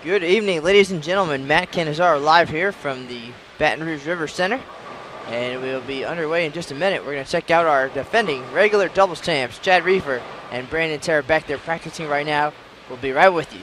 Good evening, ladies and gentlemen. Matt Canizaro live here from the Baton Rouge River Center, and we'll be underway in just a minute. We're going to check out our defending regular doubles champs, Chad Reiffer and Brandon Tarabek. They're practicing right now. We'll be right with you.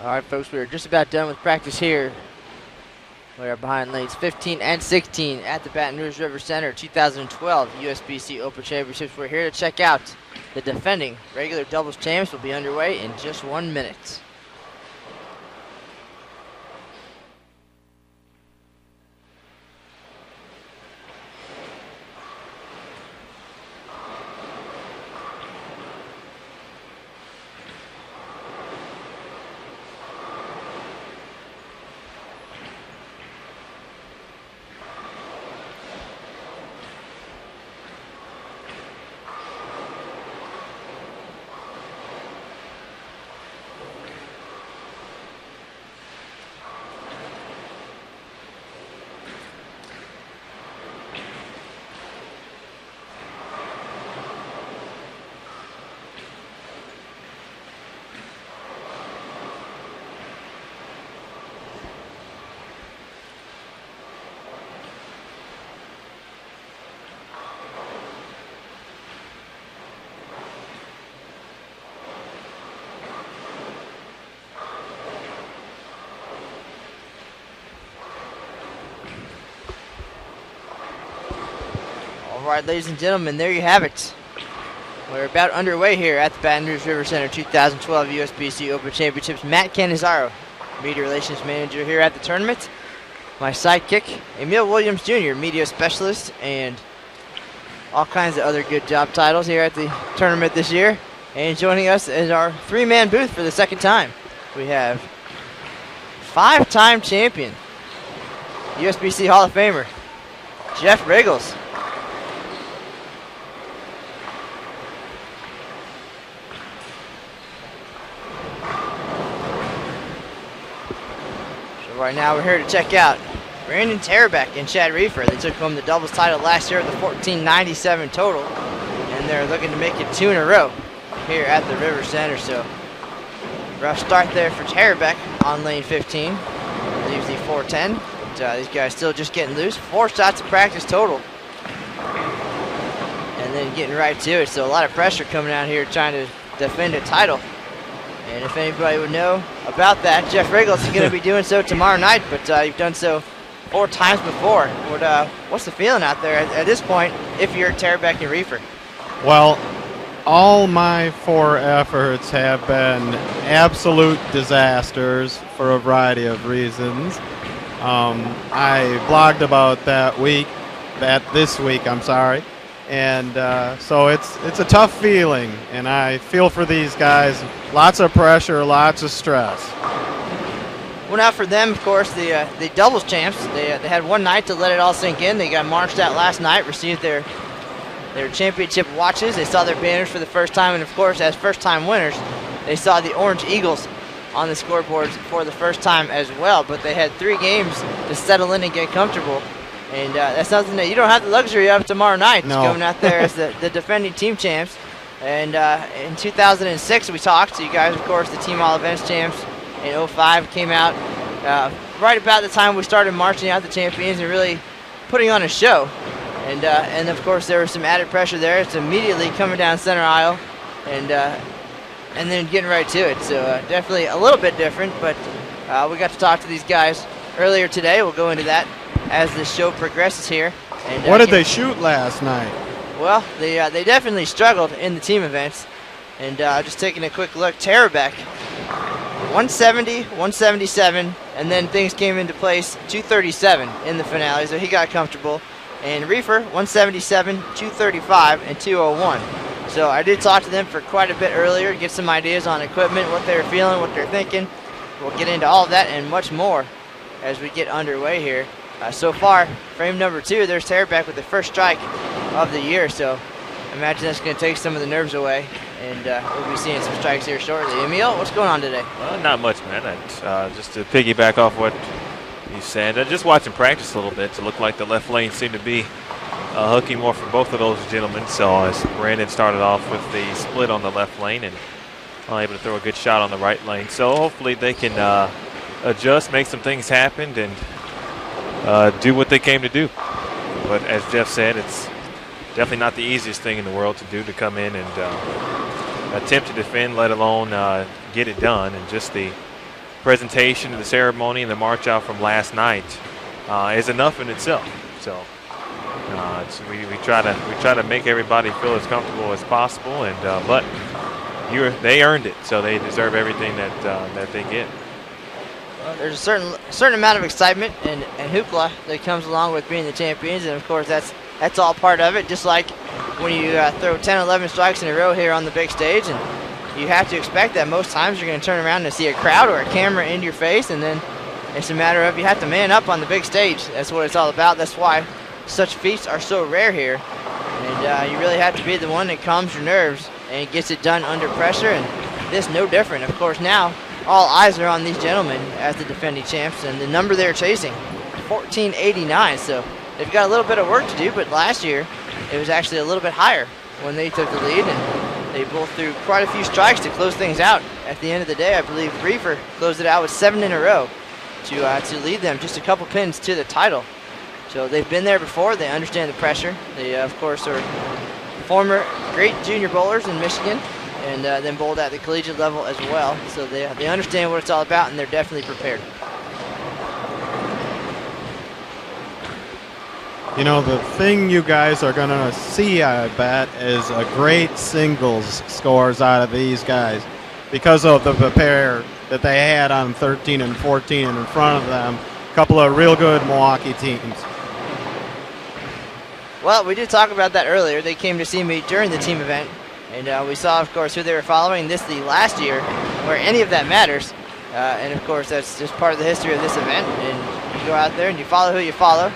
All right, folks, we are just about done with practice here. We are behind lanes 15 and 16 at the Baton Rouge River Center 2012 USBC Open Championships. We're here to check out the defending regular doubles champs. Will be underway in just 1 minute. All right, ladies and gentlemen, there you have it. We're about underway here at the Baton Rouge River Center 2012 USBC Open Championships. Matt Canizaro, Media Relations Manager here at the tournament. My sidekick, Emil Williams Jr., Media Specialist, and all kinds of other good job titles here at the tournament this year. And joining us is our three-man booth for the second time. We have five-time champion, USBC Hall of Famer, Jeff Riggles. Right now we're here to check out Brandon Tarabek and Chad Reiffer. They took home the doubles title last year at the 1497 total, and they're looking to make it 2 in a row here at the River Center. So rough start there for Tarabek on lane 15. Leaves the 410, but these guys still just getting loose. 4 shots of practice total, and then getting right to it. So a lot of pressure coming out here trying to defend a title. And if anybody would know about that, Jeff Riggles is going to be doing so tomorrow night, but you've done so 4 times before. What's the feeling out there at this point if you're Tarabek and Reiffer? Well, all my 4 efforts have been absolute disasters for a variety of reasons. I blogged about this week, and so it's a tough feeling, and I feel for these guys. Lots of pressure, lots of stress. Well, now for them, of course, the doubles champs, they had one night to let it all sink in. They got marched out last night, received their their championship watches. They saw their banners for the first time, and of course, as first-time winners, they saw the Orange Eagles on the scoreboards for the first time as well. But they had 3 games to settle in and get comfortable, and that's something that you don't have the luxury of tomorrow night. No. Going out there as the defending team champs. And in 2006, we talked to you guys, of course, the team all events champs. In 05 came out right about the time we started marching out the champions and really putting on a show. And of course, there was some added pressure there. It's immediately coming down center aisle and then getting right to it. So definitely a little bit different, but we got to talk to these guys earlier today. We'll go into that as the show progresses here. And, what did they shoot last night? Well, they definitely struggled in the team events. And just taking a quick look, Tarabek, 170, 177, and then things came into place, 237 in the finale, so he got comfortable. And Reiffer, 177, 235, and 201. So I did talk to them for quite a bit earlier, get some ideas on equipment, what they're feeling, what they're thinking. We'll get into all of that and much more as we get underway here. So far, frame number 2, there's Tarabek with the first strike of the year, so I imagine that's going to take some of the nerves away, and we'll be seeing some strikes here shortly. Emil, what's going on today? Not much, man. Just to piggyback off what you said, just watching practice a little bit, it looked like the left lane seemed to be hooking more for both of those gentlemen. So as Brandon started off with the split on the left lane and able to throw a good shot on the right lane. So hopefully they can adjust, make some things happen, and do what they came to do. But as Jeff said, it's definitely not the easiest thing in the world to do, to come in and attempt to defend, let alone get it done. And just the presentation of the ceremony and the march out from last night is enough in itself. So we try to make everybody feel as comfortable as possible, and but they earned it, so they deserve everything that they get. Well, there's a certain amount of excitement and hoopla that comes along with being the champions, and of course that's all part of it. Just like when you throw 10, 11 strikes in a row here on the big stage, and you have to expect that most times you're going to turn around and see a crowd or a camera in your face, and then it's a matter of you have to man up on the big stage. That's what it's all about. That's why such feats are so rare here, and you really have to be the one that calms your nerves and gets it done under pressure, and this no different. Of course, now all eyes are on these gentlemen as the defending champs, and the number they're chasing, 1489. So they've got a little bit of work to do, but last year it was actually a little bit higher when they took the lead, and they both threw quite a few strikes to close things out. At the end of the day, I believe Reiffer closed it out with 7 in a row to lead them just a couple pins to the title. So they've been there before. They understand the pressure. They, of course, are former great junior bowlers in Michigan, and then bowled at the collegiate level as well. So they understand what it's all about, and they're definitely prepared. You know, the thing you guys are going to see, I bet, is a great singles scores out of these guys because of the pair that they had on 13 and 14 in front of them. A couple of real good Milwaukee teams. Well, we did talk about that earlier. They came to see me during the team event, and we saw, of course, who they were following. This the last year where any of that matters, and of course that's just part of the history of this event. And you go out there and you follow who you follow,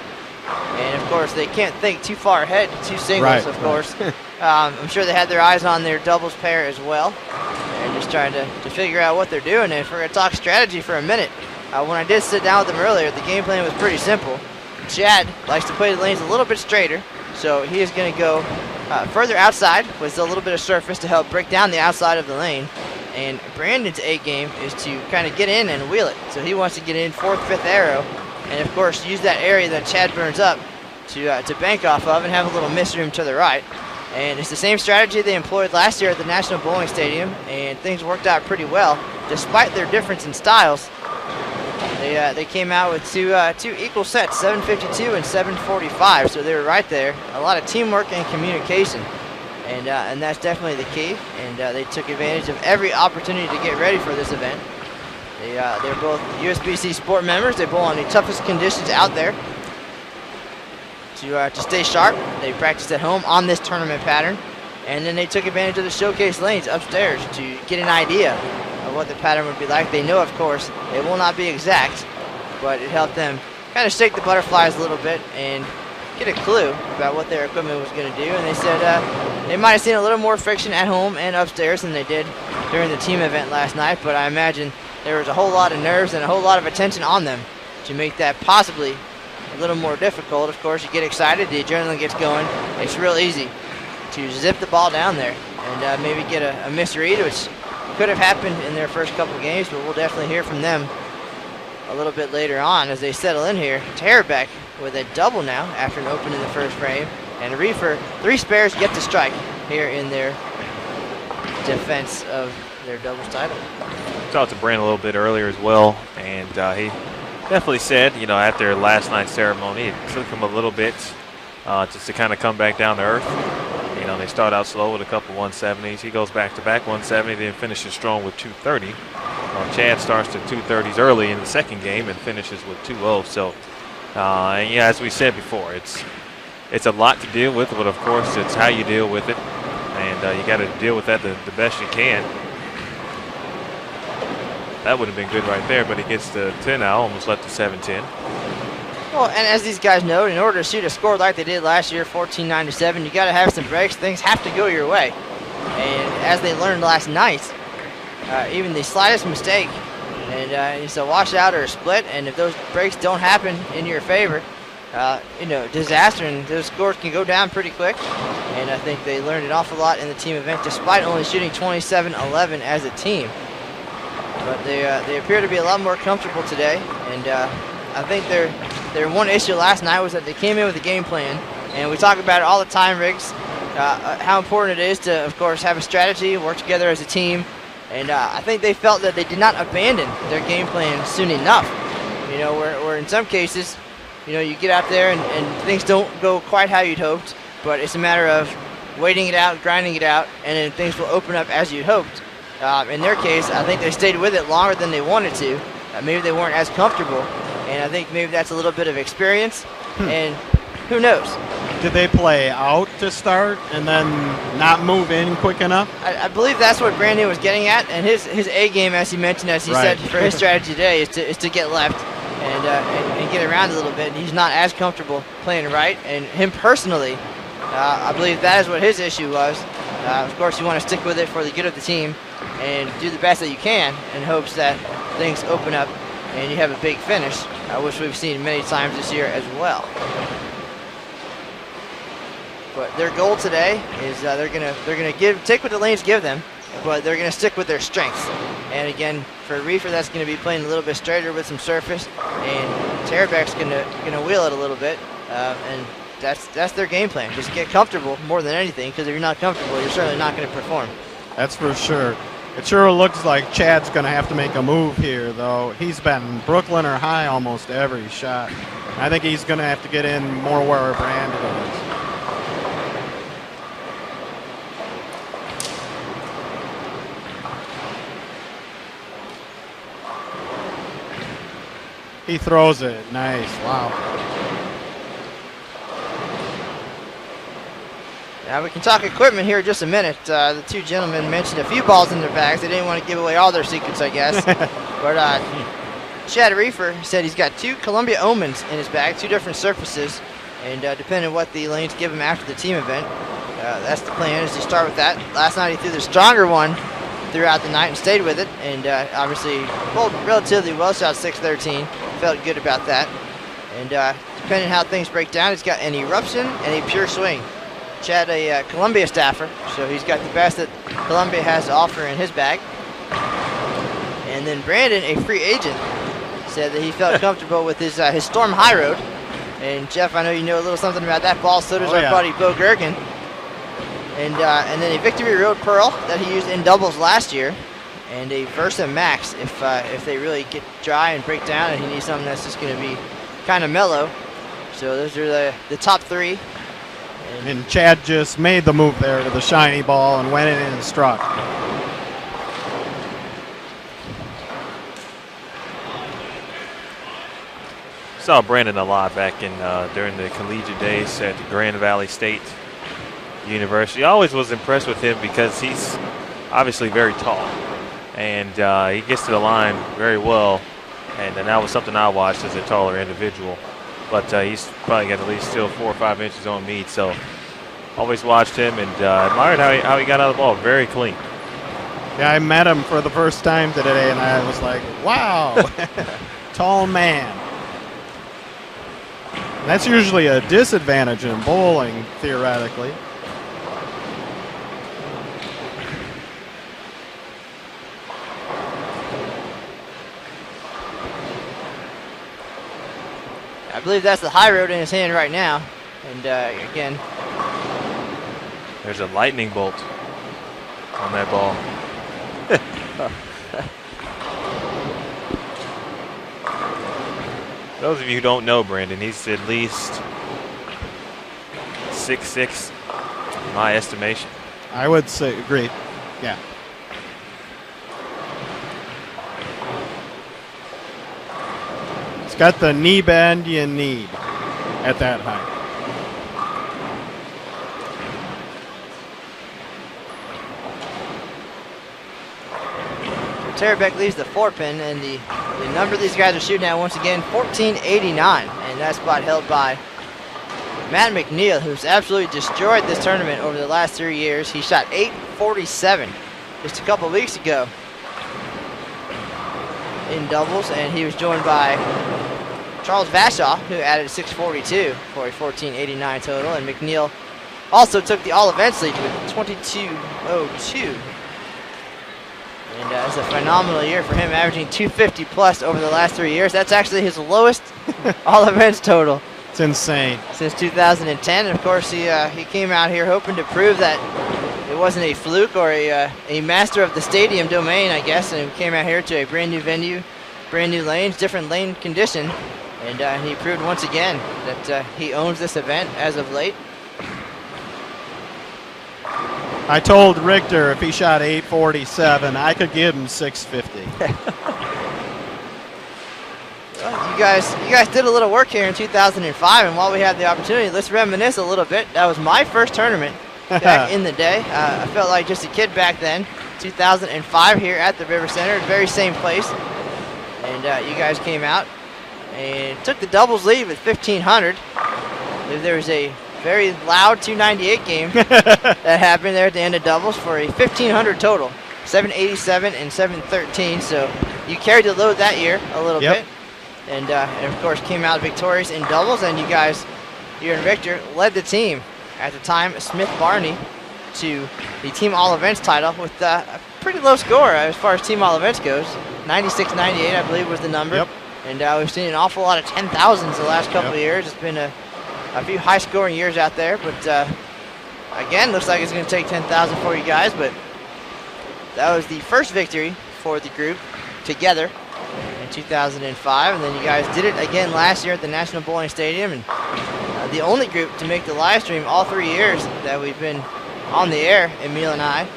and of course they can't think too far ahead, two singles, of course. I'm sure they had their eyes on their doubles pair as well, and just trying to figure out what they're doing. And if we're going to talk strategy for a minute, when I did sit down with them earlier, the game plan was pretty simple. Chad likes to play the lanes a little bit straighter, so he is going to go further outside with a little bit of surface to help break down the outside of the lane. And Brandon's A game is to kind of get in and wheel it. So he wants to get in 4th, 5th arrow, and of course use that area that Chad burns up to bank off of and have a little miss room to the right. And it's the same strategy they employed last year at the National Bowling Stadium, and things worked out pretty well. Despite their difference in styles, they came out with two equal sets, 752 and 745, so they were right there. A lot of teamwork and communication, and that's definitely the key. And they took advantage of every opportunity to get ready for this event. They're both USBC Sport members. They bowl on the toughest conditions out there to stay sharp. They practiced at home on this tournament pattern, and then they took advantage of the showcase lanes upstairs to get an idea of what the pattern would be like. They know, of course, it will not be exact, but it helped them kind of shake the butterflies a little bit and get a clue about what their equipment was going to do, and they said they might have seen a little more friction at home and upstairs than they did during the team event last night, but I imagine there was a whole lot of nerves and a whole lot of attention on them to make that possibly a little more difficult. Of course, you get excited, the adrenaline gets going. It's real easy to zip the ball down there and maybe get a misread, which could have happened in their first couple games, but we'll definitely hear from them a little bit later on as they settle in here. Tarabek with a double now after an open in the first frame, and Reiffer, 3 spares yet to strike here in their defense of their doubles title. Talked to Brand a little bit earlier as well, and he definitely said, you know, after last night's ceremony, it took him a little bit just to kind of come back down to earth. You know, they start out slow with a couple 170s. He goes back-to-back 170, then finishes strong with 230. Chad starts to 230s early in the second game and finishes with 2-0. So, and yeah, as we said before, it's a lot to deal with, but of course it's how you deal with it, and you got to deal with that the best you can. That would have been good right there, but he gets to 10 now, almost left to 7-10. Well, and as these guys know, in order to shoot a score like they did last year, 14-9-7, you got to have some breaks. Things have to go your way. And as they learned last night, even the slightest mistake, and it's a washout or a split, and if those breaks don't happen in your favor, you know, disaster, and those scores can go down pretty quick. And I think they learned an awful lot in the team event, despite only shooting 27-11 as a team. But they appear to be a lot more comfortable today, and I think their one issue last night was that they came in with a game plan, and we talk about it all the time, Riggs, how important it is to, of course, have a strategy, work together as a team, and I think they felt that they did not abandon their game plan soon enough. You know, where in some cases, you know, you get out there and things don't go quite how you'd hoped, but it's a matter of waiting it out, grinding it out, and then things will open up as you'd hoped. In their case, I think they stayed with it longer than they wanted to. Maybe they weren't as comfortable, and I think maybe that's a little bit of experience, and who knows? Did they play out to start and then not move in quick enough? I believe that's what Brandon was getting at, and his A game, as he mentioned, as he said, for his strategy today is to get left and get around a little bit. And he's not as comfortable playing right, and him personally, I believe that is what his issue was. Of course, you want to stick with it for the good of the team and do the best that you can in hopes that things open up and you have a big finish, which we've seen many times this year as well. But their goal today is they're gonna take what the lanes give them, but they're gonna stick with their strengths. And again, for Reiffer, that's gonna be playing a little bit straighter with some surface, and Tarabek's gonna wheel it a little bit, and that's their game plan. Just get comfortable more than anything, because if you're not comfortable, you're certainly not gonna perform. That's for sure. It sure looks like Chad's going to have to make a move here, though. He's been Brooklyn or high almost every shot. I think he's going to have to get in more where Brandon is. He throws it. Nice. Wow. Now we can talk equipment here in just a minute. The two gentlemen mentioned a few balls in their bags. They didn't want to give away all their secrets, I guess. But Chad Reiffer said he's got 2 Columbia Omens in his bag, 2 different surfaces. And depending on what the lanes give him after the team event, that's the plan, is to start with that. Last night he threw the stronger one throughout the night and stayed with it. And obviously bowled relatively well, shot 613. Felt good about that. And depending on how things break down, he's got an eruption and a pure swing. Chad, a Columbia staffer, so he's got the best that Columbia has to offer in his bag. And then Brandon, a free agent, said that he felt comfortable with his Storm High Road. And Jeff, I know you know a little something about that ball. So does our buddy Bo Gergen. And then a Victory Road Pearl that he used in doubles last year, and a Versa Max if they really get dry and break down, and he needs something that's just going to be kind of mellow. So those are the top 3. And Chad just made the move there to the shiny ball and went in and struck. Saw Brandon a lot back in during the collegiate days at Grand Valley State University. I always was impressed with him because he's obviously very tall, and he gets to the line very well. And that was something I watched as a taller individual. but he's probably got at least still 4 or 5 inches on meat. So always watched him and admired how he got out of the ball. Very clean. Yeah, I met him for the first time today, and I was like, wow, tall man. And that's usually a disadvantage in bowling, theoretically. I believe that's the high road in his hand right now. And again, there's a lightning bolt on that ball. For those of you who don't know Brandon, he's at least 6'6", in my estimation. I would say, agree. Yeah. It's got the knee bend you need at that height. Tarabek leaves the 4-pin, and the number these guys are shooting at once again, 1489, and that spot held by Matt McNeil, who's absolutely destroyed this tournament over the last 3 years. He shot 847 just a couple weeks ago in doubles, and he was joined by Charles Vashaw, who added 642 for a 1489 total, and McNeil also took the all-events lead with 2202. And it's a phenomenal year for him, averaging 250 plus over the last 3 years. That's actually his lowest all-events total. It's insane. Since 2010. And of course, he came out here hoping to prove that it wasn't a fluke or a master of the stadium domain, I guess. And he came out here to a brand new venue, brand new lanes, different lane condition. And he proved once again that he owns this event as of late. I told Richter if he shot 847, I could give him 650. Well, you guys did a little work here in 2005, and while we had the opportunity, let's reminisce a little bit. That was my first tournament back in the day. I felt like just a kid back then. 2005 here at the River Center, the very same place. And you guys came out and took the doubles lead with 1,500. There was a very loud 298 game that happened there at the end of doubles for a 1,500 total, 787 and 713. So you carried the load that year a little bit, and of course came out victorious in doubles. And you guys, you and Victor, led the team at the time, Smith Barney, to the team all events title with a pretty low score as far as team all events goes. 96-98, I believe, was the number. Yep. And we've seen an awful lot of 10,000s the last couple of years. It's been a few high-scoring years out there, but again, looks like it's going to take 10,000 for you guys. But that was the first victory for the group together in 2005, and then you guys did it again last year at the National Bowling Stadium, and the only group to make the live stream all 3 years that we've been on the air, Emil and I.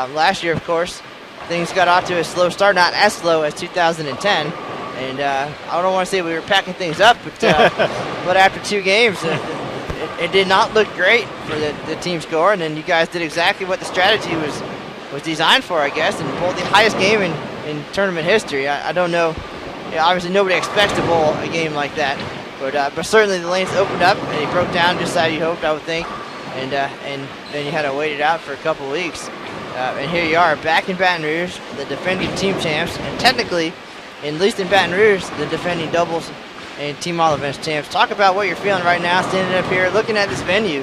Last year, of course, things got off to a slow start, not as slow as 2010. And I don't want to say we were packing things up, but but after 2 games, it did not look great for the team score. And then you guys did exactly what the strategy was designed for, I guess, and bowled the highest game in tournament history. I don't know. Yeah, obviously, nobody expects to bowl a game like that, but certainly the lanes opened up and he broke down just as you hoped, I would think. And then you had to wait it out for a couple weeks. And here you are, back in Baton Rouge, the defending team champs, and technically, at least in Baton Rouge, the defending doubles and team all events champs. Talk about what you're feeling right now, standing up here, looking at this venue,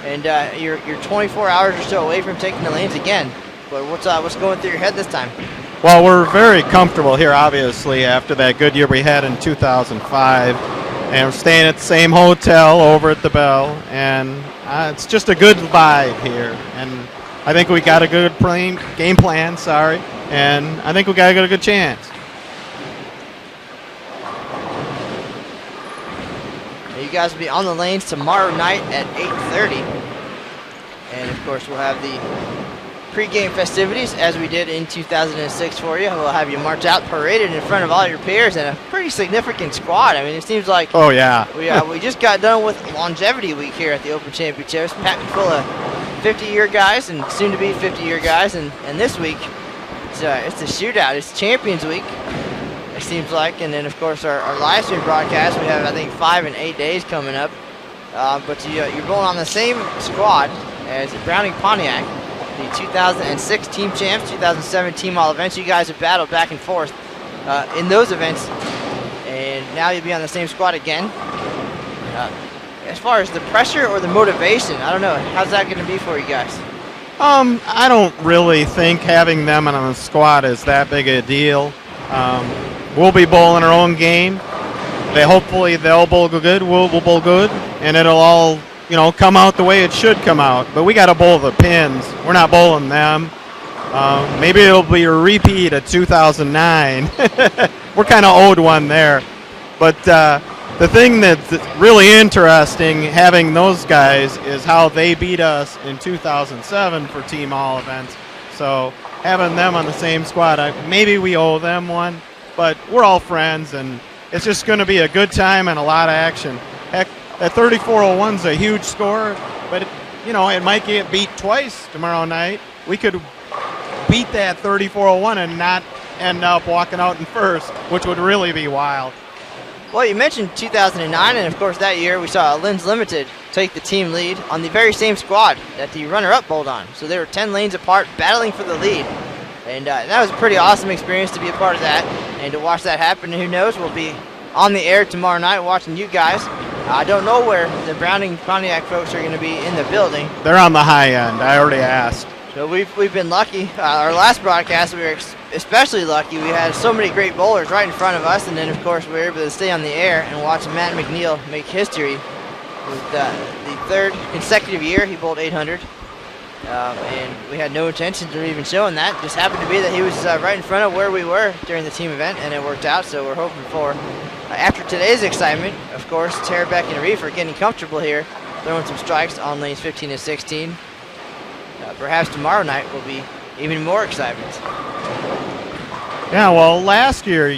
and you're 24 hours or so away from taking the lanes again. But what's going through your head this time? Well, we're very comfortable here, obviously, after that good year we had in 2005. And we're staying at the same hotel over at the Bell. And it's just a good vibe here. And I think we got a good game plan, and I think we got a good chance. You guys will be on the lanes tomorrow night at 8:30. And, of course, we'll have the pregame festivities as we did in 2006 for you. We'll have you march out paraded in front of all your peers and a pretty significant squad. I mean, it seems like we just got done with Longevity Week here at the Open Championships, packed full of 50-year guys and soon-to-be 50-year guys. And this week, it's a shootout. It's Champions Week. it seems like. And then, of course, our live stream broadcast, we have, I think, 5 and 8 days coming up. But you're bowling on the same squad as Browning Pontiac, the 2006 team champs, 2007 team all events. You guys have battled back and forth in those events, and now you'll be on the same squad again. As far as the pressure or the motivation, I don't know. How's that going to be for you guys? I don't really think having them on the squad is that big a deal. We'll be bowling our own game. Hopefully they'll bowl good, we'll bowl good, and it'll all, come out the way it should come out. But we got to bowl the pins. We're not bowling them. Maybe it'll be a repeat of 2009. We're kind of owed one there. But the thing that's really interesting having those guys is how they beat us in 2007 for team all events. So having them on the same squad, maybe we owe them one, but we're all friends, and it's just going to be a good time and a lot of action. Heck, that 3401 is a huge score, but it might get beat twice tomorrow night. We could beat that 3401 and not end up walking out in first, which would really be wild. Well, you mentioned 2009, and of course that year we saw Linz Limited take the team lead on the very same squad that the runner-up bowled on. So they were 10 lanes apart, battling for the lead. And that was a pretty awesome experience to be a part of that and to watch that happen. And who knows, we'll be on the air tomorrow night watching you guys. I don't know where the Browning Pontiac folks are going to be in the building. They're on the high end. I already asked. So we've been lucky. Our last broadcast, we were especially lucky. We had so many great bowlers right in front of us, and then, of course, we were able to stay on the air and watch Matt McNeil make history with the third consecutive year he bowled 800. And we had no intention of even showing that. Just happened to be that he was right in front of where we were during the team event, and it worked out. So we're hoping for, after today's excitement, of course, Tarabek and Reiffer getting comfortable here, throwing some strikes on lanes 15 and 16. Perhaps tomorrow night will be even more excitement. Yeah, well, last year,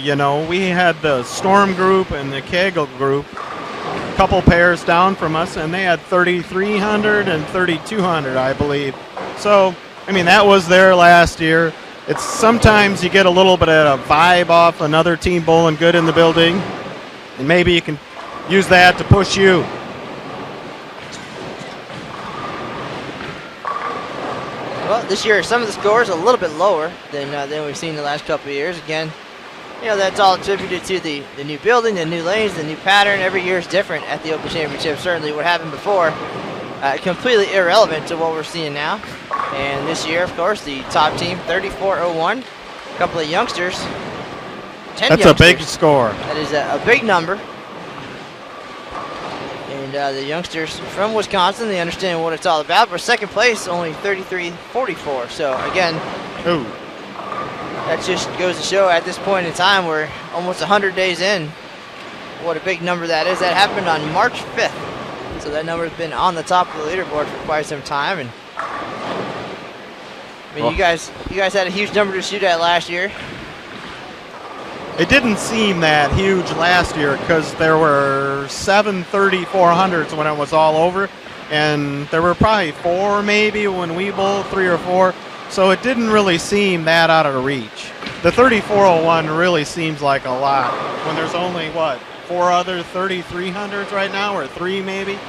we had the Storm group and the Kegel group, a couple pairs down from us, and they had 3,300 and 3,200, I believe. So, that was there last year. It's sometimes you get a little bit of a vibe off another team bowling good in the building, and maybe you can use that to push you. Well, this year some of the scores a little bit lower than we've seen the last couple of years. Again, that's all attributed to the new building, the new lanes, the new pattern. Every year is different at the Open Championship. Certainly what happened before, completely irrelevant to what we're seeing now. And this year, of course, the top team, 3401, a couple of youngsters, 10 That's youngsters. A big score. That is a big number. And the youngsters from Wisconsin, they understand what it's all about. But second place, only 33-44. So, again, Ooh. That just goes to show at this point in time, we're almost 100 days in, what a big number that is. That happened on March 5th. So that number's been on the top of the leaderboard for quite some time. And you guys had a huge number to shoot at last year. It didn't seem that huge last year because there were 7 3400s when it was all over, and there were probably 4 maybe when we bowled, 3 or 4. So it didn't really seem that out of reach. The 3401 really seems like a lot when there's only, 4 other 3300s right now, or 3 maybe?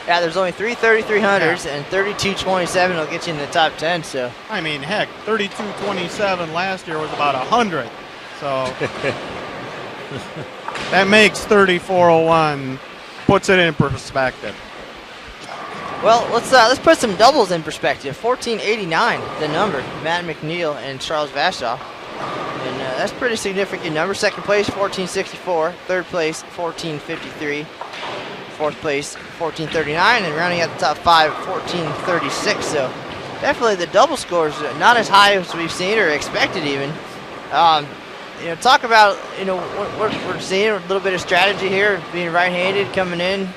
Yeah, there's only 3 3300s, and 3227 will get you in the top 10. So heck, 3227 last year was about 100. So that makes 3401, puts it in perspective. Well, let's put some doubles in perspective. 1489, the number, Matt McNeil and Charles Vashaw. And that's a pretty significant number. Second place, 1464. Third place, 1453. Fourth place, 1439. And rounding out the top 5, 1436. So definitely the double scores not as high as we've seen or expected even. Talk about, what we're seeing, a little bit of strategy here, being right-handed, coming in.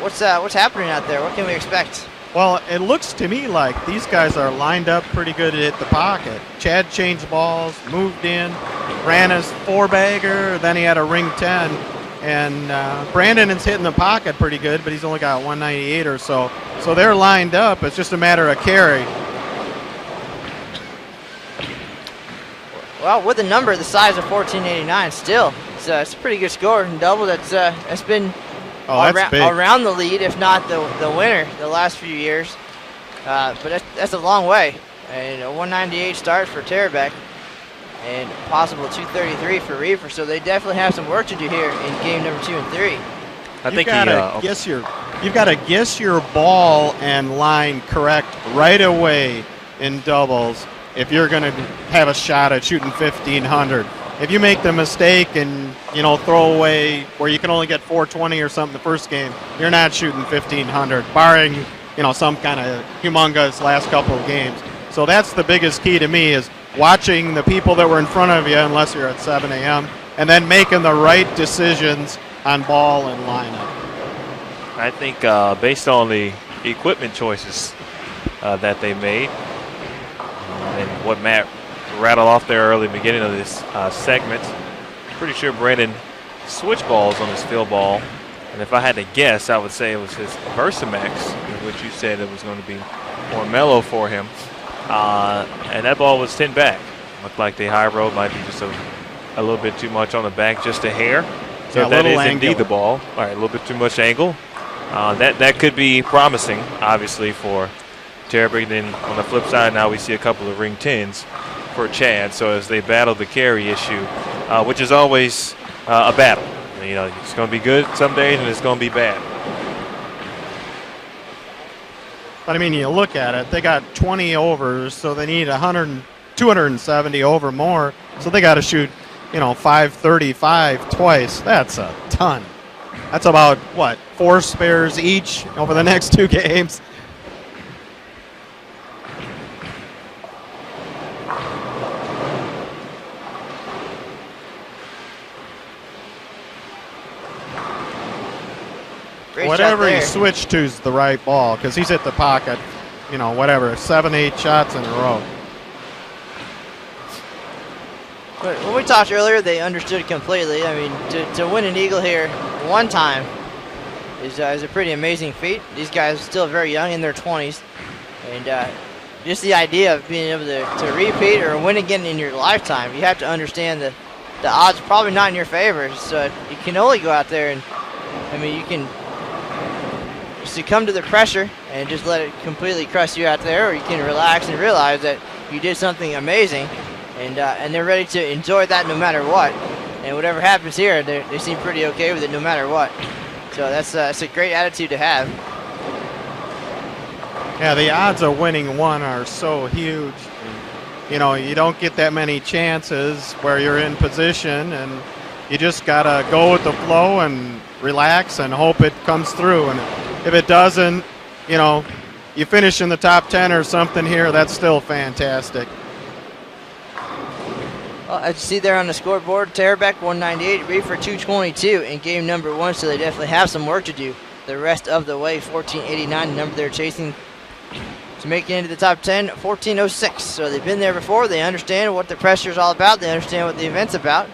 What's happening out there? What can we expect? Well, it looks to me like these guys are lined up pretty good at the pocket. Chad changed balls, moved in, ran his 4-bagger, then he had a ring 10. And Brandon is hitting the pocket pretty good, but he's only got 198 or so. So they're lined up. It's just a matter of carry. Well, with a number the size of 1489, still, it's a pretty good score in double. That's been around the lead, if not the winner, the last few years. But that's a long way. And a 198 start for Tarabek, and possible 233 for Reiffer. So they definitely have some work to do here in game number 2 and 3. You've got to guess your ball and line correct right away in doubles if you're going to have a shot at shooting 1,500. If you make the mistake and, throw away where you can only get 420 or something the first game, you're not shooting 1,500, barring, some kind of humongous last couple of games. So that's the biggest key to me, is watching the people that were in front of you, unless you're at 7 a.m., and then making the right decisions on ball and lineup. I think based on the equipment choices that they made and what Matt rattled off there early in the beginning of this segment, pretty sure Brandon switched balls on his field ball. And if I had to guess, I would say it was his Versamax, which you said it was going to be more mellow for him. And that ball was 10 back. Looked like the high road might be just a little bit too much on the back, just a hair. So that is indeed the ball. All right, a little bit too much angle. That could be promising, obviously, for Tarabek. Then on the flip side, now we see a couple of ring 10s for Chad. So as they battle the carry issue, which is always a battle. It's going to be good some days and it's going to be bad. But, you look at it, they got 20 overs, so they need 270 over more. So they got to shoot, 535 twice. That's a ton. That's about, 4 spares each over the next 2 games. Whatever he switched to is the right ball, because he's hit the pocket, 7, 8 shots in a row. But when we talked earlier, they understood completely. To win an eagle here one time is a pretty amazing feat. These guys are still very young, in their 20s. And just the idea of being able to repeat or win again in your lifetime, you have to understand that the odds are probably not in your favor. So you can only go out there and, you can succumb to the pressure and just let it completely crush you out there, or you can relax and realize that you did something amazing, and they're ready to enjoy that no matter what. And whatever happens here, they seem pretty okay with it no matter what. So that's a great attitude to have. Yeah, the odds of winning one are so huge. You don't get that many chances where you're in position, and you just gotta go with the flow and relax and hope it comes through. And if it doesn't, you finish in the top 10 or something here, that's still fantastic. Well, as you see there on the scoreboard, Tarabek 198, Reiffer 222 in game number 1, so they definitely have some work to do the rest of the way. 1489, the number they're chasing to make it into the top 10, 1406. So they've been there before. They understand what the pressure is all about. They understand what the event's about.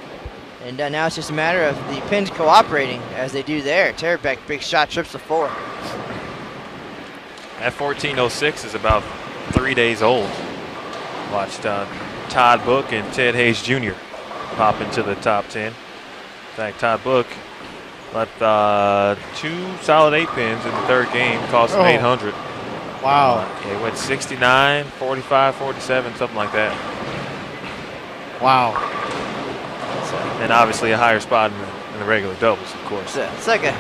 And now it's just a matter of the pins cooperating as they do there. Tarabek, big shot, trips to 4. That 1406 is about 3 days old. Watched Todd Book and Ted Hayes Jr. pop into the top 10. In fact, Todd Book left 2 solid 8 pins in the third game, cost him 800. Wow. It went 69, 45, 47, something like that. Wow. And obviously a higher spot in the regular doubles, of course. It's like a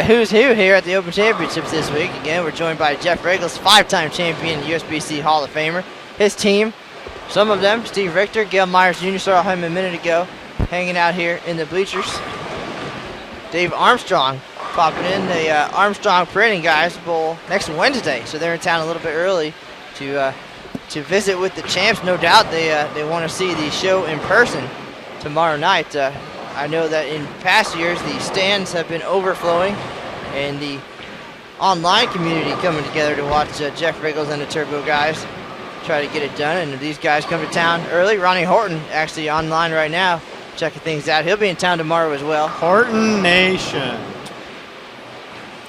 who's who here at the Open Championships this week. Again, we're joined by Jeff Regels, 5-time champion, USBC Hall of Famer. His team, some of them, Steve Richter, Gail Myers Jr., saw him a minute ago, hanging out here in the bleachers. Dave Armstrong popping in, the Armstrong Parading Guys Bowl next Wednesday. So they're in town a little bit early to visit with the champs. No doubt they want to see the show in person tomorrow night. I know that in past years the stands have been overflowing, and the online community coming together to watch Jeff Riggles and the Turbo guys try to get it done. And these guys come to town early. Ronnie Horton actually online right now checking things out. He'll be in town tomorrow as well. Horton Nation.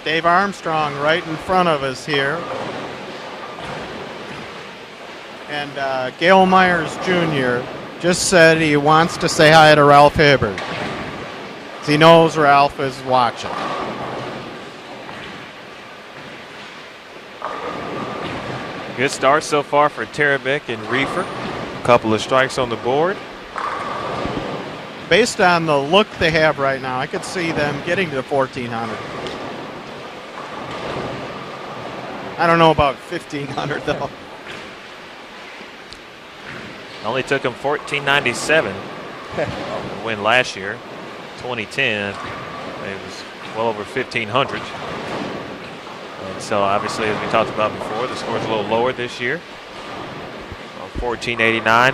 Dave Armstrong right in front of us here. And Gale Myers Jr. just said he wants to say hi to Ralph Hibbard. He knows Ralph is watching. Good start so far for Tarabek and Reiffer. A couple of strikes on the board. Based on the look they have right now, I could see them getting to the 1400. I don't know about 1500 though. Only took him 1497 to win last year. 2010, it was well over 1500. And so obviously, as we talked about before, the score's a little lower this year. 1489,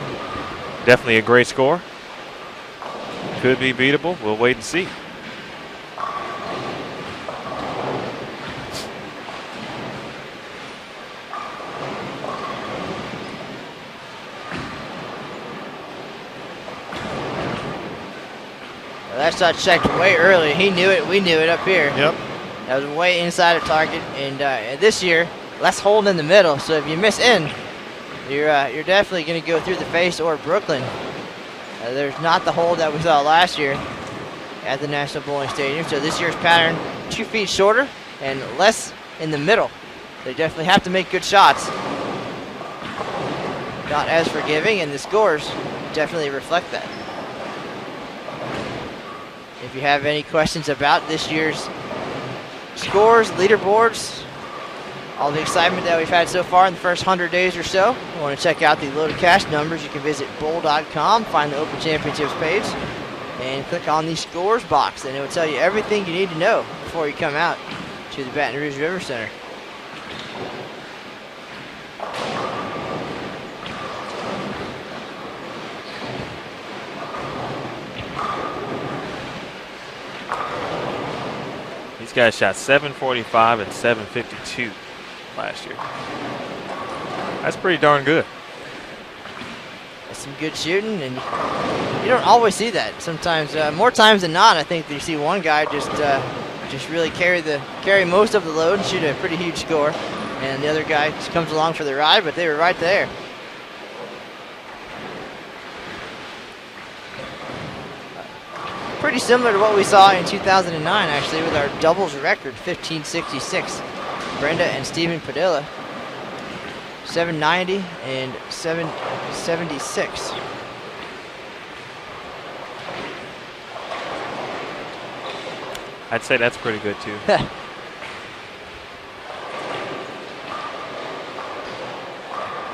definitely a great score. Could be beatable. We'll wait and see. That shot checked way early. He knew it. We knew it up here. Yep. That was way inside of target. And this year, less hold in the middle. So if you miss in, you're definitely going to go through the face or Brooklyn. There's not the hold that we saw last year at the National Bowling Stadium. So this year's pattern, 2 feet shorter and less in the middle. They definitely have to make good shots. Not as forgiving, and the scores definitely reflect that. If you have any questions about this year's scores, leaderboards, all the excitement that we've had so far in the first 100 days or so, you want to check out the loaded cash numbers, you can visit bowl.com, find the Open Championships page, and click on the scores box, and it will tell you everything you need to know before you come out to the Baton Rouge River Center. These guys shot 745 and 752 last year. That's pretty darn good. That's some good shooting, and you don't always see that. Sometimes, more times than not, I think that you see one guy just really carry most of the load and shoot a pretty huge score, and the other guy just comes along for the ride. But they were right there. Pretty similar to what we saw in 2009, actually, with our doubles record, 1566. Brenda and Stephen Padilla, 790 and 776. I'd say that's pretty good too. I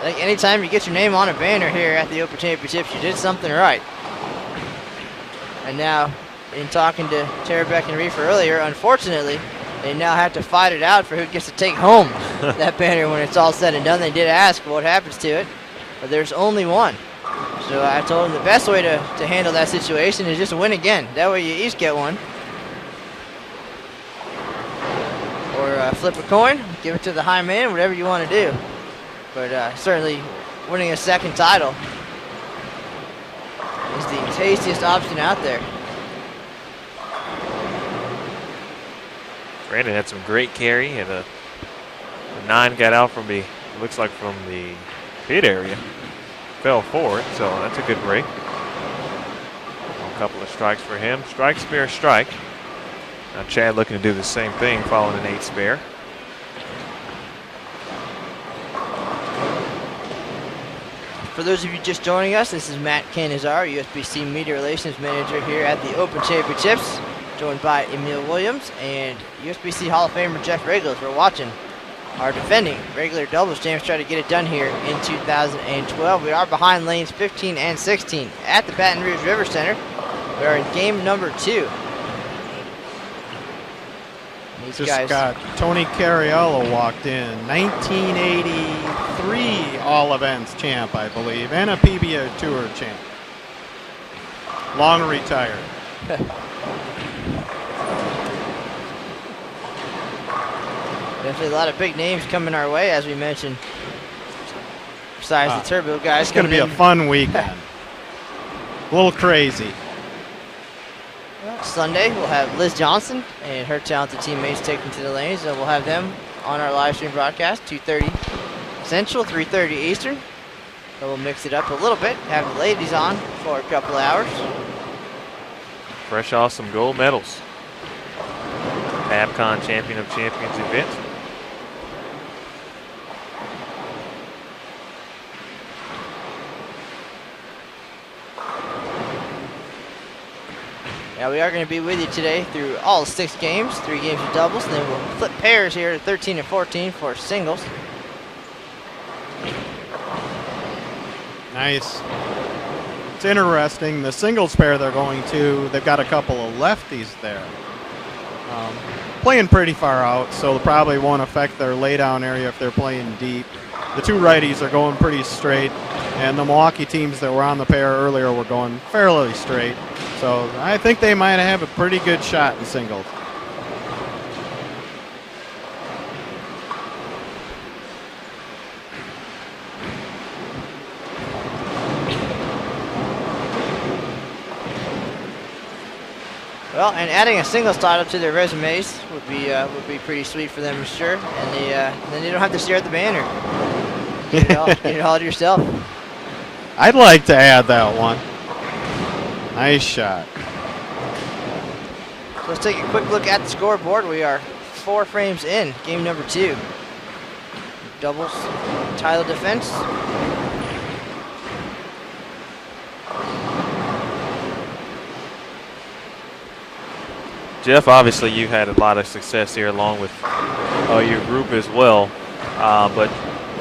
think anytime you get your name on a banner here at the Open Championships, you did something right. And now, in talking to Tarabek and Reiffer earlier, unfortunately, they now have to fight it out for who gets to take home that banner when it's all said and done. They did ask what happens to it, but there's only one. So I told them the best way to handle that situation is just win again. That way you each get one. Or flip a coin, give it to the high man, whatever you want to do. But certainly winning a second title is the tastiest option out there. Brandon had some great carry, and a 9 got out from looks like from the pit area. Fell forward, so that's a good break. A couple of strikes for him. Strike, spare, strike. Now Chad looking to do the same thing following an 8 spare. For those of you just joining us, this is Matt Canizaro, USBC Media Relations Manager here at the Open Championships, joined by Emil Williams and USBC Hall of Famer Jeff Regler. We're watching our defending regular doubles champs try to get it done here in 2012. We are behind lanes 15 and 16 at the Baton Rouge River Center. We are in game number 2. These Just guys got Tony Cariello walked in, 1983 All Events champ, I believe, and a PBA Tour champ. Long retired. definitely a lot of big names coming our way, as we mentioned. Besides the Turbo guys. It's going to be a fun weekend. A little crazy. Sunday, we'll have Liz Johnson and her talented teammates taking to the lanes, and we'll have them on our live stream broadcast, 2:30 Central, 3:30 Eastern. So we'll mix it up a little bit, have the ladies on for a couple of hours. Fresh off some gold medals. AFCON Champion of Champions event. Now we are going to be with you today through all 6 games, 3 games of doubles, and then we'll flip pairs here to 13 and 14 for singles. Nice. It's interesting. The singles pair they're going to, they've got a couple of lefties there. Playing pretty far out, so probably won't affect their laydown area if they're playing deep. The 2 righties are going pretty straight, and the Milwaukee teams that were on the pair earlier were going fairly straight. So I think they might have a pretty good shot in singles. Well, and adding a singles title to their resumes would be pretty sweet for them, for sure. And then you don't have to stare at the banner. Get it all to yourself. I'd like to add that one. Nice shot. So let's take a quick look at the scoreboard. We are 4 frames in, game number 2. Doubles title defense. Jeff, obviously you had a lot of success here along with your group as well. But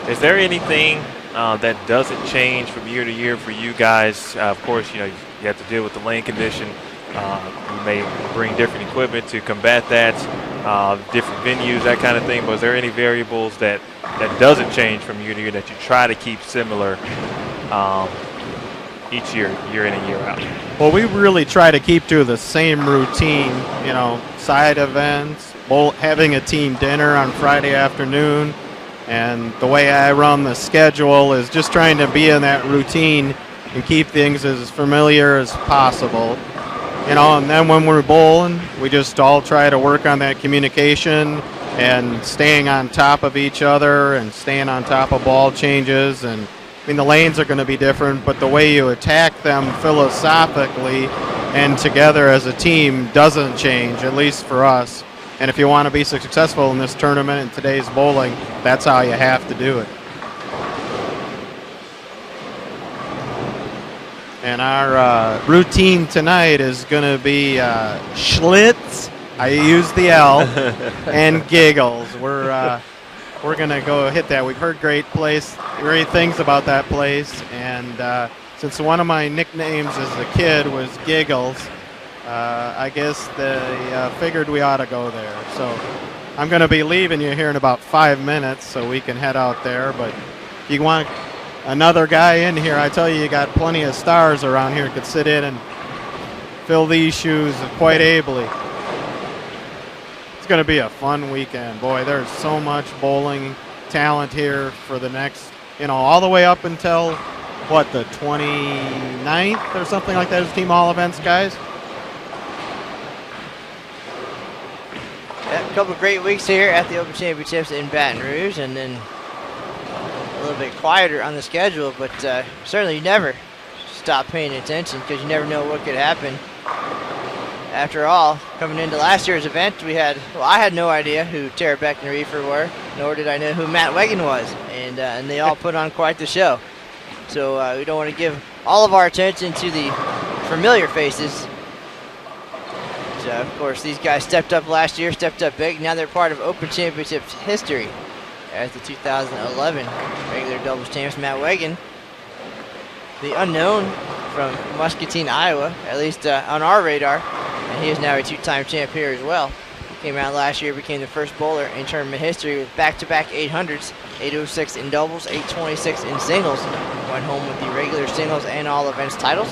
is there anything that doesn't change from year to year for you guys? Of course, you have to deal with the lane condition. You may bring different equipment to combat that, different venues, that kind of thing. But is there any variables that doesn't change from year to year that you try to keep similar each year in and year out? Well, we really try to keep to the same routine, side events, having a team dinner on Friday afternoon. And the way I run the schedule is just trying to be in that routine and keep things as familiar as possible. And then when we're bowling, we just all try to work on that communication and staying on top of each other and staying on top of ball changes. And the lanes are going to be different, but the way you attack them philosophically and together as a team doesn't change, at least for us. And if you want to be successful in this tournament and today's bowling, that's how you have to do it. And our routine tonight is going to be Schlitz, I use the L, and Giggles. We're going to go hit that. We've heard great things about that place. And since one of my nicknames as a kid was Giggles, I guess they figured we ought to go there. So I'm going to be leaving you here in about 5 minutes so we can head out there. But if you want another guy in here, I tell you got plenty of stars around here who could sit in and fill these shoes quite ably. It's going to be a fun weekend. Boy, there's so much bowling talent here for the next, all the way up until, the 29th or something like that is team all events, guys? Yeah, a couple of great weeks here at the Open Championships in Baton Rouge, and then a little bit quieter on the schedule, but certainly you never stop paying attention because you never know what could happen. After all, coming into last year's event, I had no idea who Tarabek and Reiffer were, nor did I know who Matt Wegan was, and they all put on quite the show. So we don't want to give all of our attention to the familiar faces. So, of course, these guys stepped up last year, stepped up big. Now they're part of Open Championships history as the 2011 regular doubles champs. Matt Wegan, the unknown from Muscatine, Iowa, at least on our radar, and he is now a 2-time champ here as well. Came out last year, became the first bowler in tournament history with back-to-back 800s, 806 in doubles, 826 in singles. Went home with the regular singles and all events titles.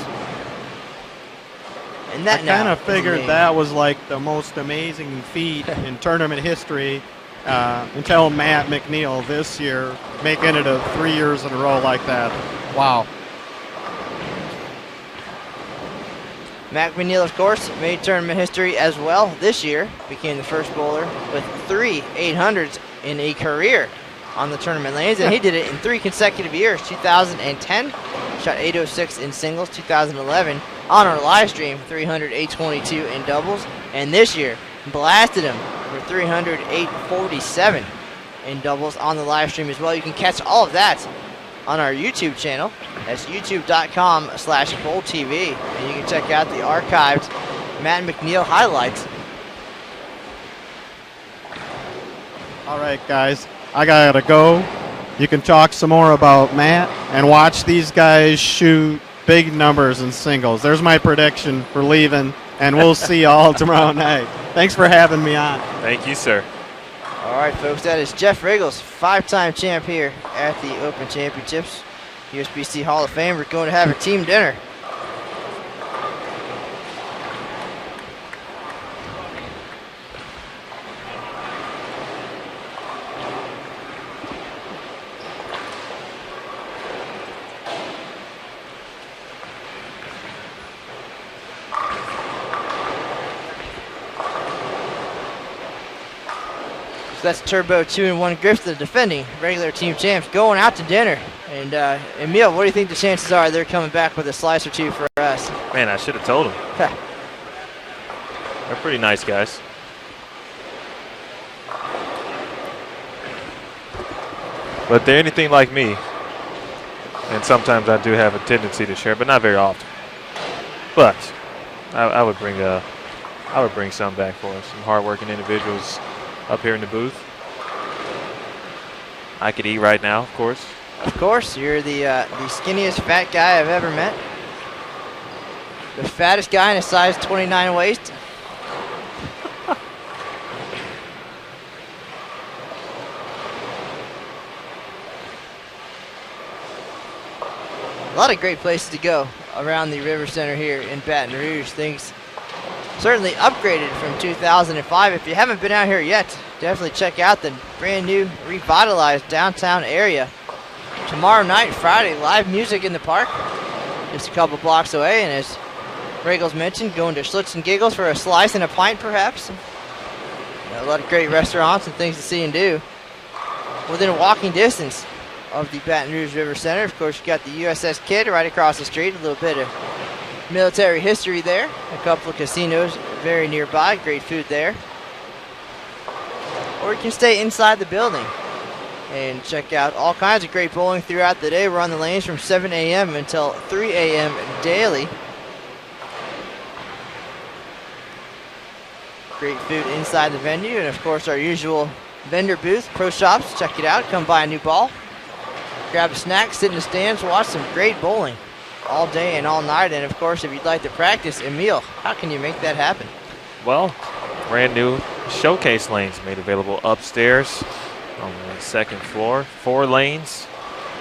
And that I kind of figured that was like the most amazing feat in tournament history until Matt McNeil this year, making it 3 years in a row like that. Wow. Matt McNeil, of course, made tournament history as well this year. Became the first bowler with 3 800s in a career on the tournament lanes, and he did it in 3 consecutive years. 2010, shot 806 in singles. 2011, on our live stream, 300, 822 in doubles. And this year, blasted him for 300, 847 in doubles on the live stream as well. You can catch all of that on our YouTube channel. That's youtube.com/BowlTV. And you can check out the archived Matt McNeil highlights. All right, guys, I gotta go. You can talk some more about Matt and watch these guys shoot big numbers in singles. There's my prediction for leaving, and we'll see you all tomorrow night. Thanks for having me on. Thank you, sir. All right, folks, that is Jeff Riggles, 5-time champ here at the Open Championships, USBC Hall of Fame. We're going to have a team dinner. That's Turbo 2-1 Griffith, the defending regular team champs, going out to dinner. And Emil, what do you think the chances are they're coming back with a slice or two for us? Man, I should have told them. They're pretty nice guys. But they're anything like me, and sometimes I do have a tendency to share, but not very often. But I would bring some back for us. Some hardworking individuals up here in the booth. I could eat right now, of course. Of course, you're the skinniest fat guy I've ever met. The fattest guy in a size 29 waist. A lot of great places to go around the River Center here in Baton Rouge. Things certainly upgraded from 2005. If you haven't been out here yet, definitely check out the brand new revitalized downtown area. Tomorrow night, Friday, live music in the park, just a couple blocks away. And as Riggles mentioned, going to Schlitz and Giggles for a slice and a pint perhaps. A lot of great restaurants and things to see and do within a walking distance of the Baton Rouge River Center. Of course, you got the USS Kidd right across the street. A little bit of military history there. A couple of casinos very nearby. Great food there. Or you can stay inside the building and check out all kinds of great bowling throughout the day. We're on the lanes from 7 a.m. until 3 a.m. daily. Great food inside the venue, and of course our usual vendor booth, pro shops. Check it out. Come buy a new ball, grab a snack, sit in the stands, watch some great bowling all day and all night. And of course, if you'd like to practice, Emil, how can you make that happen? Well, brand new showcase lanes made available upstairs on the second floor. 4 lanes,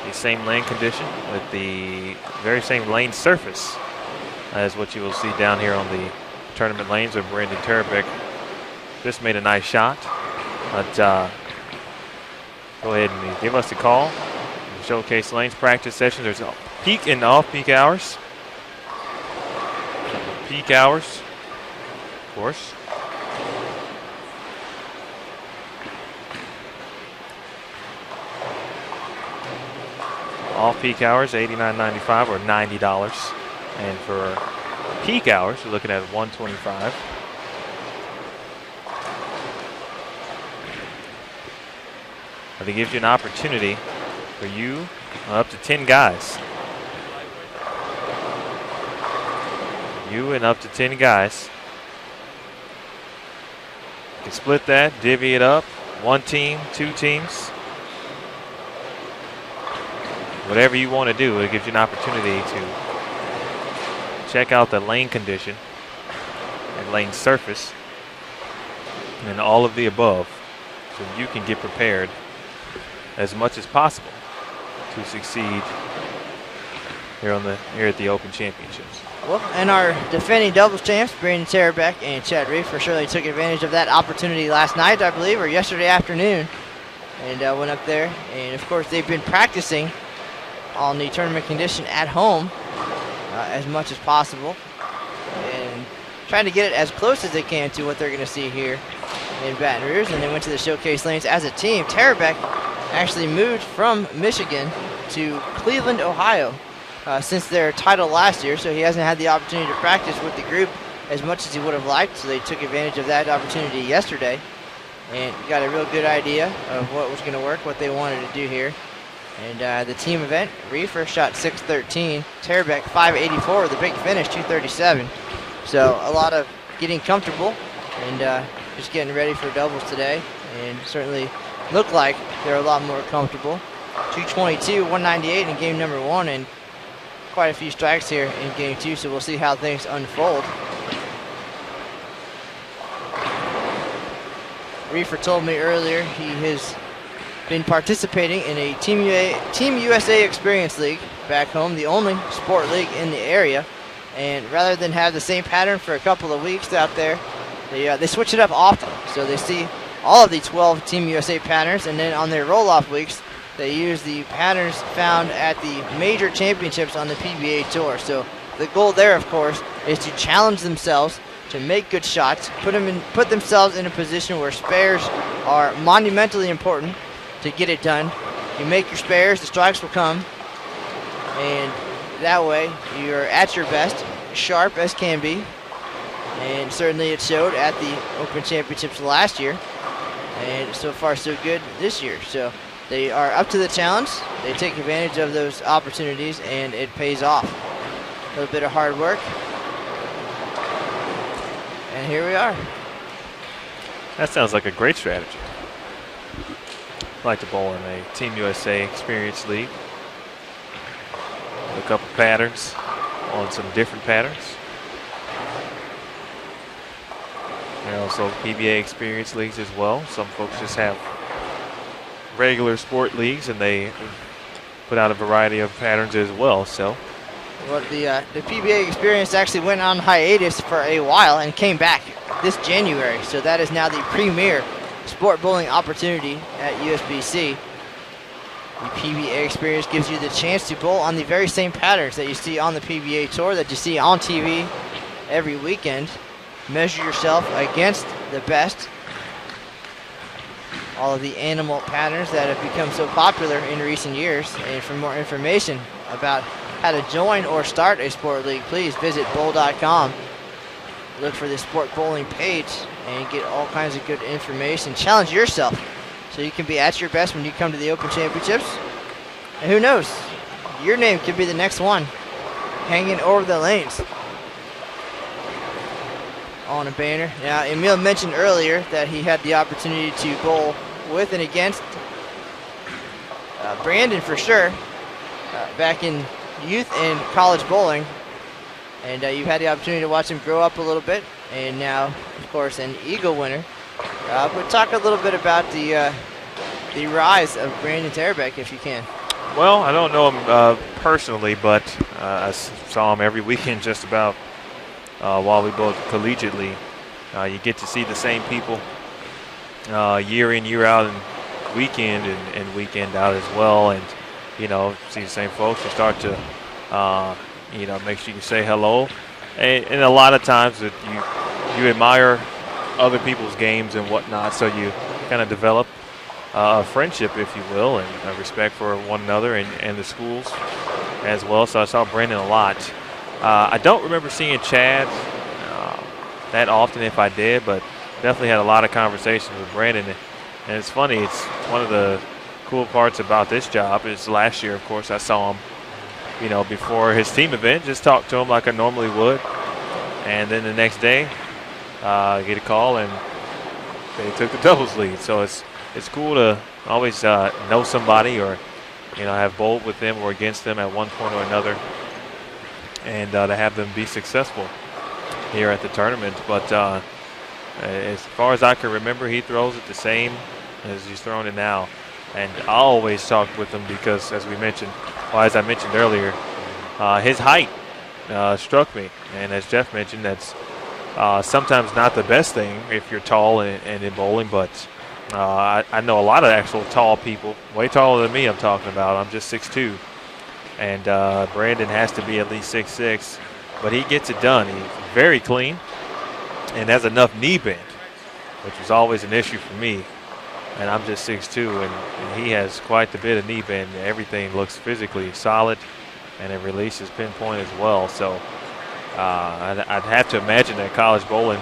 the same lane condition with the very same lane surface as what you will see down here on the tournament lanes where Brandon Tarabek just made a nice shot. But go ahead and give us a call. Showcase lanes practice sessions. There's peak and off-peak hours. Peak hours, of course. Off-peak hours, $89.95 or $90. And for peak hours, you're looking at $125. But it gives you an opportunity for you up to 10 guys. You and up to 10 guys. You can split that, divvy it up. 1 team, 2 teams. Whatever you want to do, it gives you an opportunity to check out the lane condition and lane surface and all of the above so you can get prepared as much as possible to succeed here at the Open Championships. Well, and our defending doubles champs, Brandon Tarabek and Chad Reiffer, surely took advantage of that opportunity last night, I believe, or yesterday afternoon, and went up there. And of course, they've been practicing on the tournament condition at home as much as possible, and trying to get it as close as they can to what they're going to see here in Baton Rouge. And they went to the showcase lanes as a team. Tarabek actually moved from Michigan to Cleveland, Ohio since their title last year, so he hasn't had the opportunity to practice with the group as much as he would have liked, so they took advantage of that opportunity yesterday and got a real good idea of what was going to work, what they wanted to do here. And the team event, Reiffer shot 613, Tarabek 584 with a big finish, 237. So a lot of getting comfortable and just getting ready for doubles today, and certainly look like they're a lot more comfortable. 222, 198 in game number 1, and quite a few strikes here in game 2, so we'll see how things unfold. Reiffer told me earlier he has been participating in a Team USA Experience League back home, the only sport league in the area. And rather than have the same pattern for a couple of weeks out there, they switch it up often. So they see all of the 12 Team USA patterns, and then on their roll-off weeks, they use the patterns found at the major championships on the PBA Tour. So the goal there, of course, is to challenge themselves to make good shots, put themselves in a position where spares are monumentally important to get it done. You make your spares, the strikes will come, and that way you're at your best, sharp as can be, and certainly it showed at the Open Championships last year, and so far so good this year. So they are up to the challenge, they take advantage of those opportunities, and it pays off. A little bit of hard work, and here we are. That sounds like a great strategy. I like to bowl in a Team USA Experience League. A couple patterns on some different patterns. There are also PBA Experience Leagues as well. Some folks just have regular sport leagues, and they put out a variety of patterns as well. So, well, the PBA Experience actually went on hiatus for a while and came back this January. So that is now the premier sport bowling opportunity at USBC. The PBA Experience gives you the chance to bowl on the very same patterns that you see on the PBA Tour, that you see on TV every weekend. Measure yourself against the best. All of the animal patterns that have become so popular in recent years. And for more information about how to join or start a sport league, please visit bowl.com. Look for the sport bowling page and get all kinds of good information. Challenge yourself so you can be at your best when you come to the Open Championships. And who knows, your name could be the next one hanging over the lanes on a banner. Now, Emil mentioned earlier that he had the opportunity to bowl with and against Brandon for sure back in youth and college bowling. And you've had the opportunity to watch him grow up a little bit, and now, of course, an Eagle winner. But talk a little bit about the rise of Brandon Tarabek, if you can. well, I don't know him personally, but I saw him every weekend just about while we both collegiately. You get to see the same people year in, year out, and weekend and weekend out as well, and see the same folks. You start to make sure you say hello, and a lot of times that you admire other people's games and whatnot, so you kind of develop a friendship, if you will, and a respect for one another and the schools as well. So I saw Brandon a lot. I don't remember seeing Chad that often, if I did, but definitely had a lot of conversations with Brandon. And it's funny, it's one of the cool parts about this job is last year, of course, I saw him before his team event, just talk to him like I normally would. And then the next day, get a call and they took the doubles lead. So it's cool to always know somebody or, have bowled with them or against them at one point or another, and to have them be successful here at the tournament. But as far as I can remember, he throws it the same as he's throwing it now. And I always talk with him because, as I mentioned earlier, his height struck me. And as Jeff mentioned, that's sometimes not the best thing if you're tall and in bowling, but I know a lot of actual tall people, way taller than me I'm talking about. I'm just 6'2", and Brandon has to be at least 6'6", but he gets it done. He's very clean and has enough knee bend, which was always an issue for me. and I'm just 6'2", and he has quite a bit of knee bend. Everything looks physically solid, and it releases pinpoint as well. So I'd have to imagine that college bowling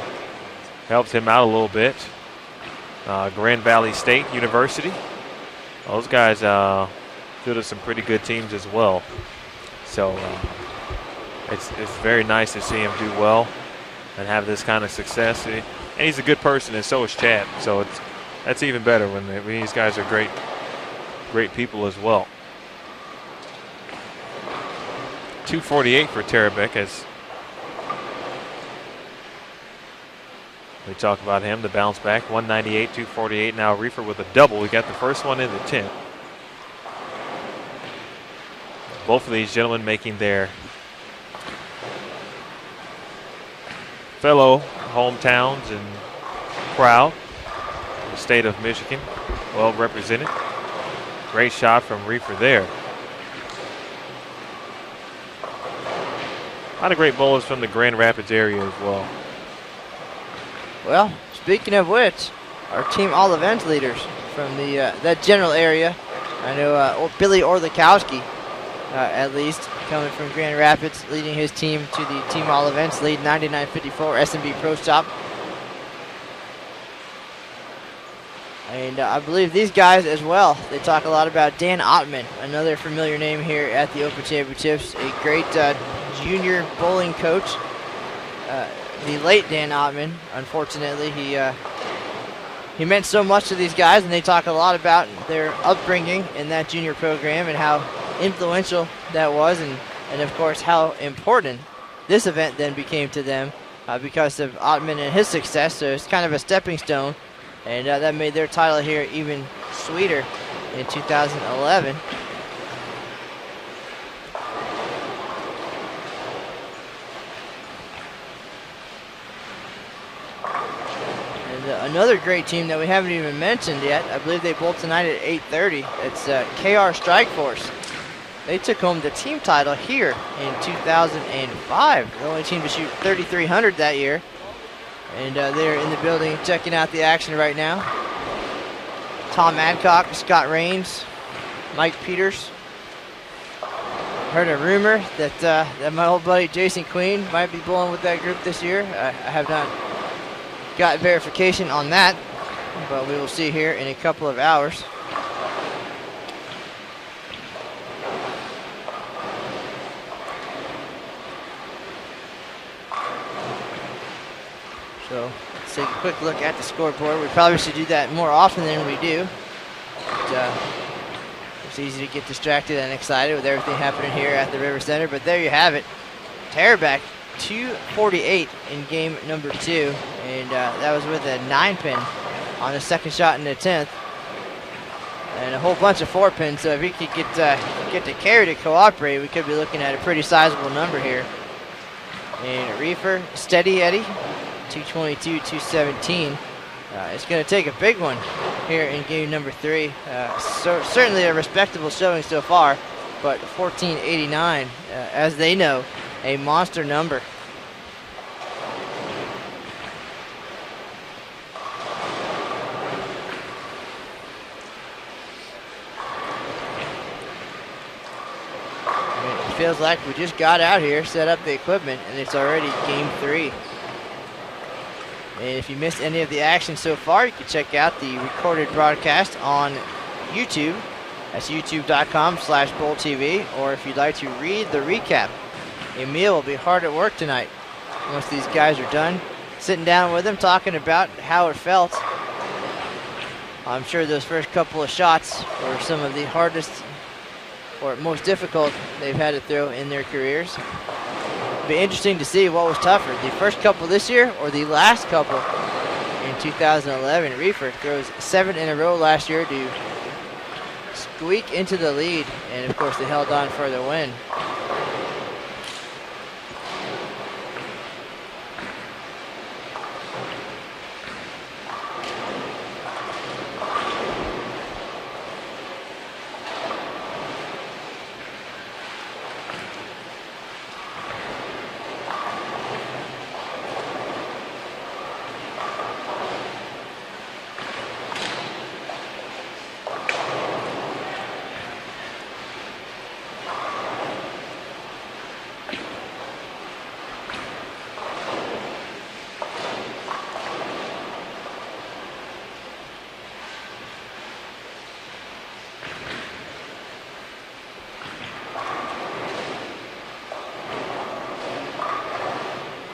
helps him out a little bit. Grand Valley State University, those guys fielded some pretty good teams as well. So it's very nice to see him do well and have this kind of success. And he's a good person, and so is Chad. So that's even better when these guys are great people as well. 248 for Tarabek, as we talk about him, the bounce back. 198, 248. Now Reiffer with a double. We got the first one in the 10th. Both of these gentlemen making their fellow hometowns and proud. The state of Michigan, well represented. Great shot from Reiffer there. A lot of great bowlers from the Grand Rapids area as well. Well, speaking of which, our team all events leaders from the that general area. I know Billy Orlikowski, at least, coming from Grand Rapids, leading his team to the team all events lead, 99.54 S&B Pro Stop. And I believe these guys as well, they talk a lot about Dan Ottman, another familiar name here at the Open Championships, a great junior bowling coach. The late Dan Ottman, unfortunately, he meant so much to these guys, and they talk a lot about their upbringing in that junior program and how influential that was, and of course how important this event then became to them because of Ottman and his success. So it's kind of a stepping stone, and that made their title here even sweeter in 2011. Another great team that we haven't even mentioned yet. I believe they bowl tonight at 8:30. It's KR Strike Force. They took home the team title here in 2005. The only team to shoot 3,300 that year. And they're in the building checking out the action right now. Tom Adcock, Scott Raines, Mike Peters. Heard a rumor that my old buddy Jason Queen might be bowling with that group this year. I have not got verification on that, but we will see here in a couple of hours. So let's take a quick look at the scoreboard. We probably should do that more often than we do. But, it's easy to get distracted and excited with everything happening here at the River Center, but there you have it. Tarabek 248 in game number 2, and that was with a 9-pin on the second shot in the 10th, and a whole bunch of 4-pins. So if he could get the carry to cooperate, we could be looking at a pretty sizable number here. And Reiffer, steady Eddie, 222, 217. It's going to take a big one here in game number 3. So certainly a respectable showing so far, but 1489, as they know, a monster number. It feels like we just got out here, set up the equipment, and it's already game 3. And if you missed any of the action so far, you can check out the recorded broadcast on YouTube. That's youtube.com/BowlTV. Or if you'd like to read the recap, Emil will be hard at work tonight once these guys are done. Sitting down with them, talking about how it felt. I'm sure those first couple of shots were some of the hardest or most difficult they've had to throw in their careers. Be interesting to see what was tougher, the first couple this year or the last couple in 2011. Reiffer throws 7 in a row last year to squeak into the lead, and of course they held on for the win.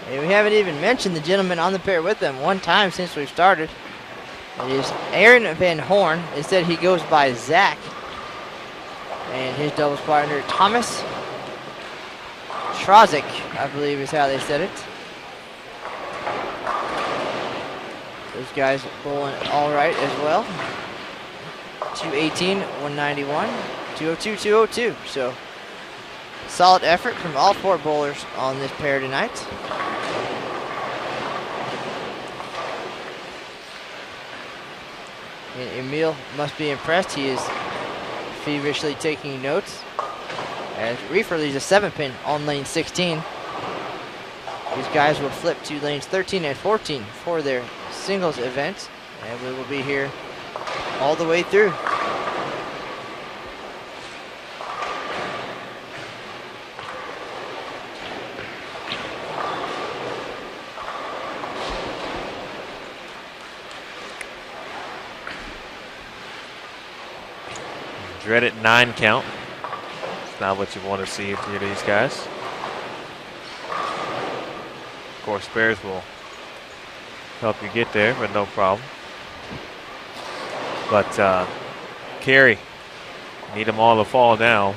And we haven't even mentioned the gentleman on the pair with them one time since we've started. It is Aaron Van Horn. Instead, he goes by Zach. And his doubles partner, Thomas Trozik, I believe is how they said it. Those guys bowling all right as well. 218, 191, 202, 202. So solid effort from all 4 bowlers on this pair tonight. And Emil must be impressed. He is feverishly taking notes as Reiffer leaves a 7-pin on lane 16. These guys will flip to lanes 13 and 14 for their singles event, and we will be here all the way through. Dreaded 9 count. It's not what you want to see here, these guys. Of course, spares will help you get there, but no problem. But carry, need them all to fall now.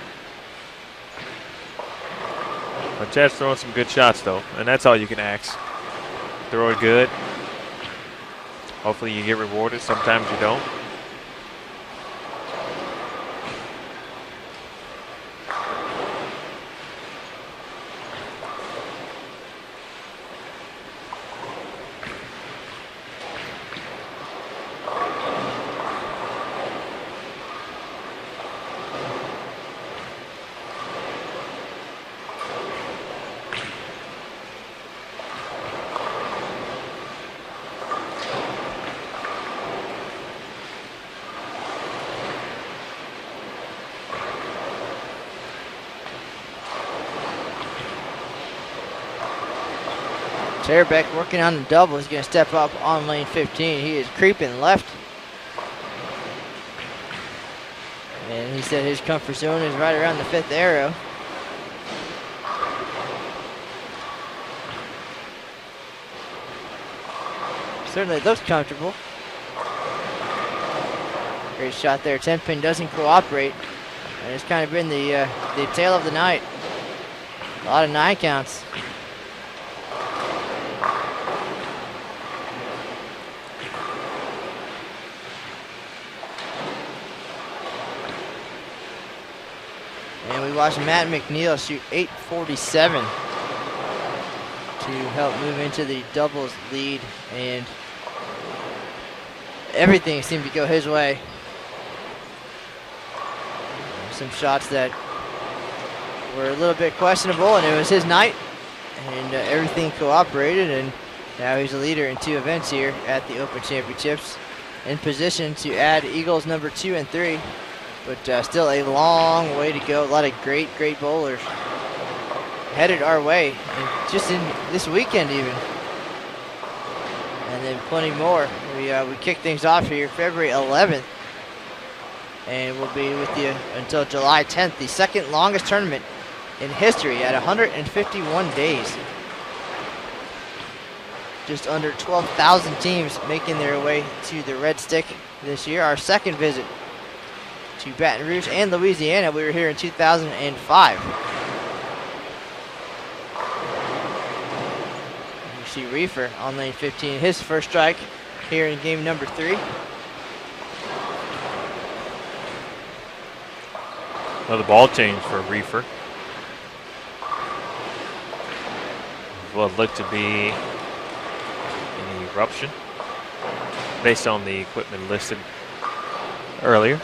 But Chad's throwing some good shots though, and that's all you can ask. Throw it good. Hopefully you get rewarded. Sometimes you don't. Tarabek working on the double. He's going to step up on lane 15. He is creeping left. And he said his comfort zone is right around the 5th arrow. Certainly looks comfortable. Great shot there. 10-pin doesn't cooperate. And it's kind of been the tale of the night. A lot of 9 counts. And we watched Matt McNeil shoot 847 to help move into the doubles lead, and everything seemed to go his way. Some shots that were a little bit questionable, and it was his night, and everything cooperated, and now he's a leader in 2 events here at the Open Championships, in position to add Eagles number 2 and 3. But still a long way to go. A lot of great bowlers headed our way, and just in this weekend even. And then plenty more. We kick things off here February 11th, and we'll be with you until July 10th, the 2nd longest tournament in history at 151 days. Just under 12,000 teams making their way to the Red Stick this year. Our 2nd visit to Baton Rouge and Louisiana. We were here in 2005. You see Reiffer on lane 15, his first strike here in game number 3. Another ball change for Reiffer. What looked to be an eruption based on the equipment listed earlier.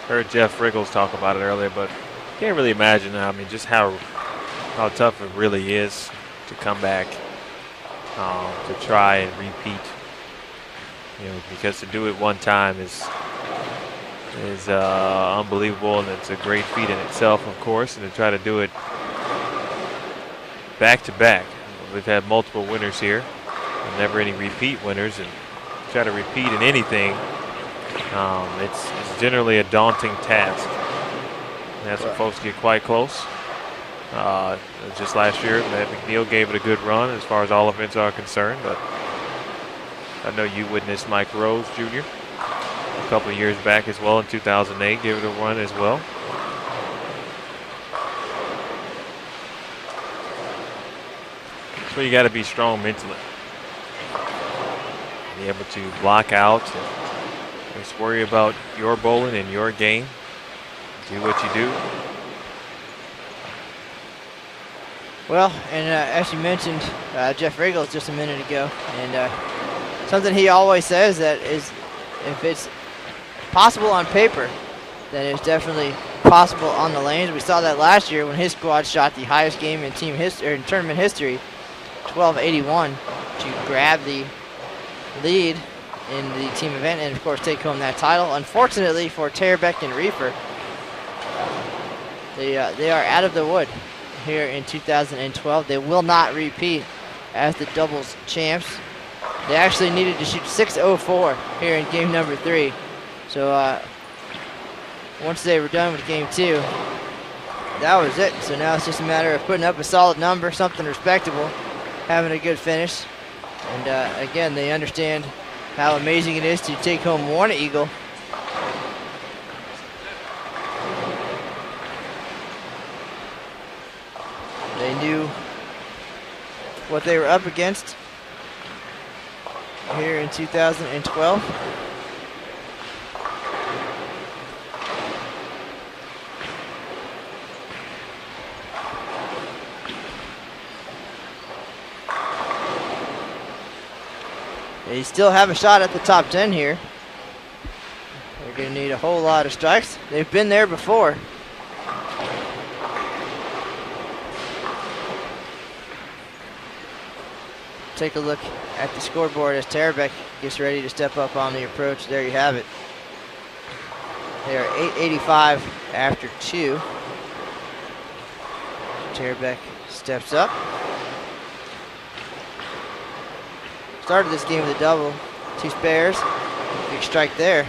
Heard Jeff Riggles talk about it earlier, but can't really imagine. Just how tough it really is to come back, to try and repeat. Because to do it one time is unbelievable, and it's a great feat in itself, of course. And to try to do it back to back, we've had multiple winners here, and never any repeat winners, and try to repeat in anything It's generally a daunting task. And that's when folks get quite close. Just last year, Matt McNeil gave it a good run as far as all events are concerned, but I know you witnessed Mike Rose Jr. a couple of years back as well in 2008, gave it a run as well. So you got to be strong mentally. Be able to block out and just worry about your bowling and your game. Do what you do. Well, and as you mentioned, Jeff Riggles just a minute ago, and something he always says that is, if it's possible on paper, then it's definitely possible on the lanes. We saw that last year when his squad shot the highest game in team history, in tournament history, 1281, to grab the lead in the team event and of course take home that title. Unfortunately for Tarabek and Reiffer, they are out of the wood here in 2012. They will not repeat as the doubles champs. They actually needed to shoot 604 here in game number 3. So once they were done with game 2, that was it. So now it's just a matter of putting up a solid number, something respectable, having a good finish. And again, they understand how amazing it is to take home one eagle. They knew what they were up against here in 2012. They still have a shot at the top 10 here. They're going to need a whole lot of strikes. They've been there before. Take a look at the scoreboard as Tarabek gets ready to step up on the approach. There you have it. They are 885 after 2. Tarabek steps up. Started this game with a double, 2 spares, big strike there.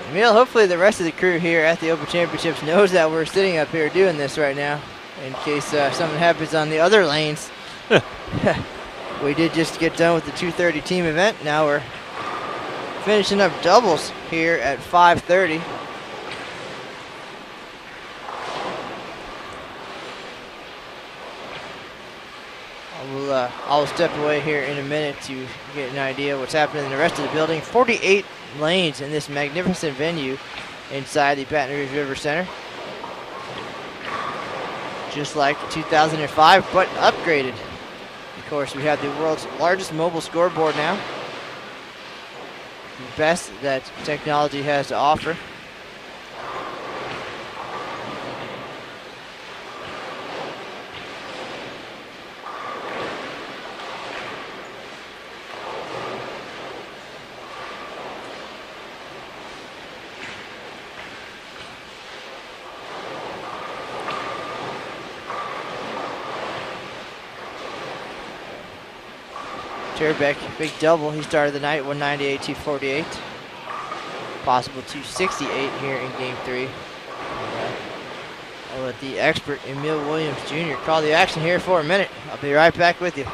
Emil, hopefully the rest of the crew here at the Open Championships knows that we're sitting up here doing this right now, in case something happens on the other lanes. We did just get done with the 2:30 team event. Now we're finishing up doubles here at 5:30. I'll step away here in a minute to get an idea of what's happening in the rest of the building. 48 lanes in this magnificent venue inside the Baton Rouge River Center. Just like 2005, but upgraded. Of course, we have the world's largest mobile scoreboard now. The best that technology has to offer. Tarabek, big double. He started the night 198, 248. Possible 268 here in game 3. I'll let the expert Emil Williams Jr. call the action here for a minute. I'll be right back with you.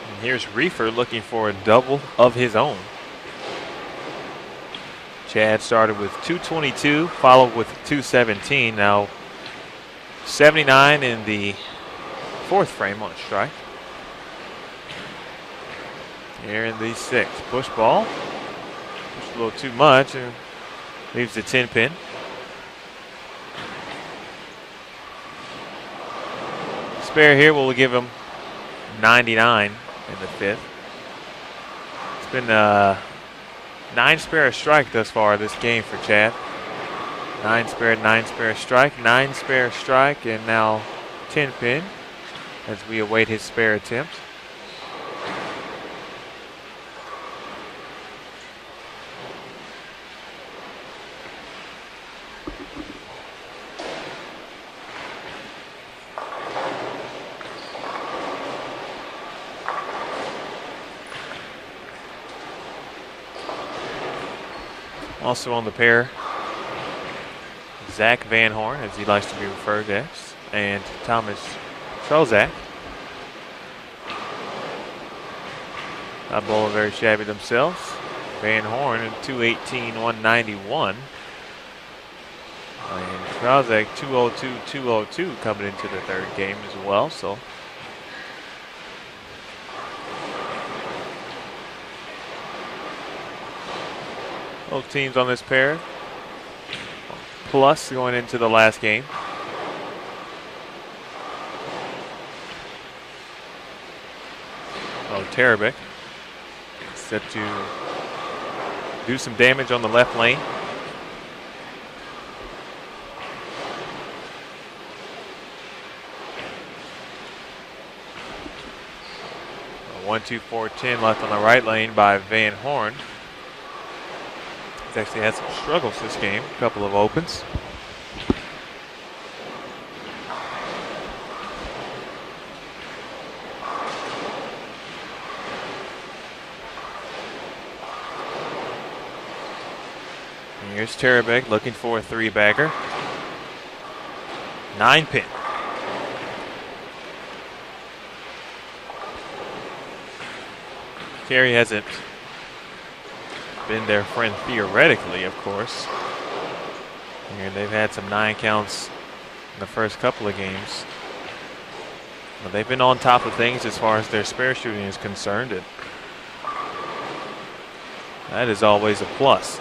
And here's Reiffer looking for a double of his own. Chad started with 222, followed with 217. Now 79 in the 4th frame on strike. Here in the 6th. Push ball. Push a little too much and leaves the 10 pin. Spare here will give him 99 in the 5th. It's been 9 spare strike thus far this game for Chad. 9 spare strike, 9 spare strike, and now 10 pin as we await his spare attempt. Also on the pair, Zach Van Horn, as he likes to be referred to as, and Thomas Trozak. Not bowling very shabby themselves. Van Horn at 218, 191. And Trozak 202, 202 coming into the third game as well. So both teams on this pair plus going into the last game. Oh, Tarabek set to do some damage on the left lane. A 1-2-4-10 left on the right lane by Van Horn. He's actually had some struggles this game, a couple of opens. And here's Tarabek looking for a 3-bagger. 9 pin. Carey hasn't been their friend theoretically, of course. And they've had some 9 counts in the first couple of games. But they've been on top of things as far as their spare shooting is concerned. And that is always a plus.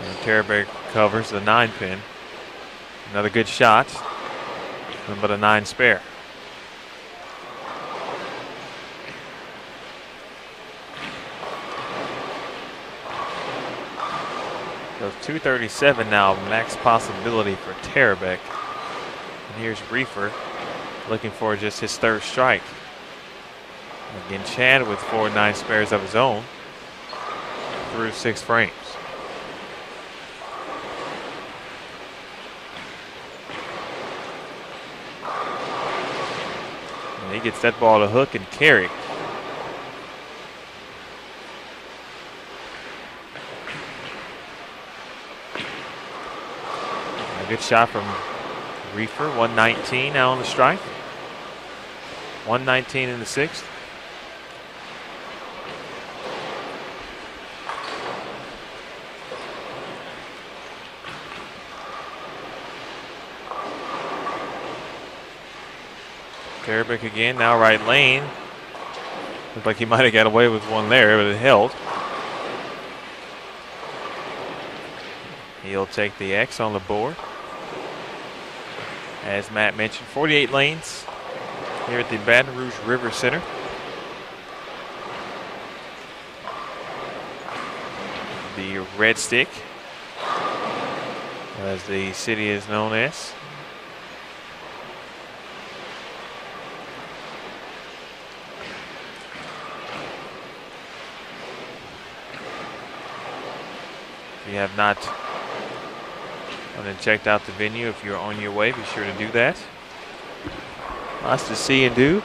And Tarabek covers the 9 pin. Another good shot, but a 9 spare. So 237 now, max possibility for Tarabek. And here's Reiffer looking for just his 3rd strike. Again, Chad with 4 9 spares of his own through 6 frames. And he gets that ball to hook and carry. A good shot from Reiffer, 119 now on the strike. 119 in the 6th. Tarabek again, now right lane. Looked like he might have got away with one there, but it held. He'll take the X on the board. As Matt mentioned, 48 lanes here at the Baton Rouge River Center. The Red Stick, as the city is known as. If you have not and checked out the venue, if you're on your way, be sure to do that. Lots to see and do.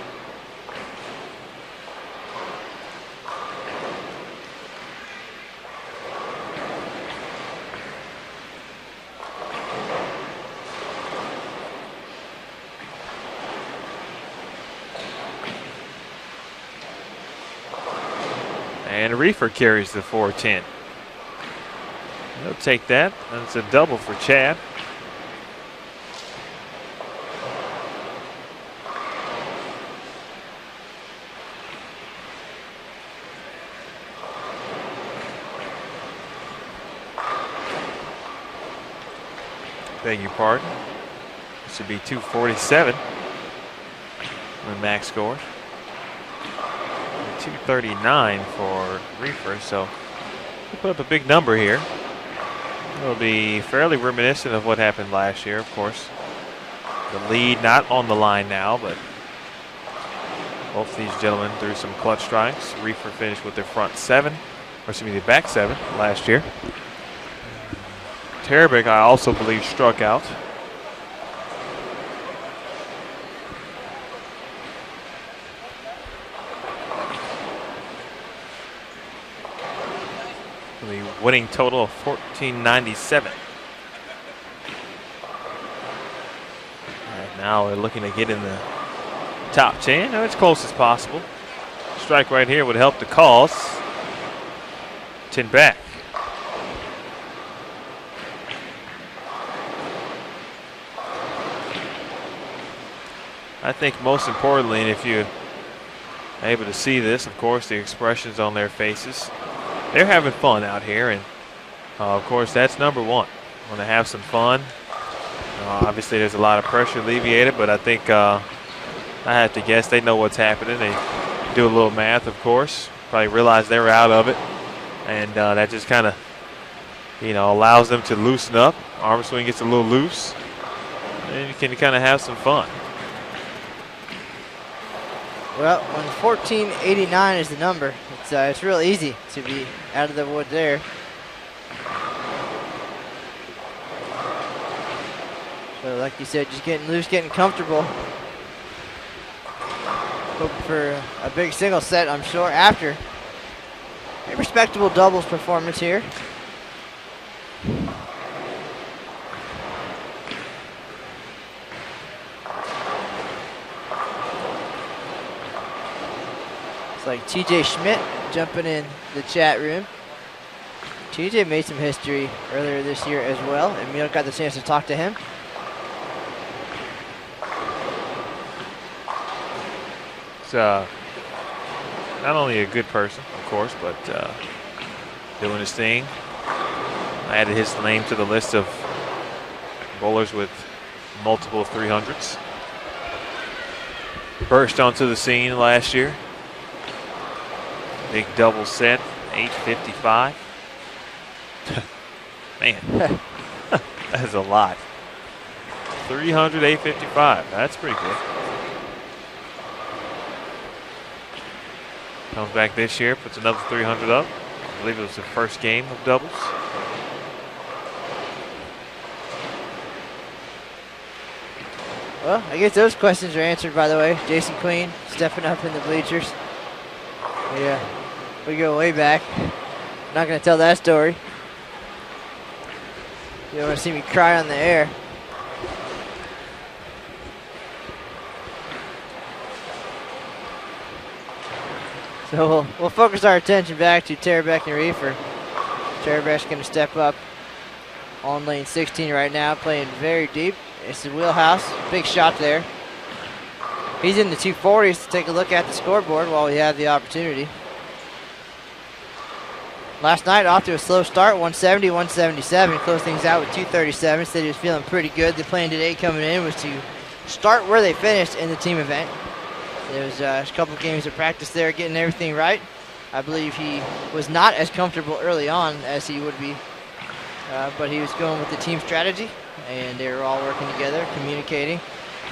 And Reiffer carries the 410. He'll take that. That's a double for Chad. Beg your pardon. It should be 247 when Max scored. 239 for Reiffer, so he put up a big number here. It'll be fairly reminiscent of what happened last year, of course. The lead not on the line now, but both these gentlemen threw some clutch strikes. Reiffer finished with their front seven, or excuse me, the back seven last year. Tarabek, I also believe, struck out. The winning total of 1497. Right now we're looking to get in the top 10, as close as possible. Strike right here would help the cause. 10 back. I think most importantly, and if you're able to see this, of course, the expressions on their faces. They're having fun out here, and of course, that's number one. Want to have some fun. Obviously, there's a lot of pressure alleviated, but I think I have to guess they know what's happening. They do a little math, of course. Probably realize they were out of it, and that just kind of, allows them to loosen up. Arm swing gets a little loose, and you can kind of have some fun. Well, when 1489 is the number, it's real easy to be out of the wood there. So like you said, just getting loose, getting comfortable. Hoping for a big single set, I'm sure, after a respectable doubles performance here. It's like TJ Schmidt jumping in the chat room. TJ made some history earlier this year as well, and Emil got the chance to talk to him. It's not only a good person, of course, but doing his thing. I added his name to the list of bowlers with multiple 300s. Burst onto the scene last year. Big double set, 855. Man, that is a lot. 300, 855. That's pretty good. Comes back this year, puts another 300 up. I believe it was the first game of doubles. Well, I guess those questions are answered, by the way. Jason Queen stepping up in the bleachers. Yeah, we go way back. Not going to tell that story. You don't want to see me cry on the air. So we'll focus our attention back to Tarabek and Reiffer. Tarabek's going to step up on lane 16 right now, playing very deep. It's the wheelhouse. Big shot there. He's in the 240s to take a look at the scoreboard while we have the opportunity. Last night, off to a slow start, 170, 177. Closed things out with 237. Said he was feeling pretty good. The plan today coming in was to start where they finished in the team event. There was a couple of games of practice there, getting everything right. I believe he was not as comfortable early on as he would be, but he was going with the team strategy, and they were all working together, communicating,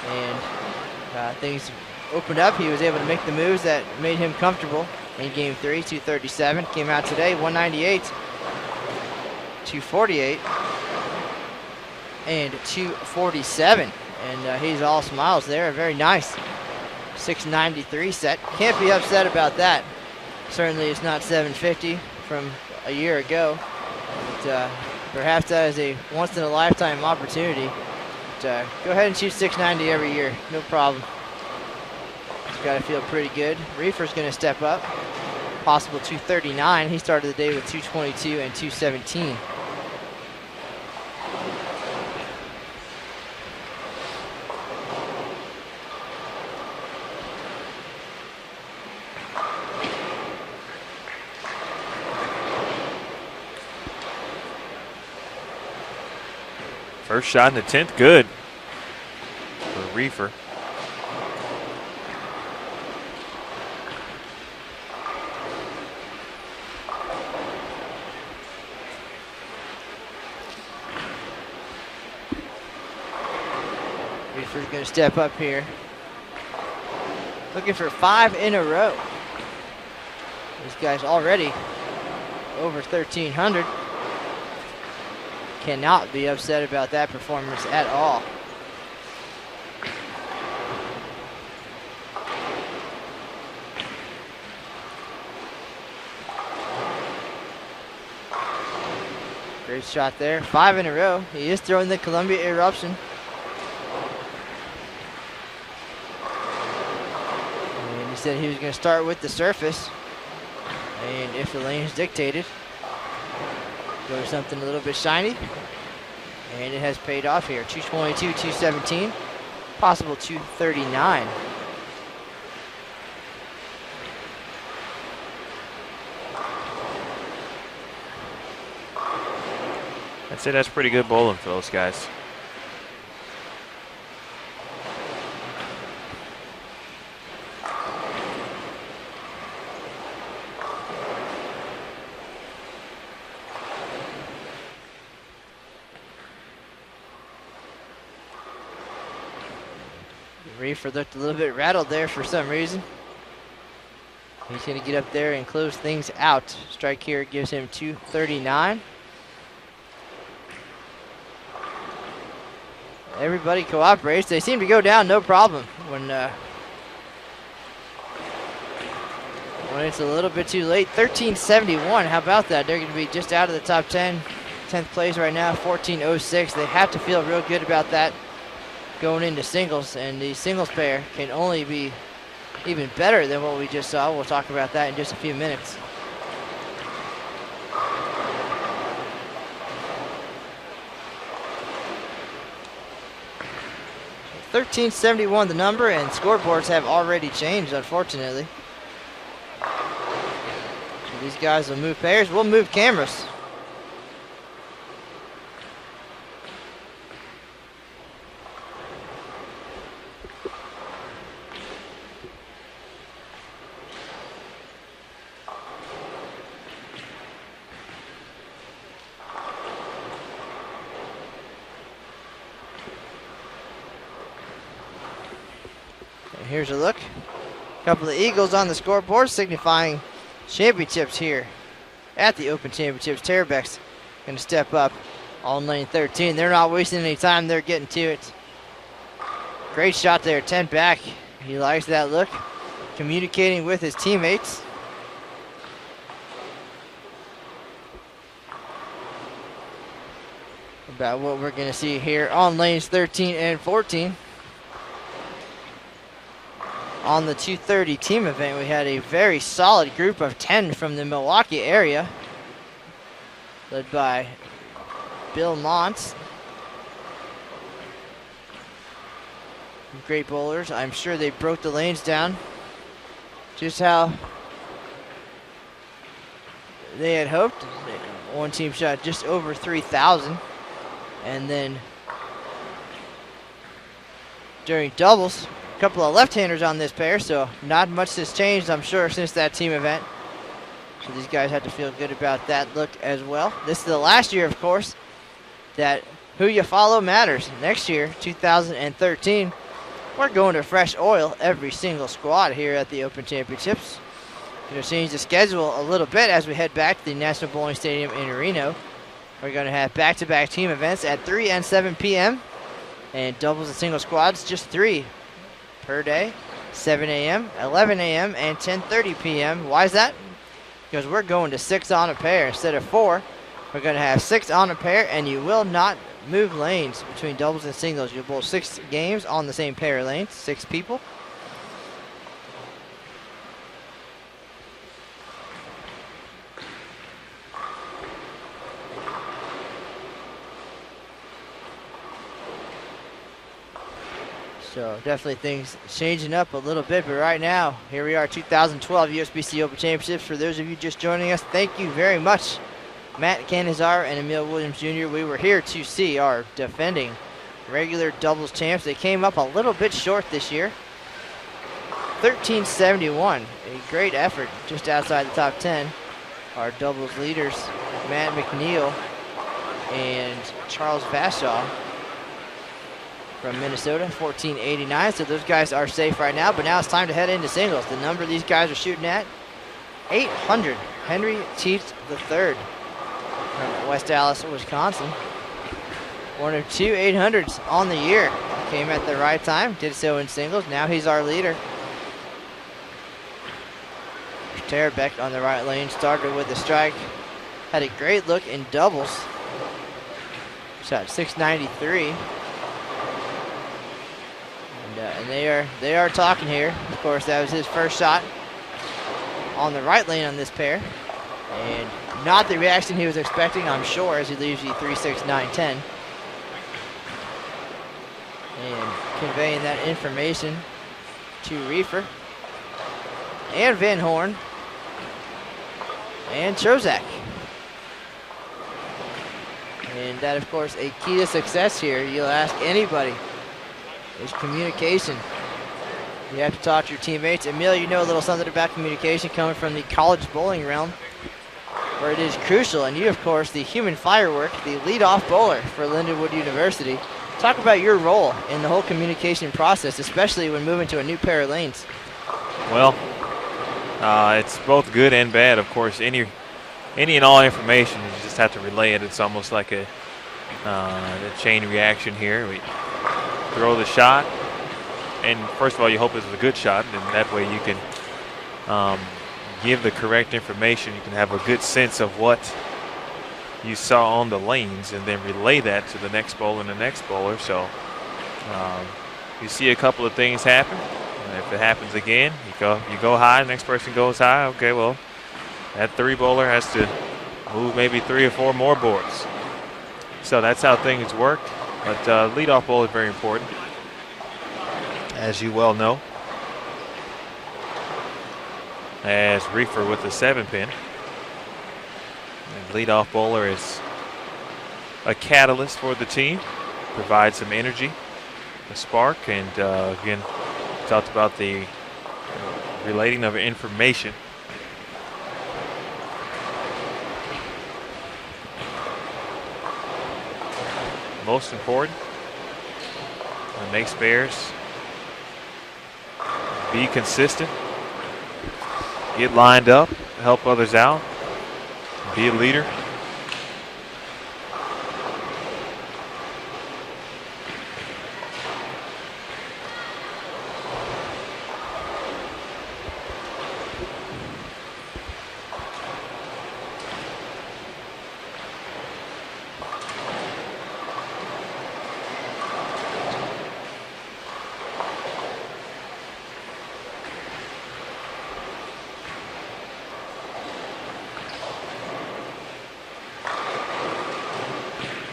and things opened up. He was able to make the moves that made him comfortable in game 3, 237. Came out today, 198, 248, and 247. And he's all smiles there. Very nice. 693 set. Can't be upset about that. Certainly it's not 750 from a year ago. But, perhaps that is a once-in-a-lifetime opportunity. But, go ahead and shoot 690 every year. No problem. Just got to feel pretty good. Reiffer's going to step up. Possible 239. He started the day with 222 and 217. First shot in the 10th, good for Reiffer. Reiffer's going to step up here. Looking for 5 in a row. This guy's already over 1,300. Cannot be upset about that performance at all. Great shot there. 5 in a row. He is throwing the Columbia Eruption. And he said he was going to start with the surface. And if the lanes dictated, go to something a little bit shiny. And it has paid off here. 222, 217, possible 239. I'd say that's pretty good bowling for those guys. Reiffer looked a little bit rattled there for some reason. He's going to get up there and close things out. Strike here gives him 239. Everybody cooperates. They seem to go down no problem when it's a little bit too late. 1371, how about that? They're going to be just out of the top 10. 10th place right now, 1406. They have to feel real good about that going into singles, and the singles pair can only be even better than what we just saw. We'll talk about that in just a few minutes. $13.71 the number, and scoreboards have already changed, unfortunately. So these guys will move pairs. We'll move cameras. Here's a look. A couple of eagles on the scoreboard signifying championships here at the Open Championships. Tarabek's going to step up on lane 13. They're not wasting any time. They're getting to it. Great shot there, 10 back. He likes that look. Communicating with his teammates. About what we're going to see here on lanes 13 and 14. On the 230 team event, we had a very solid group of 10 from the Milwaukee area, led by Bill Montz. Great bowlers. I'm sure they broke the lanes down just how they had hoped. One team shot just over 3,000. And then during doubles, a couple of left-handers on this pair, so not much has changed, I'm sure, since that team event. So these guys have to feel good about that look as well. This is the last year, of course, that who you follow matters. Next year, 2013, we're going to fresh oil every single squad here at the Open Championships. We're going to change the schedule a little bit as we head back to the National Bowling Stadium in Reno. We're going to have back-to-back team events at 3 and 7 p.m. and doubles and single squads, just 3 per day, 7 a.m., 11 a.m., and 10:30 p.m. Why is that? Because we're going to 6 on a pair instead of 4. We're going to have 6 on a pair, and you will not move lanes between doubles and singles. You'll bowl 6 games on the same pair of lanes, 6 people. So definitely things changing up a little bit, but right now, here we are, 2012 USBC Open Championships. For those of you just joining us, thank you very much. Matt Canizar and Emil Williams Jr., we were here to see our defending regular doubles champs. They came up a little bit short this year. 1371, a great effort just outside the top 10. Our doubles leaders, Matt McNeil and Charles Vashaw. from Minnesota, 1489. So those guys are safe right now, but now it's time to head into singles. The number these guys are shooting at, 800. Henry Teets III from West Dallas, Wisconsin. One of 2 800s on the year. Came at the right time, did so in singles. Now he's our leader. Tarabek on the right lane, started with a strike. Had a great look in doubles. Shot 693. And they are talking here. Of course, that was his first shot on the right lane on this pair. And not the reaction he was expecting, I'm sure, as he leaves you 3-6, 9-10. And conveying that information to Reiffer and Van Horn and Trozak. And that, of course, a key to success here. You'll ask anybody, is communication. You have to talk to your teammates. Emil, you know a little something about communication coming from the college bowling realm, where it is crucial. And you, of course, the human firework, the leadoff bowler for Lindenwood University. Talk about your role in the whole communication process, especially when moving to a new pair of lanes. Well, it's both good and bad. Of course, any and all information, you just have to relay it. It's almost like a chain reaction here. We throw the shot, and first of all, you hope it's a good shot, and that way you can give the correct information. You can have a good sense of what you saw on the lanes, and then relay that to the next bowler and the next bowler. So you see a couple of things happen. And if it happens again, you go high, next person goes high. Okay, well, that 3 bowler has to move maybe 3 or 4 more boards. So that's how things work. But leadoff bowl is very important, as you well know. As Reiffer with the 7-pin. And leadoff bowler is a catalyst for the team, provides some energy, a spark, and again, talked about the relating of information. Most important, make spares, be consistent, get lined up, help others out, be a leader.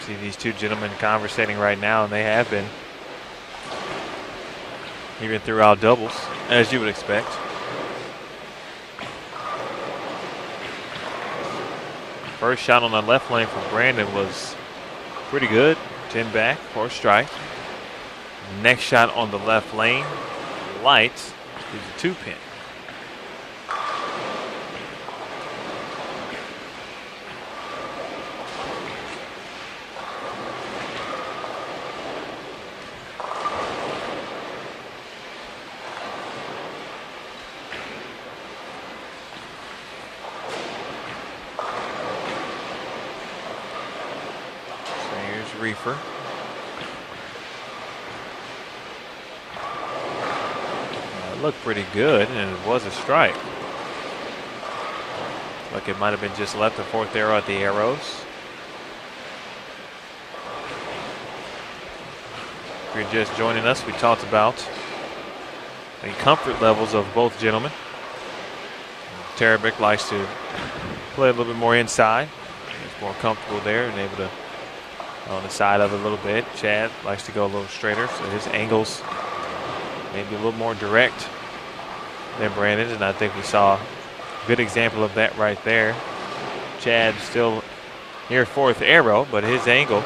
See these two gentlemen conversating right now, and they have been, even throughout doubles, as you would expect. First shot on the left lane from Brandon was pretty good, 10 back for a strike. Next shot on the left lane, light, is a 2-pin. Reiffer. It looked pretty good, and it was a strike. Like it might have been just left, the 4th arrow at the arrows. If you're just joining us, we talked about the comfort levels of both gentlemen. Tarabek likes to play a little bit more inside. He's more comfortable there and able to on the side of it a little bit. Chad likes to go a little straighter, so his angles maybe a little more direct than Brandon, and I think we saw a good example of that right there. Chad still near 4th arrow, but his angle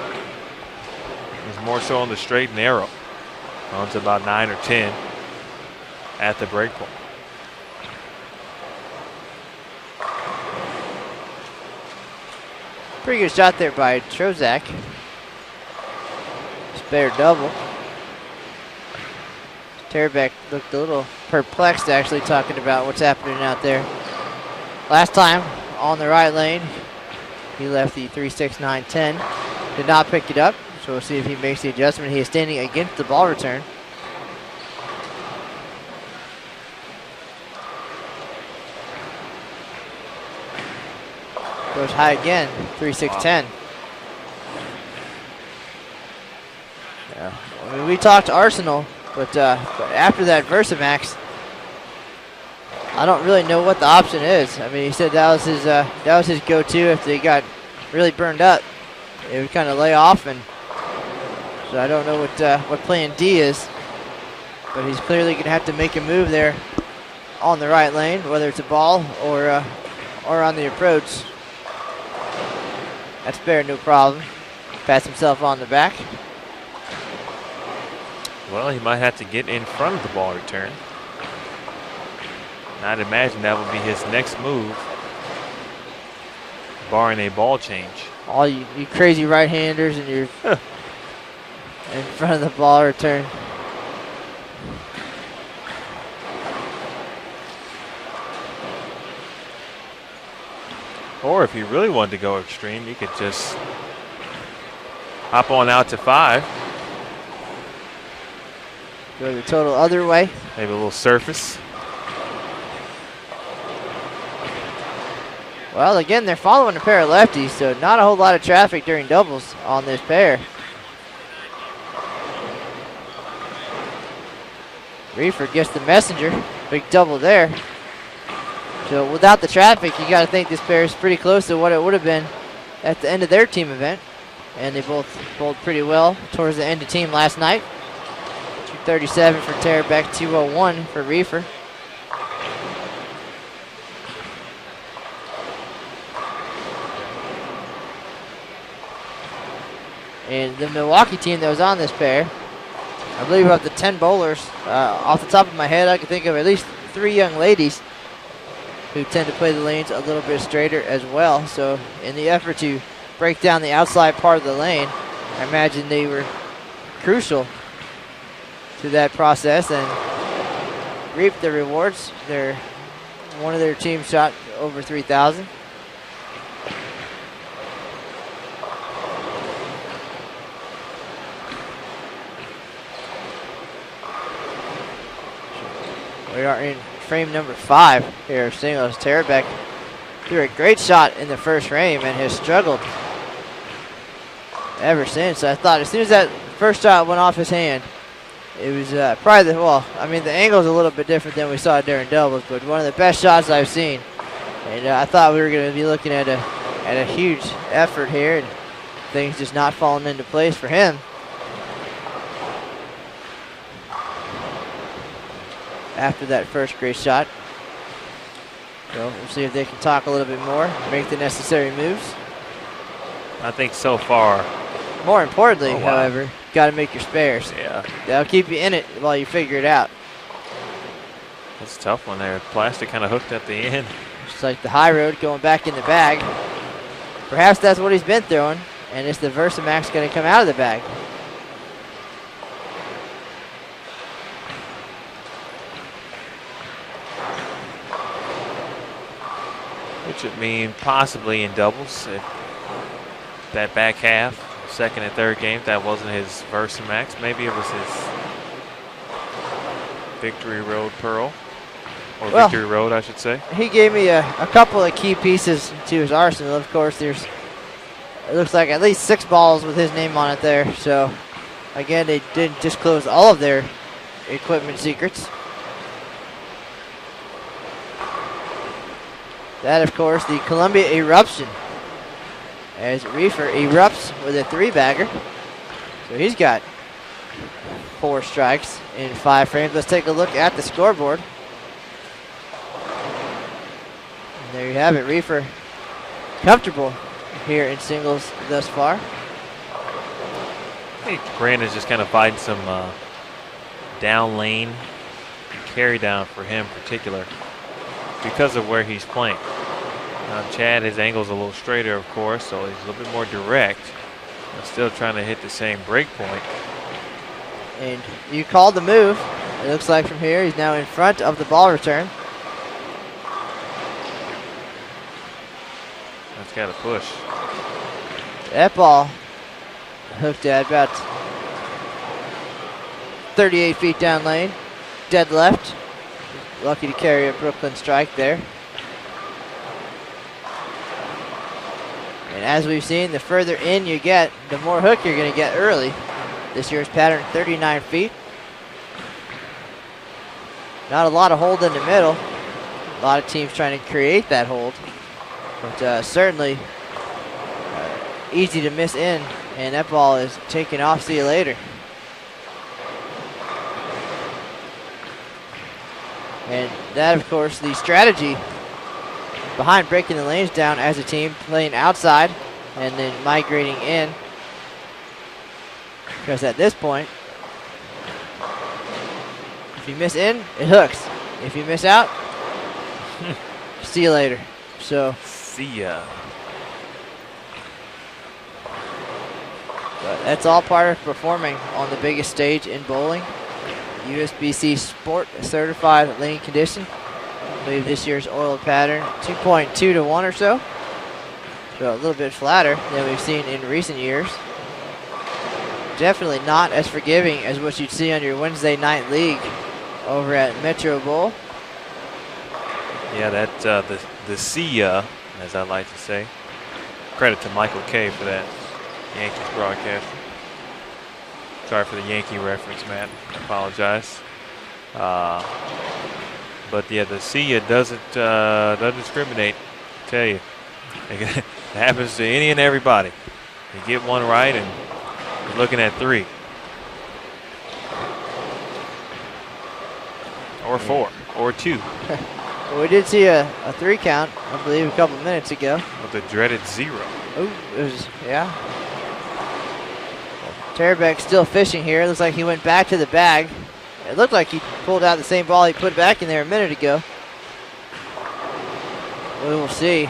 is more so on the straight and narrow. On to about 9 or 10 at the break point. Pretty good shot there by Trozak. Spare double. Tarabek looked a little perplexed, actually, talking about what's happening out there. Last time on the right lane, he left the 3.69.10. Did not pick it up, so we'll see if he makes the adjustment. He is standing against the ball return. Goes high again, 3.6.10. Yeah. I mean, we talked Arsenal, but after that Versamax, I don't really know what the option is. I mean, he said that was his go-to if they got really burned up. It would kind of lay off, and so I don't know what plan D is. But he's clearly going to have to make a move there on the right lane, whether it's a ball or on the approach. That's fair, no problem. Pass himself on the back. Well, he might have to get in front of the ball return. And I'd imagine that would be his next move, barring a ball change. All you crazy right-handers and you're in front of the ball return. Or if he really wanted to go extreme, he could just hop on out to 5. Go the total other way. Maybe a little surface. Well, again, they're following a pair of lefties, so not a whole lot of traffic during doubles on this pair. Reiffer gets the messenger. Big double there. So without the traffic, you got to think this pair is pretty close to what it would have been at the end of their team event. And they both bowled pretty well towards the end of team last night. 237 for Tarabek, 201 for Reiffer. And the Milwaukee team that was on this pair, I believe of the 10 bowlers, off the top of my head, I can think of at least 3 young ladies who tend to play the lanes a little bit straighter as well. So in the effort to break down the outside part of the lane, I imagine they were crucial to that process and reaped the rewards. One of their teams shot over 3,000. We are in frame number 5 here of singles. Tarabek threw a great shot in the first frame and has struggled ever since. I thought as soon as that first shot went off his hand, it was probably the angle's a little bit different than we saw during doubles, but one of the best shots I've seen. And I thought we were going to be looking at a huge effort here, and things just not falling into place for him. After that first great shot. So we'll see if they can talk a little bit more, make the necessary moves. I think so far. More importantly, however, got to make your spares. Yeah. That'll keep you in it while you figure it out. That's a tough one there. Plastic kind of hooked at the end. Just like the high road going back in the bag. Perhaps that's what he's been throwing, and it's the Versamax going to come out of the bag. Which would mean possibly in doubles, if that back half, second and third game, that wasn't his Versamax. Maybe it was his Victory Road Pearl, or Victory Road, I should say. He gave me a couple of key pieces to his arsenal. Of course, it looks like at least 6 balls with his name on it there. So, again, they didn't disclose all of their equipment secrets. That, of course, the Columbia Eruption, as Reiffer erupts with a 3-bagger. So he's got 4 strikes in 5 frames. Let's take a look at the scoreboard. And there you have it. Reiffer comfortable here in singles thus far. I think Brandon's just kind of fighting some down lane carry down for him in particular, because of where he's playing. Chad, his angle's a little straighter, of course, so he's a little bit more direct, but still trying to hit the same break point. And you called the move. it looks like from here. He's now in front of the ball return. That's got to push. That ball hooked at about 38 feet down lane. Dead left. Lucky to carry a Brooklyn strike there. And as we've seen, the further in you get, the more hook you're going to get early. This year's pattern, 39 feet. Not a lot of hold in the middle. A lot of teams trying to create that hold. But certainly easy to miss in. And that ball is taken off. See you later. And that, of course, the strategy behind breaking the lanes down as a team, playing outside and then migrating in. Because at this point, if you miss in, it hooks. If you miss out, see you later. So, see ya. But that's all part of performing on the biggest stage in bowling. USBC Sport Certified Lane Condition. I believe this year's oil pattern 2.2 to 1 or so. So a little bit flatter than we've seen in recent years. Definitely not as forgiving as what you'd see on your Wednesday night league over at Metro Bowl. Yeah, that the see ya, as I like to say. Credit to Michael Kay for that Yankees broadcast. Sorry for the Yankee reference, Matt. Apologize. But yeah, the see ya doesn't discriminate. I tell you, it happens to any and everybody. You get one right, and you're looking at 3 or 4 or 2. Well, we did see a 3 count, I believe, a couple minutes ago. With the dreaded 0. Oh, it was, yeah. Tarabek still fishing here. Looks like he went back to the bag. It looked like he pulled out the same ball he put back in there a minute ago. We will see.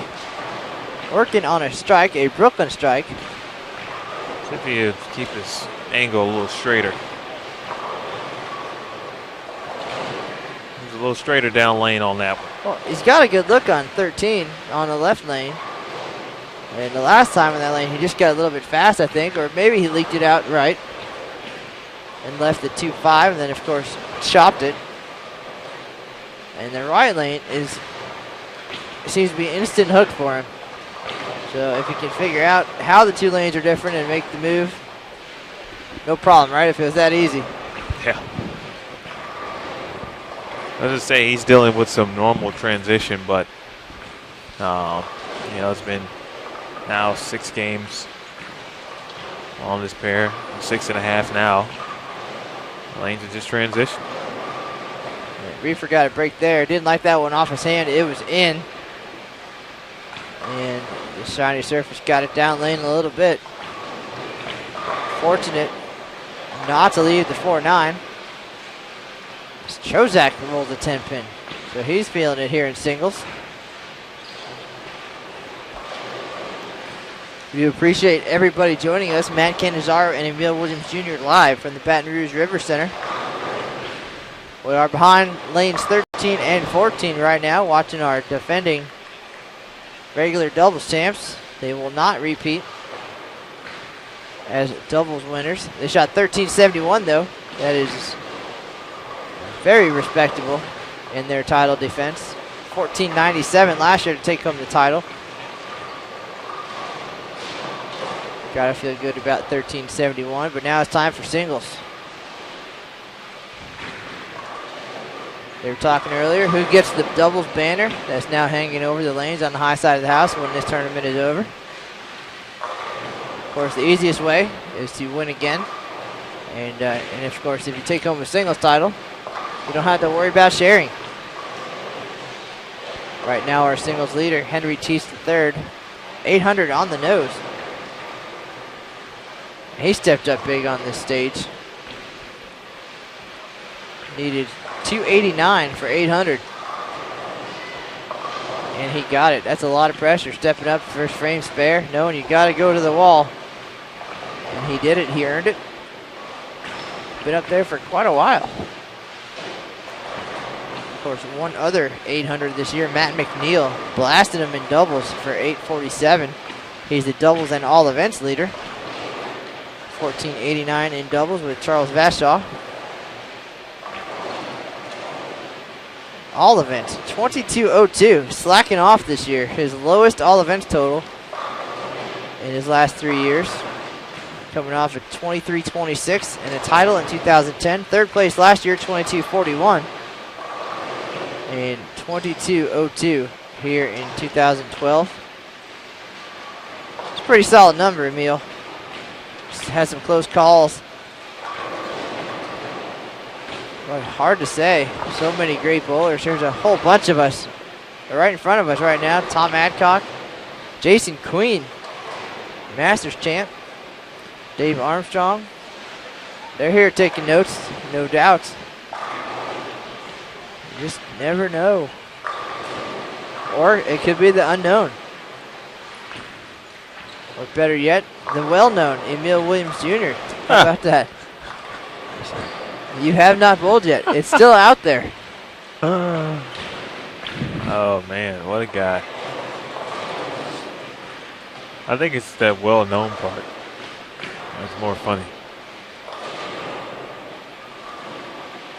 Working on a strike, a Brooklyn strike. See if you keep his angle a little straighter. He's a little straighter down lane on that one. Well, he's got a good look on 13 on the left lane. And the last time in that lane, he just got a little bit fast, I think, or maybe he leaked it out right and left it 2-5, and then, of course, chopped it. And the right lane seems to be an instant hook for him. So if he can figure out how the 2 lanes are different and make the move, no problem, right? If it was that easy. Yeah. I was just say he's dealing with some normal transition, but it's been now 6 games on this pair, 6.5 now. Lanes are just transition. Reiffer got a break there. Didn't like that one off his hand. It was in. And the shiny surface got it down lane a little bit. Fortunate not to leave the 4-9. Chozak rolls a 10-pin. So he's feeling it here in singles. We appreciate everybody joining us. Matt Cannizzaro and Emil Williams Jr. live from the Baton Rouge River Center. We are behind lanes 13 and 14 right now, watching our defending regular doubles champs. They will not repeat as doubles winners. They shot 1371 though. That is very respectable in their title defense. 1497 last year to take home the title. Gotta feel good about 1371, but now it's time for singles. They were talking earlier, who gets the doubles banner that's now hanging over the lanes on the high side of the house when this tournament is over. Of course, the easiest way is to win again. And of course, if you take home a singles title, you don't have to worry about sharing. Right now, our singles leader, Henry Teese III, 800 on the nose. He stepped up big on this stage. Needed 289 for 800. And he got it. That's a lot of pressure. Stepping up, first frame spare. Knowing you got to go to the wall. And he did it. He earned it. Been up there for quite a while. Of course, one other 800 this year, Matt McNeil, blasted him in doubles for 847. He's the doubles and all events leader. 1489 in doubles with Charles Vashaw. All events, 2202, slacking off this year. His lowest all events total in his last 3 years. Coming off at 2326 and a title in 2010. Third place last year, 2241. And 2202 here in 2012. It's a pretty solid number, Emil. Just had some close calls. But hard to say. So many great bowlers. There's a whole bunch of us. They're right in front of us right now. Tom Adcock, Jason Queen, Masters champ, Dave Armstrong. They're here taking notes, no doubt. You just never know. Or it could be the unknown. Or better yet, the well-known Emil Williams Jr. How about that? You have not bowled yet. It's still out there. Oh, man, what a guy. I think it's that well-known part. That's more funny.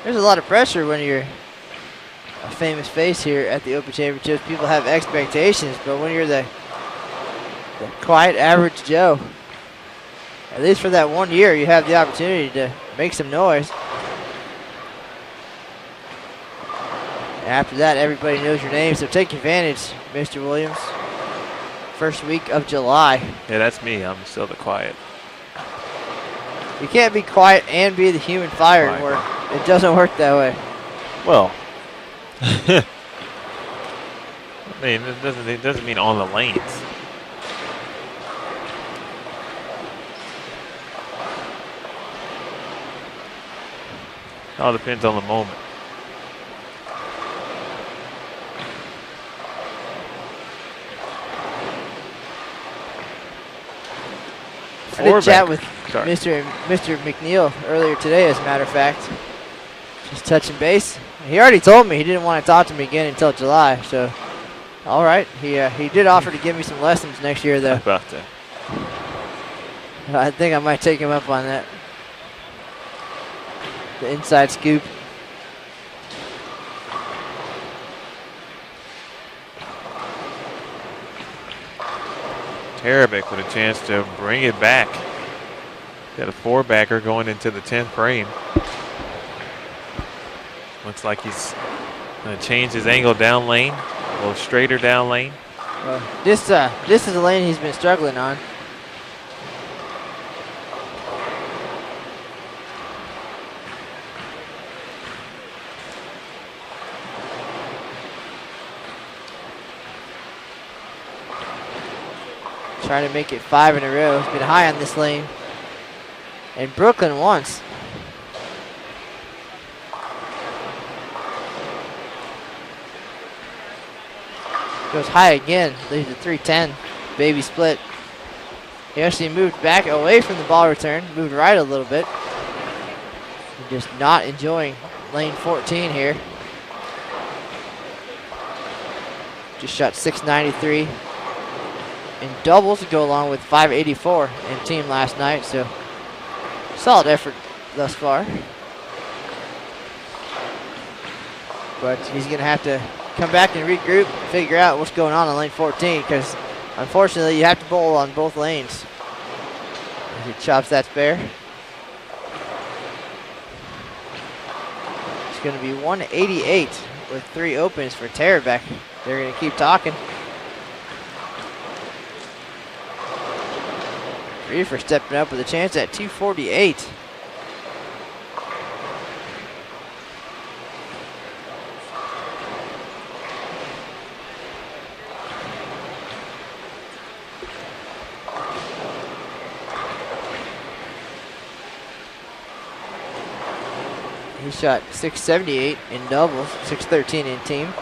There's a lot of pressure when you're a famous face here at the Open Championships. People have expectations, but when you're the quiet average Joe, at least for that 1 year, you have the opportunity to make some noise. After that, everybody knows your name, so take advantage, Mr. Williams. First week of July. Yeah, that's me. I'm still the quiet. You can't be quiet and be the human fire and work. It doesn't work that way. Well, I mean, it doesn't mean on the lanes. It all depends on the moment. I did chat with Mr. McNeil earlier today, as a matter of fact. Just touching base. He already told me he didn't want to talk to me again until July, so all right. He did offer to give me some lessons next year, though. How about that? I think I might take him up on that. The inside scoop. Tarabek with a chance to bring it back. Got a 4-backer going into the 10th frame. Looks like he's going to change his angle down lane, a little straighter down lane. This is a lane he's been struggling on. Trying to make it 5 in a row. He's been high on this lane. And Brooklyn once. Goes high again. Leaves a 310. Baby split. He actually moved back away from the ball return. Moved right a little bit. Just not enjoying lane 14 here. Just shot 693. In doubles to go along with 584 in team last night, so solid effort thus far. But he's going to have to come back and regroup, figure out what's going on lane 14, because unfortunately you have to bowl on both lanes. As he chops that spare. It's going to be 188 with 3 opens for Tarabek. They're going to keep talking. Reiffer stepping up with a chance at 248. He shot 678 in doubles, 613 in team.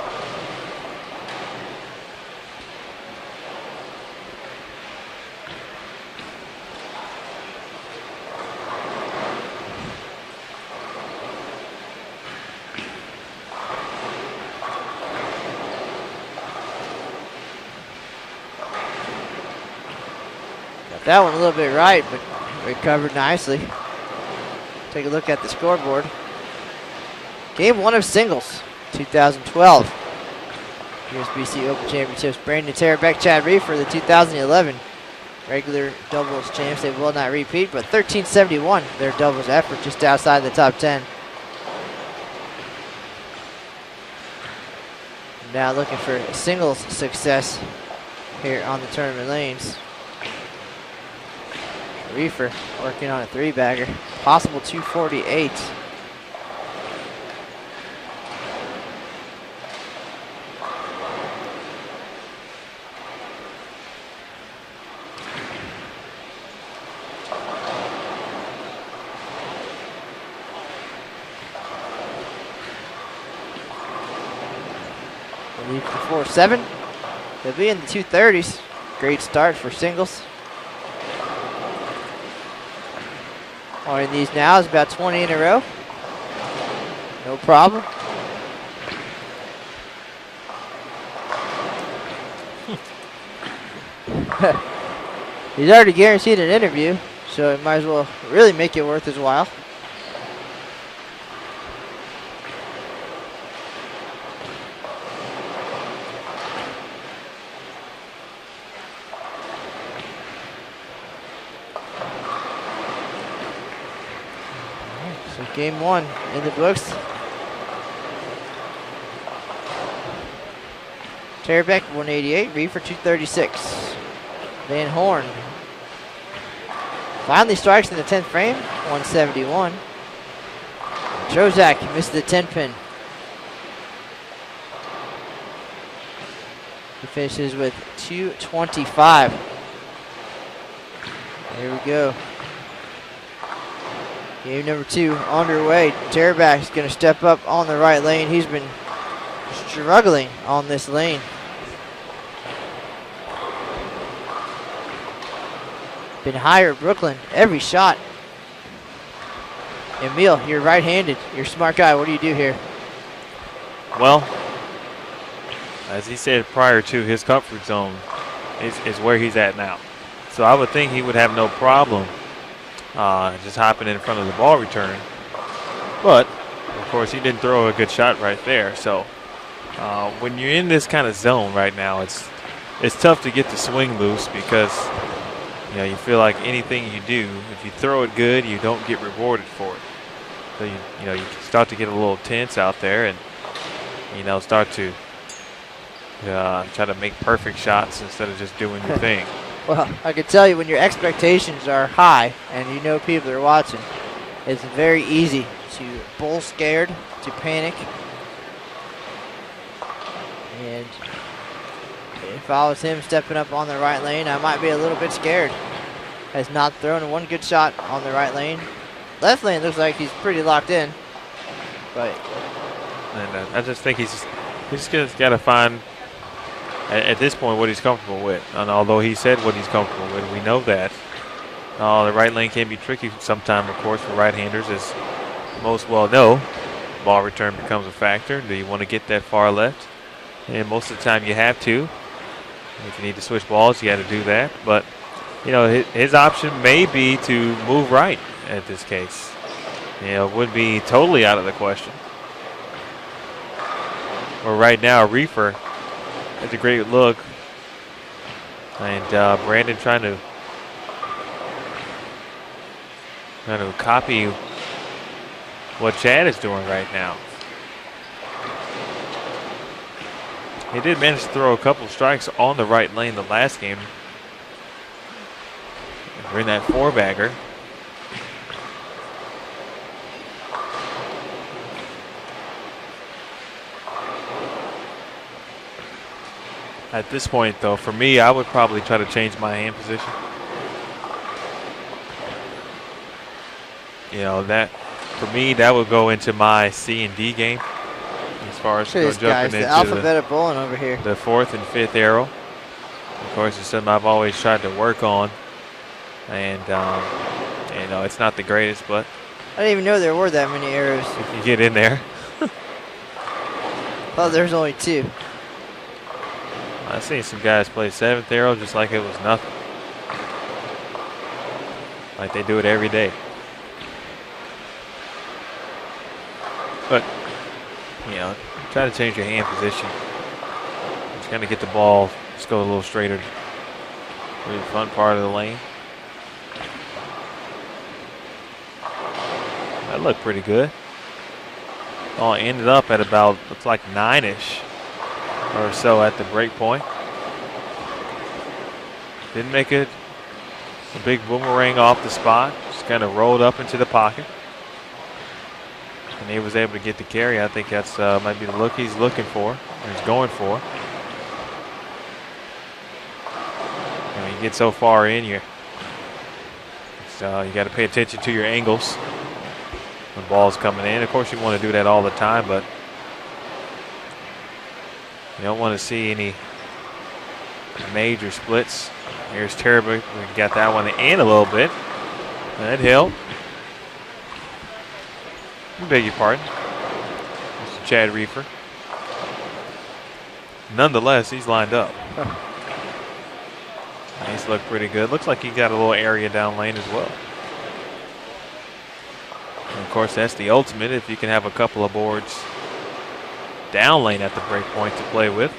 Got that one a little bit right, but recovered nicely. Take a look at the scoreboard. Game 1 of singles, 2012. USBC Open Championships. Brandon Tarabek, Chad Reiffer, the 2011 regular doubles champs. They will not repeat, but 1371, their doubles effort, just outside the top 10. Now looking for singles success here on the tournament lanes. Reiffer working on a 3-bagger, possible 248. Lead for 4-7. They'll be in the 230s. Great start for singles. On these now is about 20 in a row. No problem. He's already guaranteed an interview, so it might as well really make it worth his while. Game 1 in the books. Tarabek 188, Reiffer 236. Van Horn finally strikes in the 10th frame, 171. Trozak missed the 10-pin. He finishes with 225. There we go. Game number 2 underway. Tarabek is going to step up on the right lane. He's been struggling on this lane. Been higher at Brooklyn every shot. Emil, you're right-handed. You're a smart guy. What do you do here? Well, as he said prior to, his comfort zone is where he's at now. So I would think he would have no problem just hopping in front of the ball return. But, of course, he didn't throw a good shot right there. So when you're in this kind of zone right now, it's tough to get the swing loose because you feel like anything you do, if you throw it good, you don't get rewarded for it. So you start to get a little tense out there and start to try to make perfect shots instead of just doing your thing. Well, I can tell you when your expectations are high and people are watching, it's very easy to bull scared, to panic. And if I was him stepping up on the right lane, I might be a little bit scared. Has not thrown one good shot on the right lane. Left lane looks like he's pretty locked in. But and I just think he's just got to find at this point what he's comfortable with. And although he said what he's comfortable with, we know that. The right lane can be tricky sometime, of course, for right-handers, as most well know. Ball return becomes a factor. Do you want to get that far left? And most of the time you have to. If you need to switch balls, you got to do that. But, his option may be to move right at this case. It would be totally out of the question. Or right now, Reiffer has a great look. And Brandon trying to copy what Chad is doing right now. He did manage to throw a couple strikes on the right lane the last game. We're in that 4-bagger. At this point, though, for me, I would probably try to change my hand position. That for me, that would go into my C and D game. As far as jumping into the alphabet bowling over here. The 4th and 5th arrow. Of course, it's something I've always tried to work on. And, it's not the greatest, but I didn't even know there were that many arrows. If you get in there. Oh, there's only 2. I've seen some guys play 7th arrow just like it was nothing. like they do it every day. But, you know, try to change your hand position. Just kind of get the ball, just go a little straighter through the front part of the lane. That looked pretty good. All ended up at about, looks like 9-ish or so at the break point. Didn't make it a big boomerang off the spot. Just kind of rolled up into the pocket. And he was able to get the carry. I think that's might be the look he's looking for, or he's going for. And you get so far in here, so you got to pay attention to your angles when the ball's coming in. Of course, you want to do that all the time, but you don't want to see any major splits. Here's Tarabek. We got that one in a little bit. That helped. I beg your pardon. Mr. Chad Reiffer. Nonetheless, he's lined up. He's looked pretty good. Looks like he got a little area down lane as well. And of course, that's the ultimate if you can have a couple of boards down lane at the break point to play with.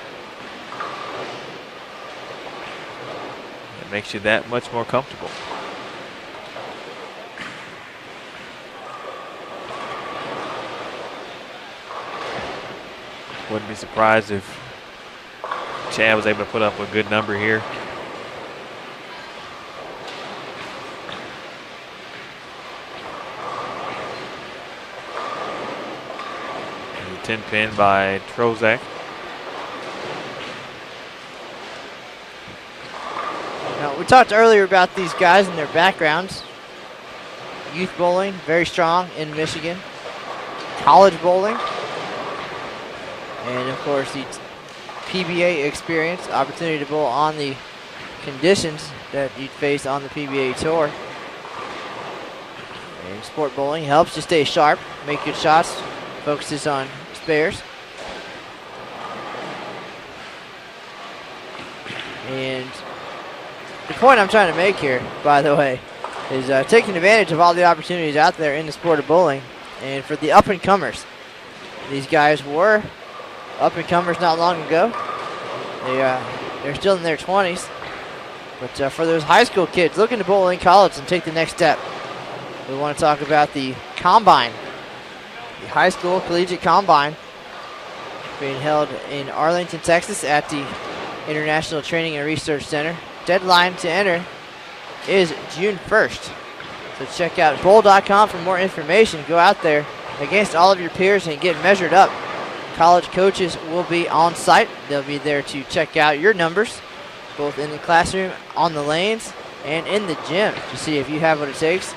It makes you that much more comfortable. Wouldn't be surprised if Chad was able to put up a good number here. The 10 pin by Trozak. Now, we talked earlier about these guys and their backgrounds. Youth bowling, very strong in Michigan. College bowling. And of course, the PBA experience, opportunity to bowl on the conditions that you'd face on the PBA tour. And sport bowling helps you stay sharp, make good shots, focuses on spares. And the point I'm trying to make here, by the way, is taking advantage of all the opportunities out there in the sport of bowling. And for the up-and-comers, these guys were up-and-comers not long ago. They're still in their 20s. But for those high school kids looking to bowl in college and take the next step, we want to talk about the Combine. The high school collegiate Combine being held in Arlington, Texas at the International Training and Research Center. Deadline to enter is June 1st. So check out bowl.com for more information. Go out there against all of your peers and get measured up. College coaches will be on site. They'll be there to check out your numbers, both in the classroom, on the lanes, and in the gym to see if you have what it takes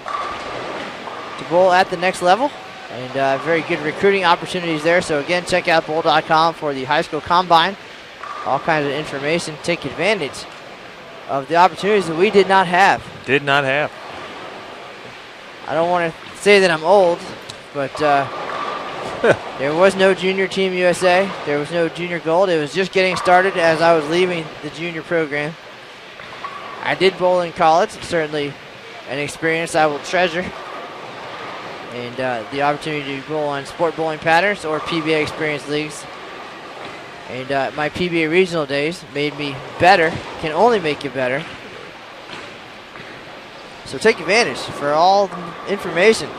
to bowl at the next level. And very good recruiting opportunities there. So again, check out bowl.com for the high school Combine. All kinds of information. Take advantage of the opportunities that we did not have. Did not have. I don't want to say that I'm old, but there was no Junior Team USA. There was no Junior Gold. It was just getting started as I was leaving the junior program. I did bowl in college, certainly an experience I will treasure. And the opportunity to bowl on sport bowling patterns or PBA experience leagues. And my PBA regional days made me better, can only make you better. So take advantage. For all the information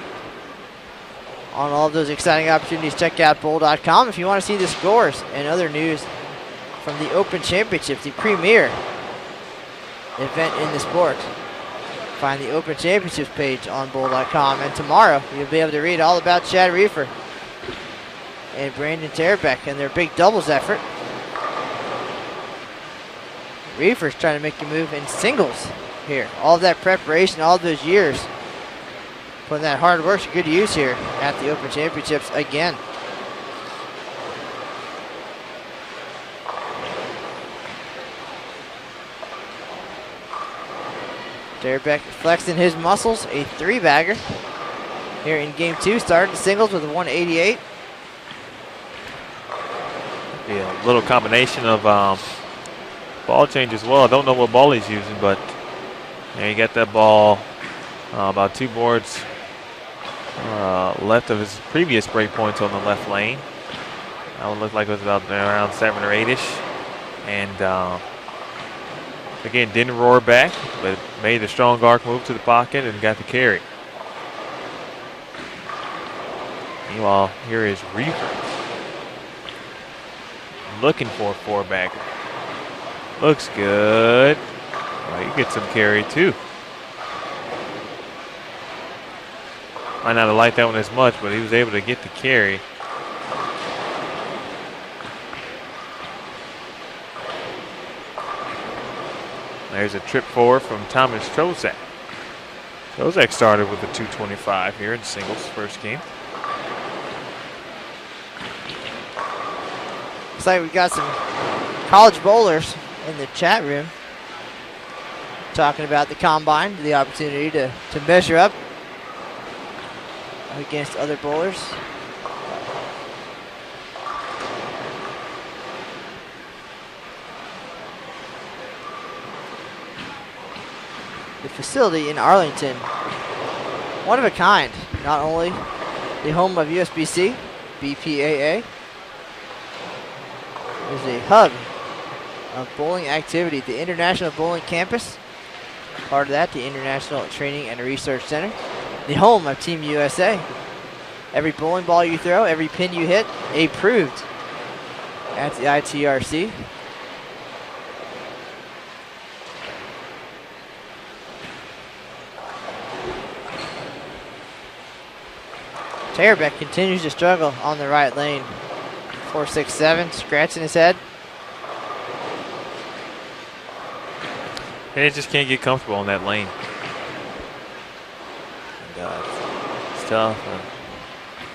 on all of those exciting opportunities, check out bowl.com. If you want to see the scores and other news from the Open Championships, the premier event in the sport, find the Open Championships page on bowl.com. And tomorrow, you'll be able to read all about Chad Reiffer and Brandon Tarabek and their big doubles effort. Reiffer's trying to make a move in singles here. All of that preparation, all of those years, putting that hard work to good use here at the Open Championships again. Tarabek flexing his muscles, a 3-bagger here in game 2. Started the singles with a 188. Be a little combination of ball change as well. I don't know what ball he's using, but And he got that ball about 2 boards left of his previous break points on the left lane. That one looked like it was about around 7 or 8-ish. And again, didn't roar back, but made the strong arc move to the pocket and got the carry. Meanwhile, here is Reiffer looking for a 4-bagger. Looks good. Well, you get some carry too. Might not have liked that one as much, but he was able to get the carry. There's a trip forward from Thomas Trozak. Trozak started with a 225 here in singles first game. Looks like we got some college bowlers in the chat room talking about the combine, the opportunity to measure up against other bowlers. The facility in Arlington, one of a kind, not only the home of USBC, BPAA, is a hub of bowling activity. The International Bowling Campus, part of that, the International Training and Research Center, the home of Team USA. Every bowling ball you throw, every pin you hit, approved at the ITRC. Tarabek continues to struggle on the right lane. 4-6-7, scratching his head. They just can't get comfortable in that lane. And, it's tough.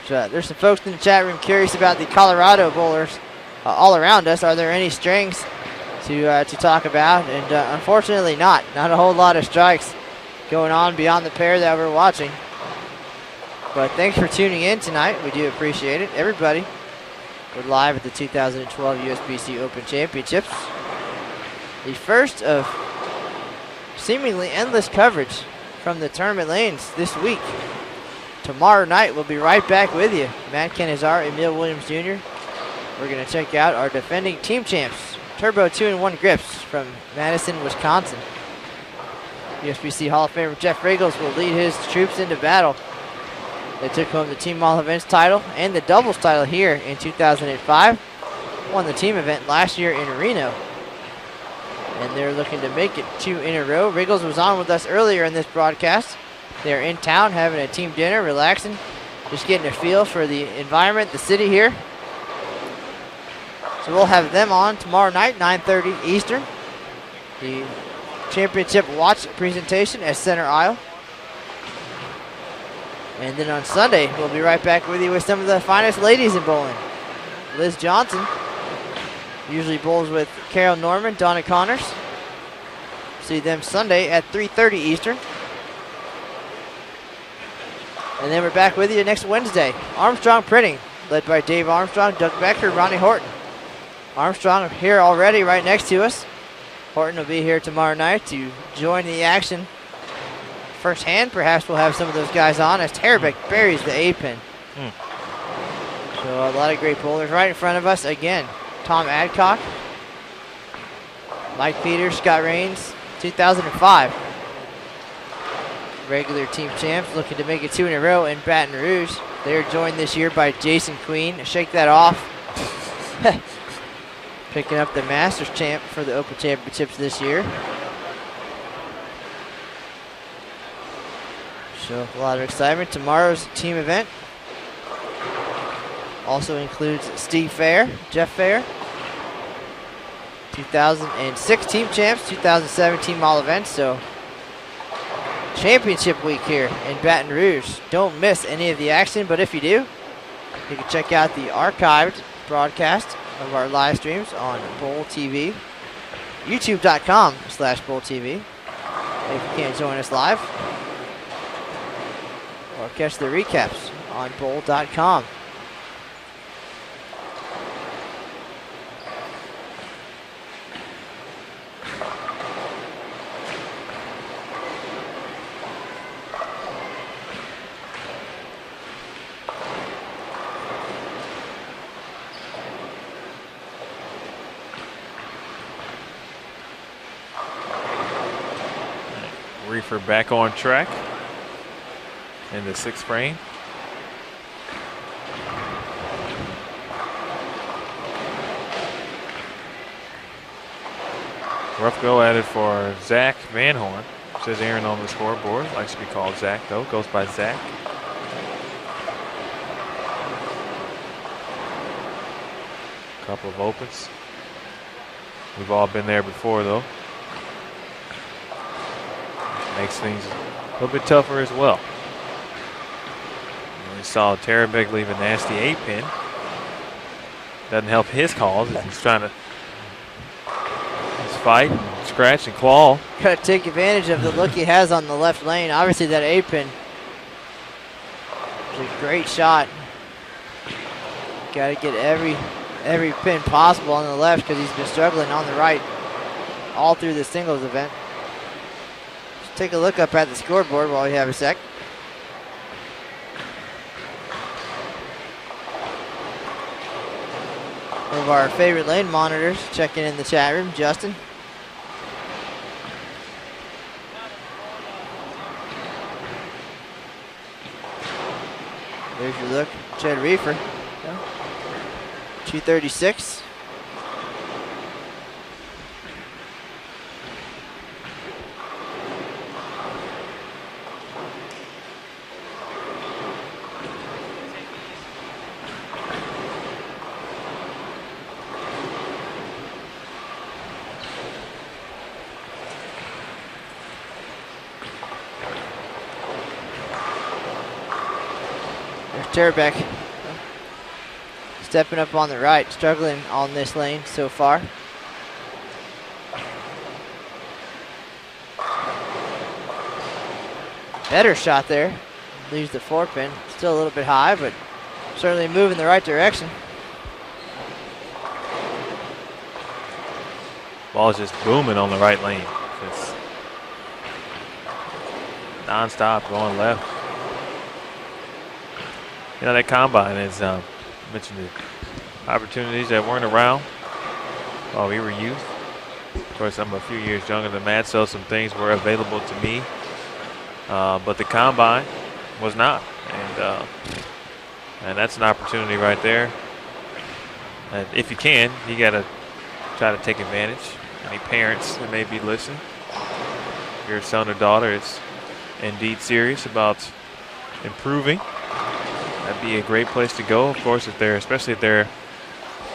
There's some folks in the chat room curious about the Colorado bowlers all around us. Are there any strings to talk about? And unfortunately not. Not a whole lot of strikes going on beyond the pair that we're watching. But thanks for tuning in tonight. We do appreciate it. Everybody, we're live at the 2012 USBC Open Championships. The first of seemingly endless coverage from the tournament lanes this week. Tomorrow night, we'll be right back with you. Matt Canizar, Emil Williams Jr. We're going to check out our defending team champs, Turbo 2-in-1 Grips from Madison, Wisconsin. USBC Hall of Famer Jeff Riggles will lead his troops into battle. They took home the Team All Events title and the doubles title here in 2005. Won the team event last year in Reno. And they're looking to make it 2 in a row. Riggles was on with us earlier in this broadcast. They're in town having a team dinner, relaxing, just getting a feel for the environment, the city here. So we'll have them on tomorrow night, 9:30 Eastern. The championship watch presentation at Center Aisle. And then on Sunday, we'll be right back with you with some of the finest ladies in bowling. Liz Johnson usually bowls with Carol Norman, Donna Connors. See them Sunday at 3:30 Eastern. And then we're back with you next Wednesday. Armstrong Printing, led by Dave Armstrong, Doug Becker, Ronnie Horton. Armstrong here already right next to us. Horton will be here tomorrow night to join the action firsthand. Perhaps we'll have some of those guys on as Tarabek buries the A-pin. So a lot of great bowlers right in front of us. Again, Tom Adcock, Mike Peters, Scott Raines, 2005. Regular team champs looking to make it 2 in a row in Baton Rouge. They're joined this year by Jason Queen. Shake that off. Picking up the Masters champ for the Open Championships this year. So a lot of excitement. Tomorrow's team event also includes Steve Fair, Jeff Fair, 2006 team champs, 2007 team all events. So championship week here in Baton Rouge. Don't miss any of the action, but if you do, you can check out the archived broadcast of our live streams on Bowl TV, youtube.com/Bowl TV. If you can't join us live, or catch the recaps on bowl.com. Reiffer back on track in the 6th frame. Rough go at it for Zach Van Horn. Says Aaron on the scoreboard. Likes to be called Zach, though. Goes by Zach. Couple of opens. We've all been there before, though. Makes things a little bit tougher as well. And we saw Tarabek leave a nasty 8-pin. Doesn't help his cause. He's trying to fight, and scratch, and claw. Got to take advantage of the look he has on the left lane. Obviously, that 8-pin is a great shot. Got to get every pin possible on the left because he's been struggling on the right all through the singles event. Just take a look up at the scoreboard while we have a sec. One of our favorite lane monitors checking in the chat room, Justin. There's your look, Chad Reiffer. 236. There's Tarabek. Stepping up on the right, struggling on this lane so far. Better shot there. Leaves the 4-pin. Still a little bit high, but certainly a move in the right direction. Ball's just booming on the right lane. It's non-stop going left. You know, that combine is mentioned the opportunities that weren't around while we were youth. Of course, I'm a few years younger than Matt, so some things were available to me, but the combine was not, and that's an opportunity right there. And if you can, you got to try to take advantage. Any parents that may be listening, your son or daughter is indeed serious about improving, that'd be a great place to go. Of course, especially if they're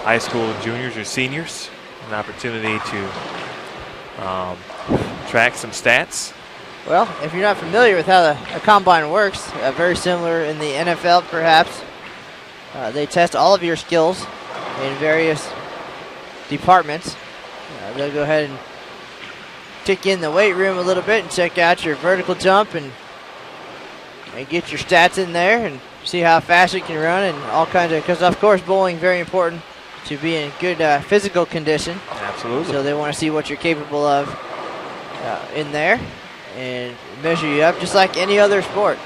high school juniors or seniors, an opportunity to track some stats. Well, if you're not familiar with how a combine works, very similar in the NFL perhaps. They test all of your skills in various departments. They'll go ahead and kick in the weight room a little bit and check out your vertical jump and get your stats in there and see how fast you can run and all kinds of, because of course bowling very important to be in good physical condition. Absolutely. So they want to see what you're capable of in there and measure you up just like any other sport.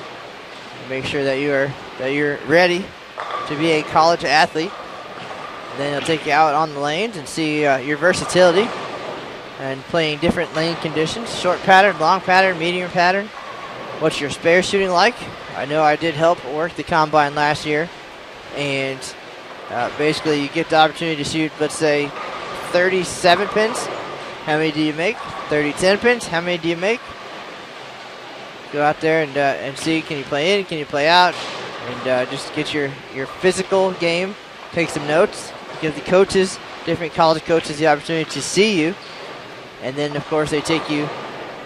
Make sure that you're ready to be a college athlete. Then they'll take you out on the lanes and see your versatility and playing different lane conditions, short pattern, long pattern, medium pattern. What's your spare shooting like? I know I did help work the combine last year, and basically you get the opportunity to shoot, let's say, 37 pins. How many do you make? 30-10 pins. How many do you make? Go out there and see, can you play in, can you play out, and just get your physical game. Take some notes. Give the coaches, different college coaches, the opportunity to see you, and then of course they take you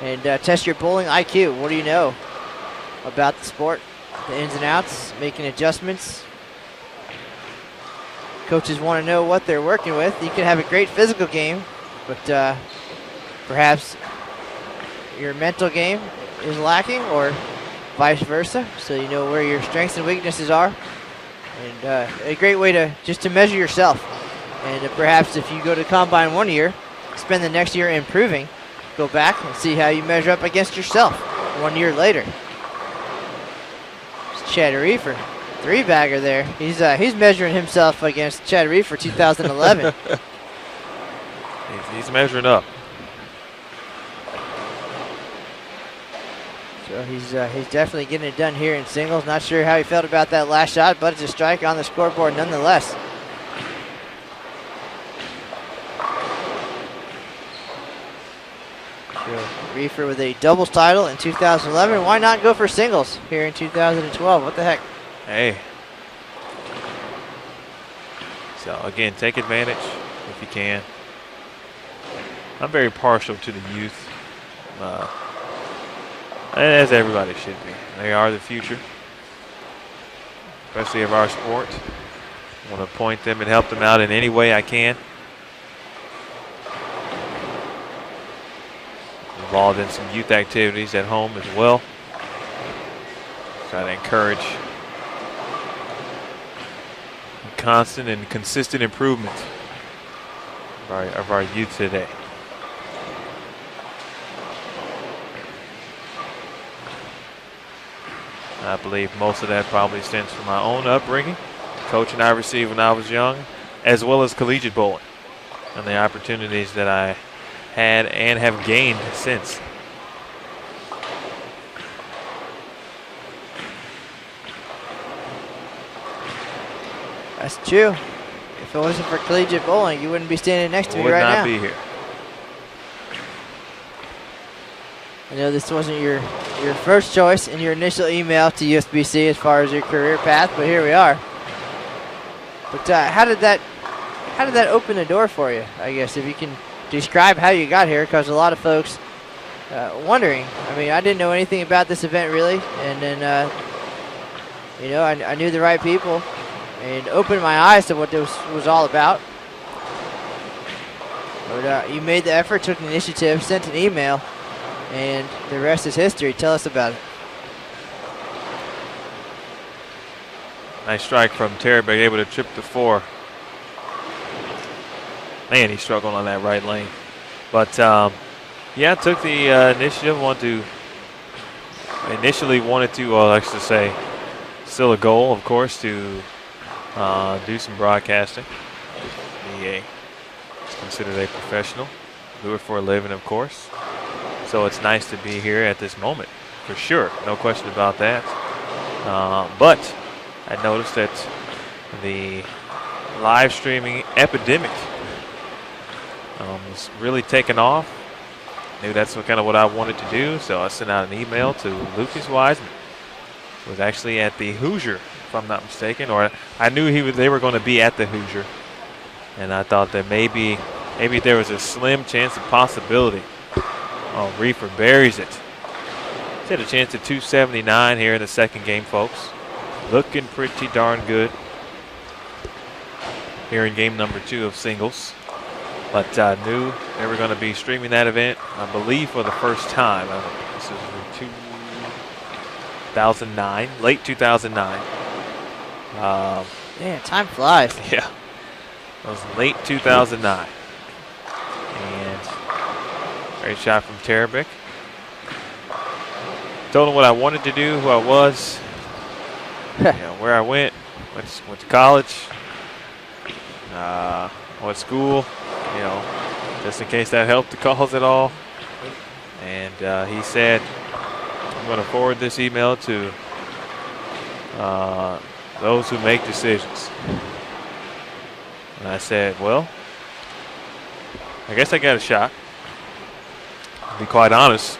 and test your bowling IQ. What do you know about the sport, the ins and outs, making adjustments? Coaches want to know what they're working with. You can have a great physical game, but perhaps your mental game is lacking, or vice versa, so you know where your strengths and weaknesses are. And a great way to just to measure yourself. And perhaps if you go to combine 1 year, spend the next year improving, go back and see how you measure up against yourself 1 year later. It's Chad Reiffer, 3-bagger there. He's measuring himself against Chad Reiffer 2011. He's measuring up. So he's definitely getting it done here in singles. Not sure how he felt about that last shot, but it's a strike on the scoreboard nonetheless. So Reiffer with a doubles title in 2011. Why not go for singles here in 2012? What the heck? Hey. So again, take advantage if you can. I'm very partial to the youth, as everybody should be. They are the future, especially of our sport. I want to point them and help them out in any way I can. Involved in some youth activities at home as well. Try to encourage constant and consistent improvement of our youth today. I believe most of that probably stems from my own upbringing, coaching I received when I was young, as well as collegiate bowling, and the opportunities that I had and have gained since. That's true. If it wasn't for collegiate bowling, you wouldn't be standing next to me right now. Would not be here. I know this wasn't your first choice in your initial email to USBC as far as your career path, but here we are. But how did that open the door for you? I guess if you can describe how you got here, because a lot of folks wondering. I mean, I didn't know anything about this event really, and then I knew the right people and opened my eyes to what this was all about. But you made the effort, took the initiative, sent an email, and the rest is history. Tell us about it. Nice strike from Tarabek, able to trip the 4. Man, he struggled on that right lane. But yeah, took the initiative. Initially wanted to, well, let's just say, still a goal, of course, to do some broadcasting. Be considered a professional. Do it for a living, of course. So it's nice to be here at this moment, for sure. No question about that. But I noticed that the live streaming epidemic was really taking off. Knew that's kind of what I wanted to do, so I sent out an email to Lucas Wiseman. Was actually at the Hoosier, if I'm not mistaken, or I knew they were going to be at the Hoosier, and I thought that maybe there was a slim chance of possibility. Oh, Reiffer buries it. He's had a chance at 279 here in the second game, folks. Looking pretty darn good here in game number 2 of singles. But I knew they were going to be streaming that event, I believe, for the first time. This is 2009, late 2009. Man, time flies. Yeah, it was late 2009. And great shot from Tarabek. Told him what I wanted to do, who I was, where I went to college, what school, just in case that helped the cause at all. And he said, I'm going to forward this email to those who make decisions. And I said, well, I guess I got a shot. To be quite honest,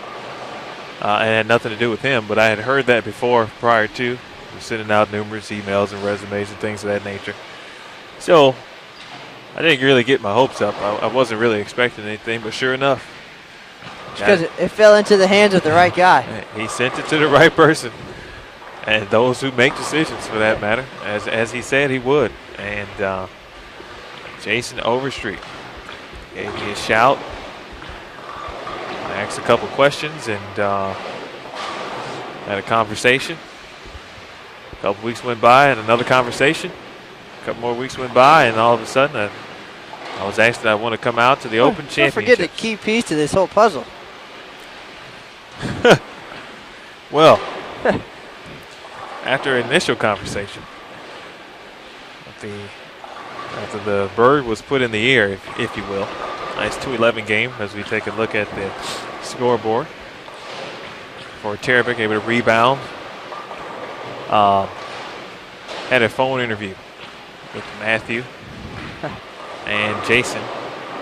it had nothing to do with him, but I had heard that before prior to sending out numerous emails and resumes and things of that nature. So I didn't really get my hopes up. I wasn't really expecting anything, but sure enough. Because it fell into the hands of the right guy. He sent it to the right person. And those who make decisions, for that matter, as he said he would. And Jason Overstreet gave me a shout. I asked a couple questions and had a conversation. A couple weeks went by and another conversation. A couple more weeks went by and all of a sudden I was asked that I want to come out to the Open Championships. Don't forget the key piece to this whole puzzle. Well, after initial conversation, after the bird was put in the air, if you will, nice 2-11 game as we take a look at the scoreboard. for Tarabek, able to rebound. Had a phone interview with Matthew and Jason.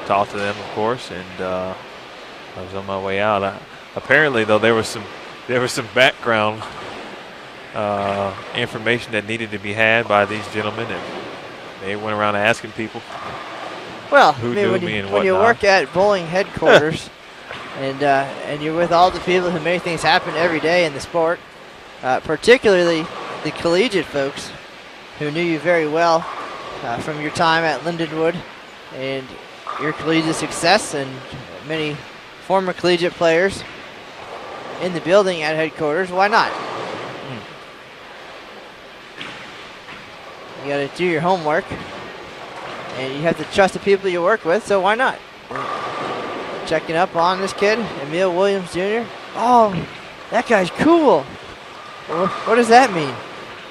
Talked to them, of course, and I was on my way out. Apparently, though, there was some background information that needed to be had by these gentlemen, and they went around asking people. Well, who knew me and when you whatnot. work at bowling headquarters, and you're with all the people who make things happen every day in the sport, particularly the collegiate folks who knew you very well from your time at Lindenwood and your collegiate success, and many former collegiate players in the building at headquarters. Why not? You got to do your homework, and you have to trust the people you work with, so why not? Checking up on this kid, Emil Williams Jr. Oh, that guy's cool. What does that mean?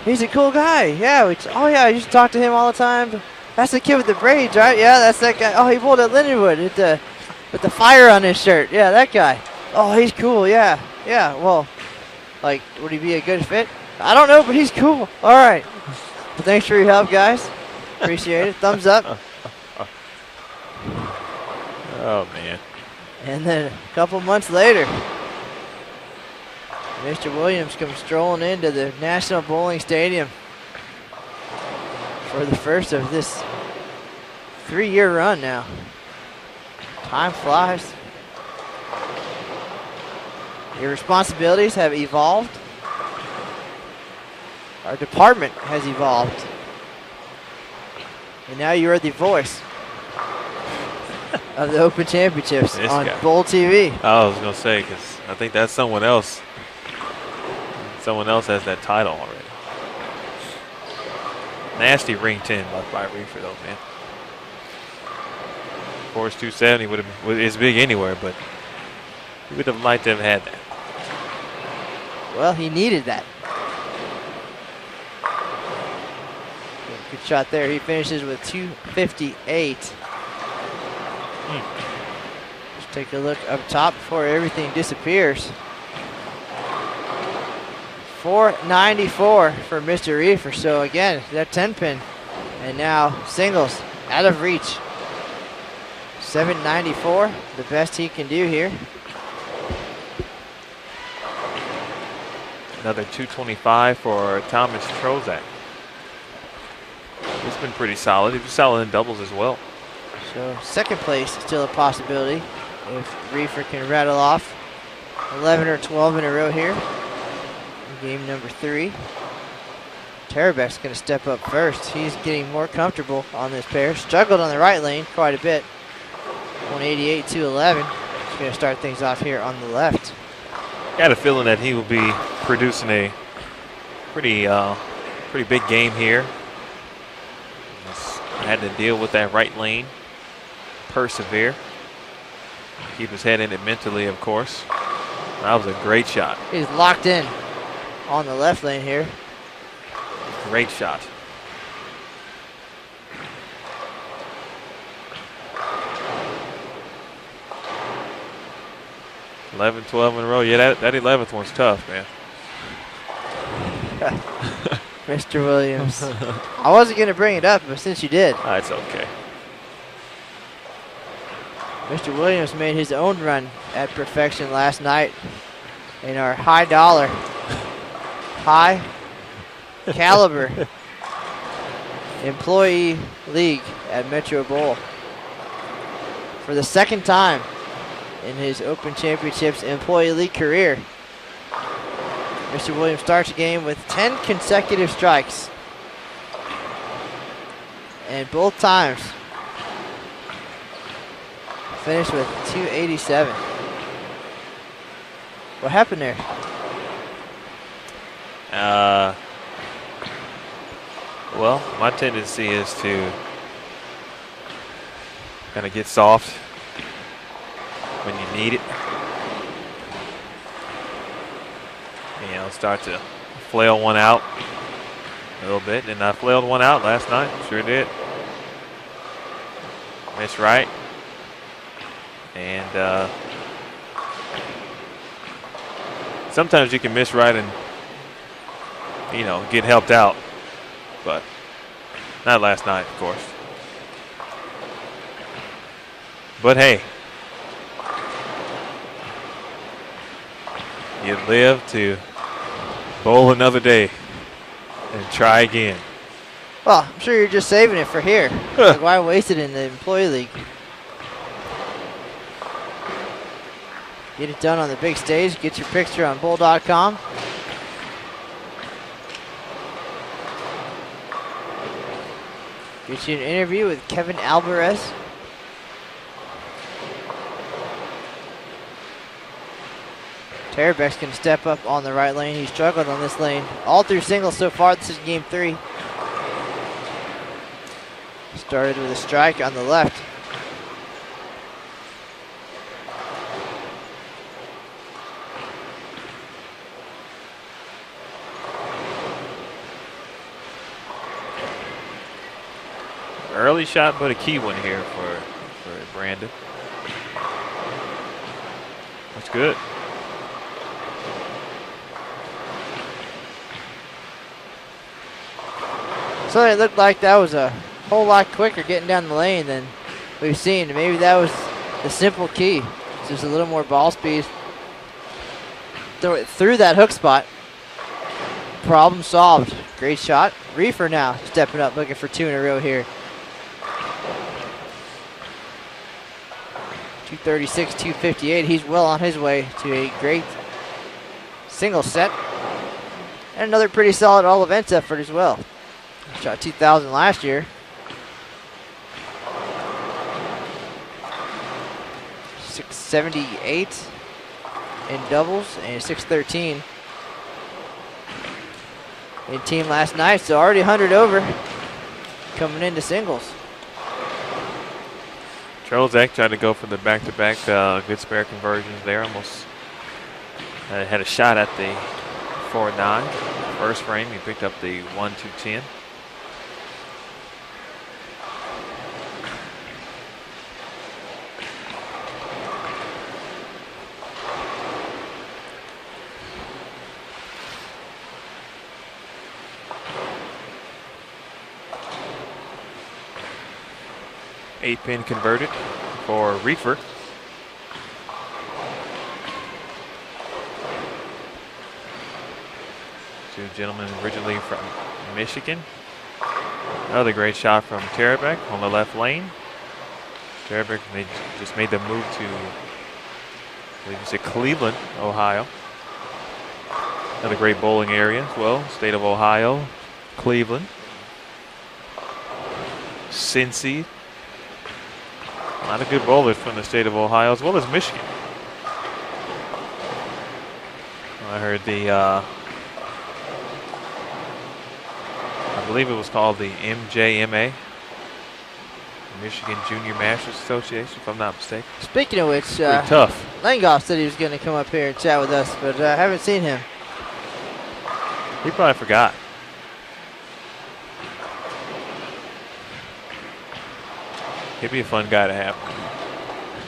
He's a cool guy. Yeah, I used to talk to him all the time. That's the kid with the braids, right? Yeah, that's that guy. Oh, he bowled at Lindenwood with the fire on his shirt. Yeah, that guy. Oh, he's cool. Yeah. Well, like, would he be a good fit? I don't know, but he's cool. All right. Well, thanks for your help, guys. Appreciate it. Thumbs up. Oh, man. And then a couple months later, Mr. Williams comes strolling into the National Bowling Stadium for the first of this 3-year run now. Time flies. Your responsibilities have evolved. Our department has evolved. And now you are the voice of the Open Championships on Bowl TV. I was going to say, because I think that's someone else. Someone else has that title already. Nasty ring 10 by Reiffer, though, man. Of course, 270 is big anywhere, but he would have liked to have had that. Well, he needed that. Good shot there. He finishes with 258. Just take a look up top before everything disappears. 494 for Mr. Reiffer. So again, that 10 pin, and now singles out of reach. 794, the best he can do here. Another 225 for Thomas Trozak. It's been pretty solid. He was solid in doubles as well. So second place is still a possibility if Reiffer can rattle off 11 or 12 in a row here. Game number 3. Tarabek's going to step up first. He's getting more comfortable on this pair. Struggled on the right lane quite a bit. 188 to 11. He's going to start things off here on the left. Got a feeling that he will be producing a pretty big game here. Just had to deal with that right lane. Persevere. Keep his head in it mentally, of course. That was a great shot. He's locked in on the left lane here. Great shot. $11, $12 in a row. Yeah, that 11th one's tough, man. Mr. Williams. I wasn't going to bring it up, but since you did. That's okay. Mr. Williams made his own run at perfection last night in our high dollar, high caliber employee league at Metro Bowl. For the second time in his Open Championships employee league career, Mr. Williams starts the game with 10 consecutive strikes. And both times finished with 287. What happened there? Well, my tendency is to kind of get soft when you need it. You know, start to flail one out a little bit. And I flailed one out last night. Sure did. Missed right. And sometimes you can miss right and, you know, get helped out, but not last night, of course. But hey, you live to bowl another day and try again. Well, I'm sure you're just saving it for here. Like, why waste it in the employee league? Get it done on the big stage. Get your picture on bowl.com. Get you an interview with Kevin Alvarez. Tarabek's going to step up on the right lane. He struggled on this lane all through singles so far. This is game 3. Started with a strike on the left. Early shot, but a key one here for Brandon. That's good. So it looked like that was a whole lot quicker getting down the lane than we've seen. Maybe that was the simple key. Just a little more ball speed. Throw it through that hook spot. Problem solved. Great shot. Reiffer now stepping up, looking for 2 in a row here. 236, 258. He's well on his way to a great single set. And another pretty solid all events effort as well. Shot 2,000 last year. 678 in doubles and 613 in team last night. So already 100 over coming into singles. Trolzak tried to go for the back-to-back good spare conversions there. Almost had a shot at the 4-9. First frame, he picked up the 1-2-10. Eight-pin converted for Reiffer. Two gentlemen originally from Michigan. Another great shot from Tarabek on the left lane. Tarabek just made the move to, I believe it's Cleveland, Ohio. Another great bowling area as well. State of Ohio, Cleveland, Cincy. A lot of good bowlers from the state of Ohio as well as Michigan. I heard the, I believe it was called the MJMA, Michigan Junior Masters Association, if I'm not mistaken. Speaking of which, tough. Langoff said he was going to come up here and chat with us, but I haven't seen him. He probably forgot. He'd be a fun guy to have.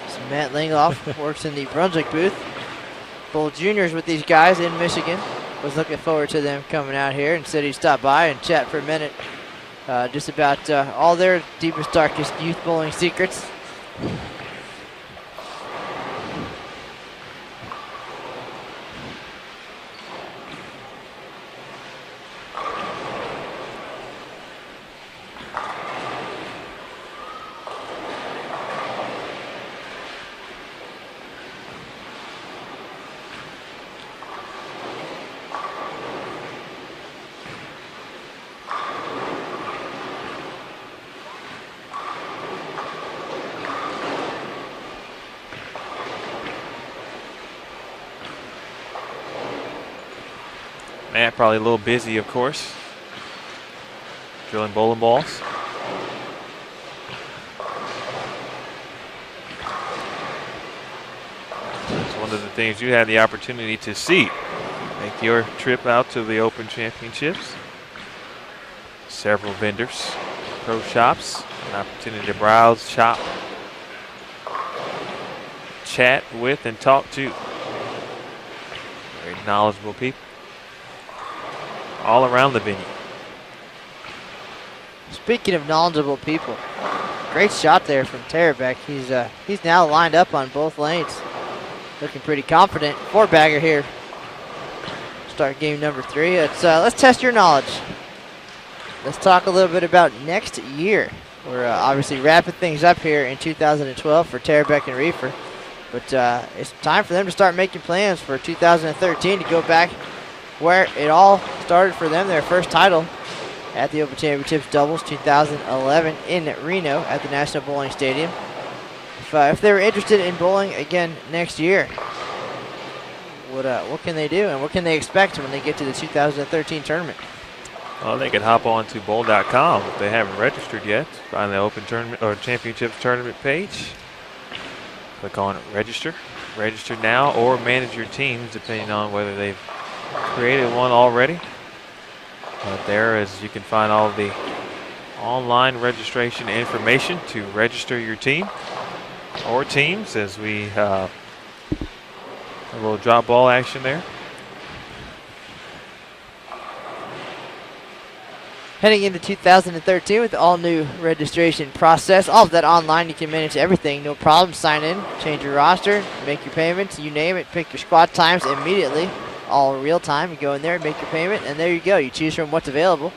So Matt Langoff works in the Brunswick booth. Bowl juniors with these guys in Michigan. Was looking forward to them coming out here and said he'd stop by and chat for a minute just about all their deepest, darkest youth bowling secrets. Matt probably a little busy, of course, drilling bowling balls. It's one of the things you had the opportunity to see. Make your trip out to the Open Championships. Several vendors, pro shops, an opportunity to browse, shop, chat with, and talk to Very knowledgeable people all around the venue. Speaking of knowledgeable people, great shot there from Tarabek. He's now lined up on both lanes. Looking pretty confident. Four-bagger here. Start game number 3. Let's test your knowledge. Let's talk a little bit about next year. We're obviously wrapping things up here in 2012 for Tarabek and Reiffer. But it's time for them to start making plans for 2013 to go back where it all started for them, their first title at the Open Championships Doubles 2011 in Reno at the National Bowling Stadium. If they were interested in bowling again next year, what can they do and what can they expect when they get to the 2013 tournament? Well, they could hop on to bowl.com if they haven't registered yet. Find the Open Tournament or Championships Tournament page. Click on Register. Register now or manage your teams depending on whether they've created one already. But there is, you can find all of the online registration information to register your team or teams as we a little drop ball action there. Heading into 2013 with the all-new registration process. All of that online. You can manage everything. No problem. Sign in, change your roster, make your payments, you name it. Pick your squad times immediately. All real time. You go in there, make your payment, and there you go. You choose from what's available.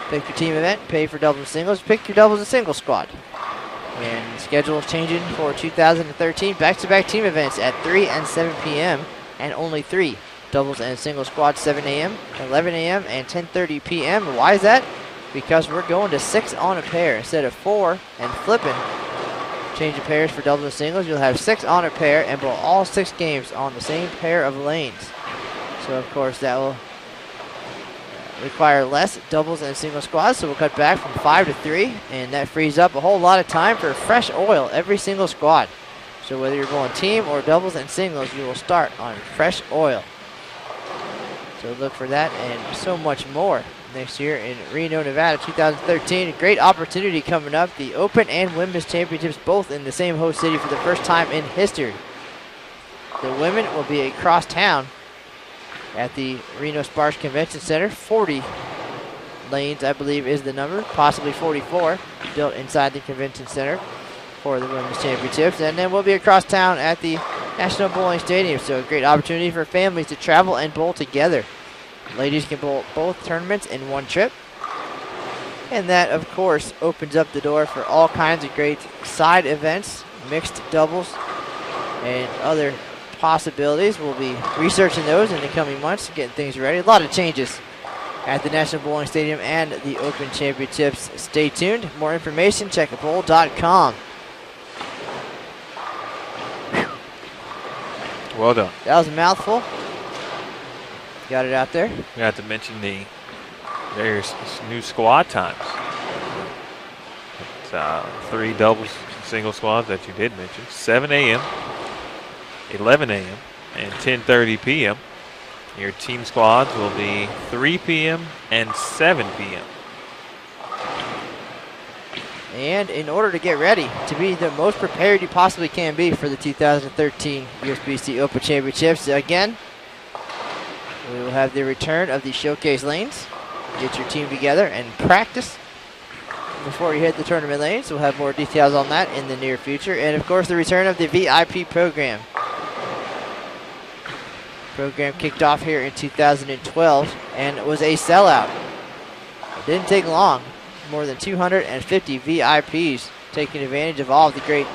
Pick your team event, pay for doubles and singles, pick your doubles and singles squad. And the schedule is changing for 2013. Back-to-back team events at 3 and 7 p.m. and only 3. Doubles and single squad 7 a.m., 11 a.m., and 10:30 p.m. Why is that? Because we're going to 6 on a pair instead of 4 and flipping. Change of pairs for doubles and singles. You'll have 6 on a pair and bowl all 6 games on the same pair of lanes. So, of course, that will require less doubles and single squads. So we'll cut back from 5 to 3, and that frees up a whole lot of time for fresh oil every single squad. So whether you're going team or doubles and singles, you will start on fresh oil. So look for that and so much more next year in Reno, Nevada, 2013. A great opportunity coming up. The Open and Women's Championships both in the same host city for the first time in history. The women will be across town at the Reno Sparks Convention Center. 40 lanes, I believe, is the number, possibly 44, built inside the convention center for the Women's Championships. And then we'll be across town at the National Bowling Stadium, so a great opportunity for families to travel and bowl together. Ladies can bowl both tournaments in one trip. And that, of course, opens up the door for all kinds of great side events, mixed doubles, and other possibilities. We'll be researching those in the coming months, getting things ready. A lot of changes at the National Bowling Stadium and the Open Championships. Stay tuned. More information, check at bowl.com. Well done. That was a mouthful. Got it out there. We have to mention there's new squad times. It's 3 doubles, single squads that you did mention. 7 a.m., 11 a.m., and 10:30 p.m. Your team squads will be 3 p.m. and 7 p.m. And in order to get ready to be the most prepared you possibly can be for the 2013 USBC Open Championships, again, we will have the return of the showcase lanes. Get your team together and practice before you hit the tournament lanes. We'll have more details on that in the near future. And, of course, the return of the VIP program. Program kicked off here in 2012 and it was a sellout. It didn't take long. More than 250 VIPs taking advantage of all of the great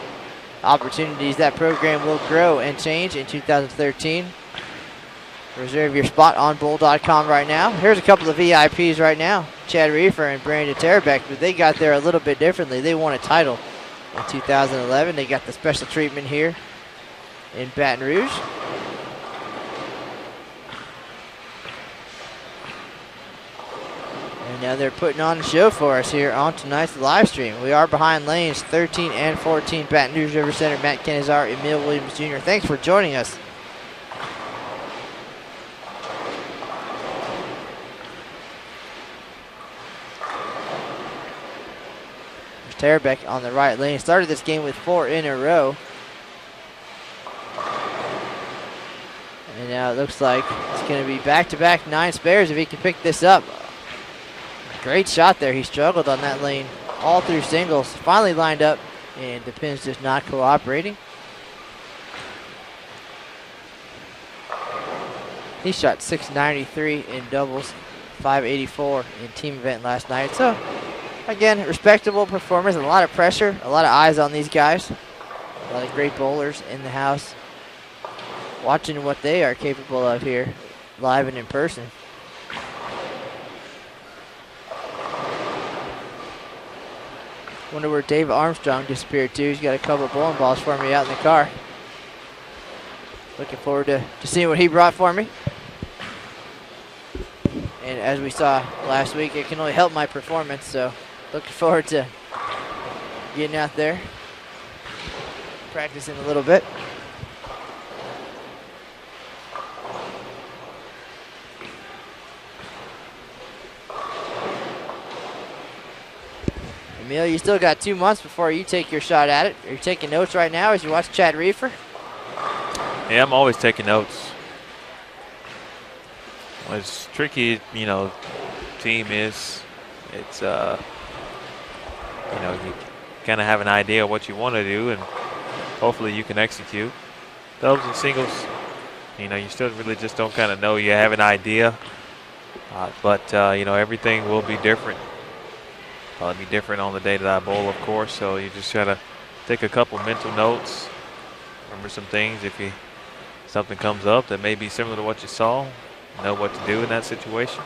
opportunities. That program will grow and change in 2013. Reserve your spot on bowl.com right now. Here's a couple of VIPs right now. Chad Reiffer and Brandon Tarabek, but they got there a little bit differently. They won a title in 2011. They got the special treatment here in Baton Rouge. And now they're putting on a show for us here on tonight's live stream. We are behind lanes 13 and 14, Baton Rouge River Center. Matt Canizar, Emil Williams Jr. Thanks for joining us. Tarabek on the right lane. Started this game with 4 in a row. And now it looks like it's going to be back-to-back 9 spares if he can pick this up. Great shot there. He struggled on that lane all through singles. Finally lined up, and the pin's just not cooperating. He shot 693 in doubles, 584 in team event last night. So, again, respectable performance. A lot of pressure, a lot of eyes on these guys. A lot of great bowlers in the house. Watching what they are capable of here, live and in person. Wonder where Dave Armstrong disappeared to. He's got a couple of bowling balls for me out in the car. Looking forward to seeing what he brought for me. And as we saw last week, it can only help my performance, so looking forward to getting out there, practicing a little bit. Emil, you still got 2 months before you take your shot at it. Are you taking notes right now as you watch Chad Reiffer? Yeah, I'm always taking notes. As tricky, you know, team is, it's, you know, you kind of have an idea of what you want to do, and hopefully you can execute. Doubles and singles, you know, you still really just don't kind of know. You have an idea, but, you know, everything will be different. Probably be different on the day that I bowl, of course, so you just try to take a couple mental notes, remember some things. If something comes up that may be similar to what you saw, know what to do in that situation.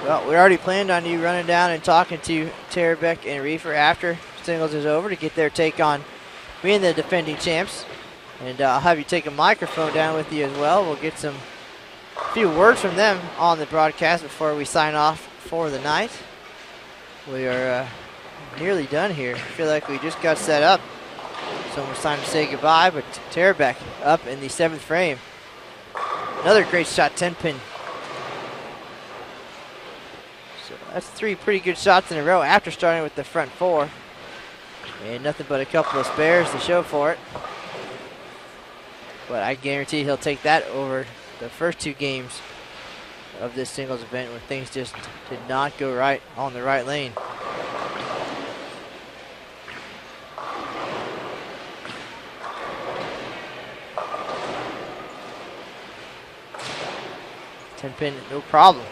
Well, we already planned on you running down and talking to Tarabek and Reiffer after singles is over to get their take on being the defending champs. And I'll have you take a microphone down with you as well. We'll get a few words from them on the broadcast before we sign off for the night. We are nearly done here. I feel like we just got set up. It's almost time to say goodbye, but Tarabek up in the 7th frame. Another great shot, 10-pin. So that's 3 pretty good shots in a row after starting with the front 4. And nothing but a couple of spares to show for it. But I guarantee he'll take that over the first 2 games of this singles event where things just did not go right on the right lane. Ten-pin, no problem.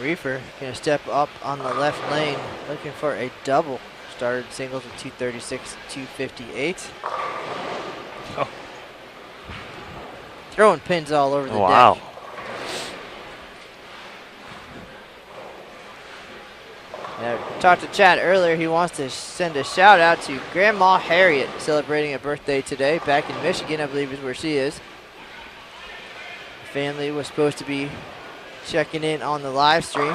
Reiffer gonna step up on the left lane, looking for a double. Started singles with 236, 258. Oh. Throwing pins all over the wow. deck. I talked to Chad earlier. He wants to send a shout out to Grandma Harriet, celebrating a birthday today. Back in Michigan, I believe is where she is. The family was supposed to be checking in on the live stream.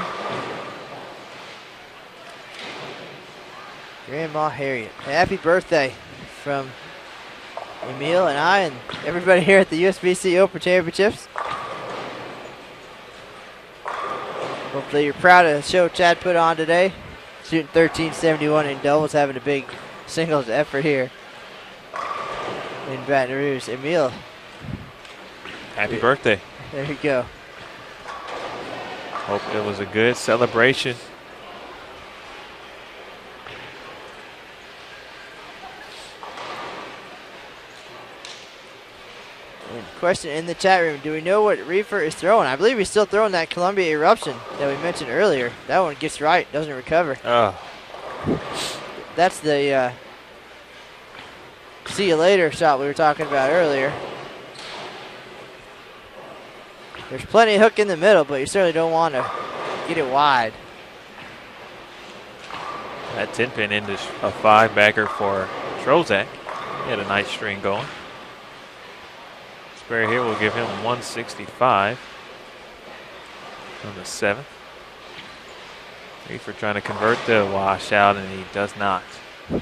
Grandma Harriet, happy birthday from Emil and I and everybody here at the USBC Open Championships. Hopefully you're proud of the show Chad put on today. Shooting 1371 in doubles, having a big singles effort here in Baton Rouge. Emil. Happy birthday. There you go. Hope it was a good celebration. And question in the chat room, do we know what Reiffer is throwing? I believe he's still throwing that Columbia Eruption that we mentioned earlier. That one gets right, doesn't recover. Oh. That's the see you later shot we were talking about earlier. There's plenty of hook in the middle, but you certainly don't want to get it wide. That 10-pin into a 5-bagger for Trozak. He had a nice string going. Sperry here will give him 165 on the 7th. Reiffer trying to convert the washout, and he does not. I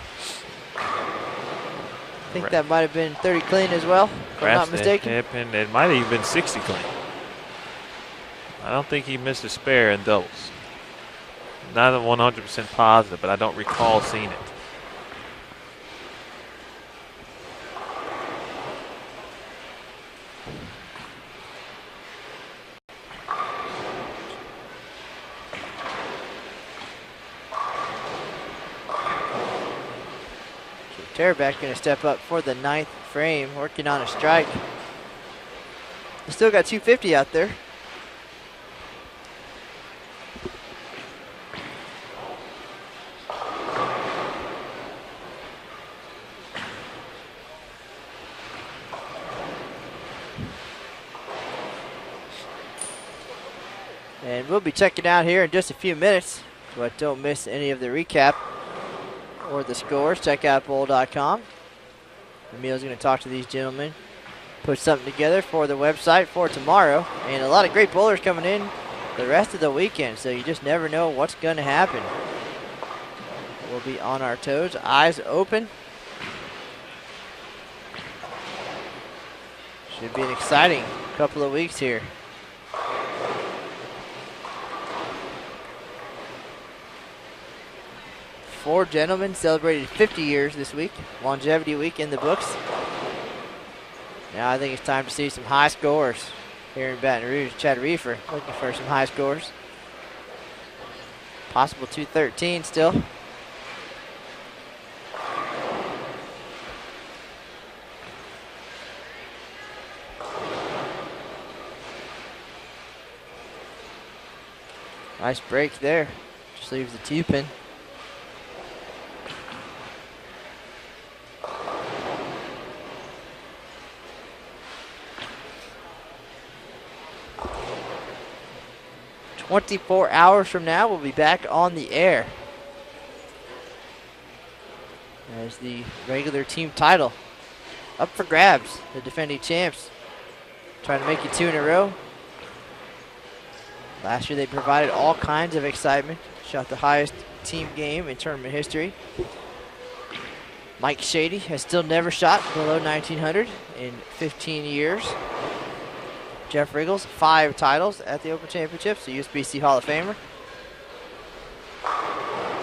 think that might have been 30 clean as well, if I'm not mistaken. And it might have even been 60 clean. I don't think he missed a spare in doubles. Not 100% positive, but I don't recall seeing it. Tarabek going to step up for the 9th frame, working on a strike. He still got 250 out there. And we'll be checking out here in just a few minutes, but don't miss any of the recap or the scores. Check out bowl.com. Emil's going to talk to these gentlemen, put something together for the website for tomorrow, and a lot of great bowlers coming in the rest of the weekend, so you just never know what's going to happen. We'll be on our toes, eyes open. Should be an exciting couple of weeks here. Four gentlemen celebrated 50 years this week. Longevity week in the books. Now I think it's time to see some high scores here in Baton Rouge. Chad Reiffer looking for some high scores. Possible 213 still. Nice break there. Just leaves the 2-pin. "24 hours from now, we'll be back on the air as the regular team title up for grabs. The defending champs trying to make it 2 in a row. Last year they provided all kinds of excitement. Shot the highest team game in tournament history. Mike Shady has still never shot below 1900 in 15 years. Jeff Riggles, 5 titles at the Open Championships, the USBC Hall of Famer.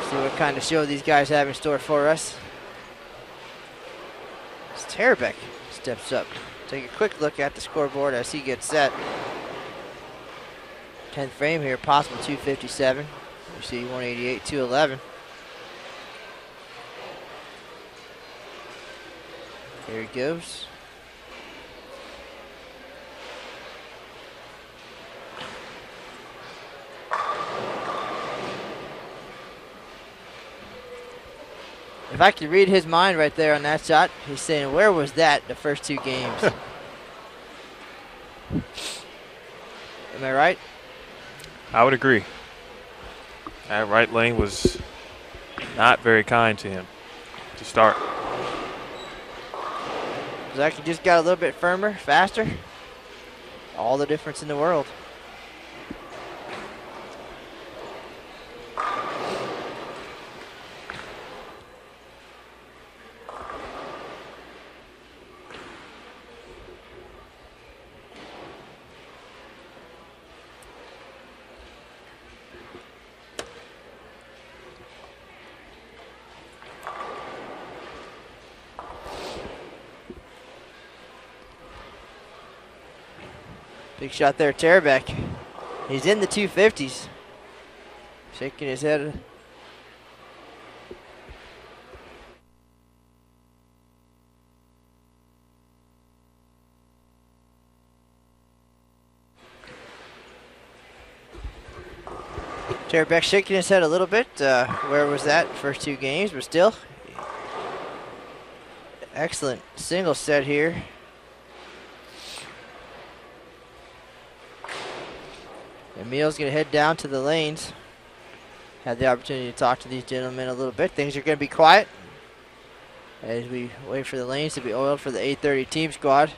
See what kind of show these guys have in store for us. As Tarabek steps up. Take a quick look at the scoreboard as he gets set. 10th frame here, possible 257. You see 188, 211. There he goes. If I could read his mind right there on that shot, he's saying, where was that the first 2 games? Am I right? I would agree. That right lane was not very kind to him to start. Zach, he just got a little bit firmer, faster. All the difference in the world. Big shot there, Tarabek. He's in the 250s. Shaking his head. Tarabek shaking his head a little bit. Where was that first 2 games? But still, excellent single set here. Emil's going to head down to the lanes. Had the opportunity to talk to these gentlemen a little bit. Things are going to be quiet as we wait for the lanes to be oiled for the 8:30 team squad.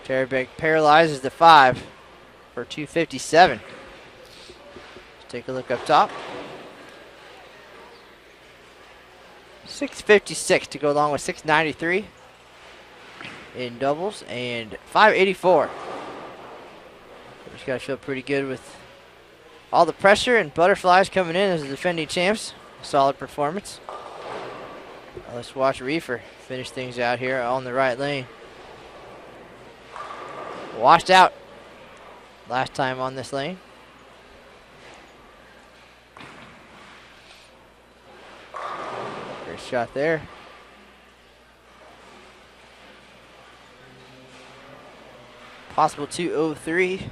Tarabek paralyzes the 5 for 257. Let's take a look up top. 656 to go along with 693 in doubles and 584. Just got to feel pretty good with all the pressure and butterflies coming in as the defending champs. Solid performance. Let's watch Reiffer finish things out here on the right lane. Washed out last time on this lane. Great shot there. Possible 203.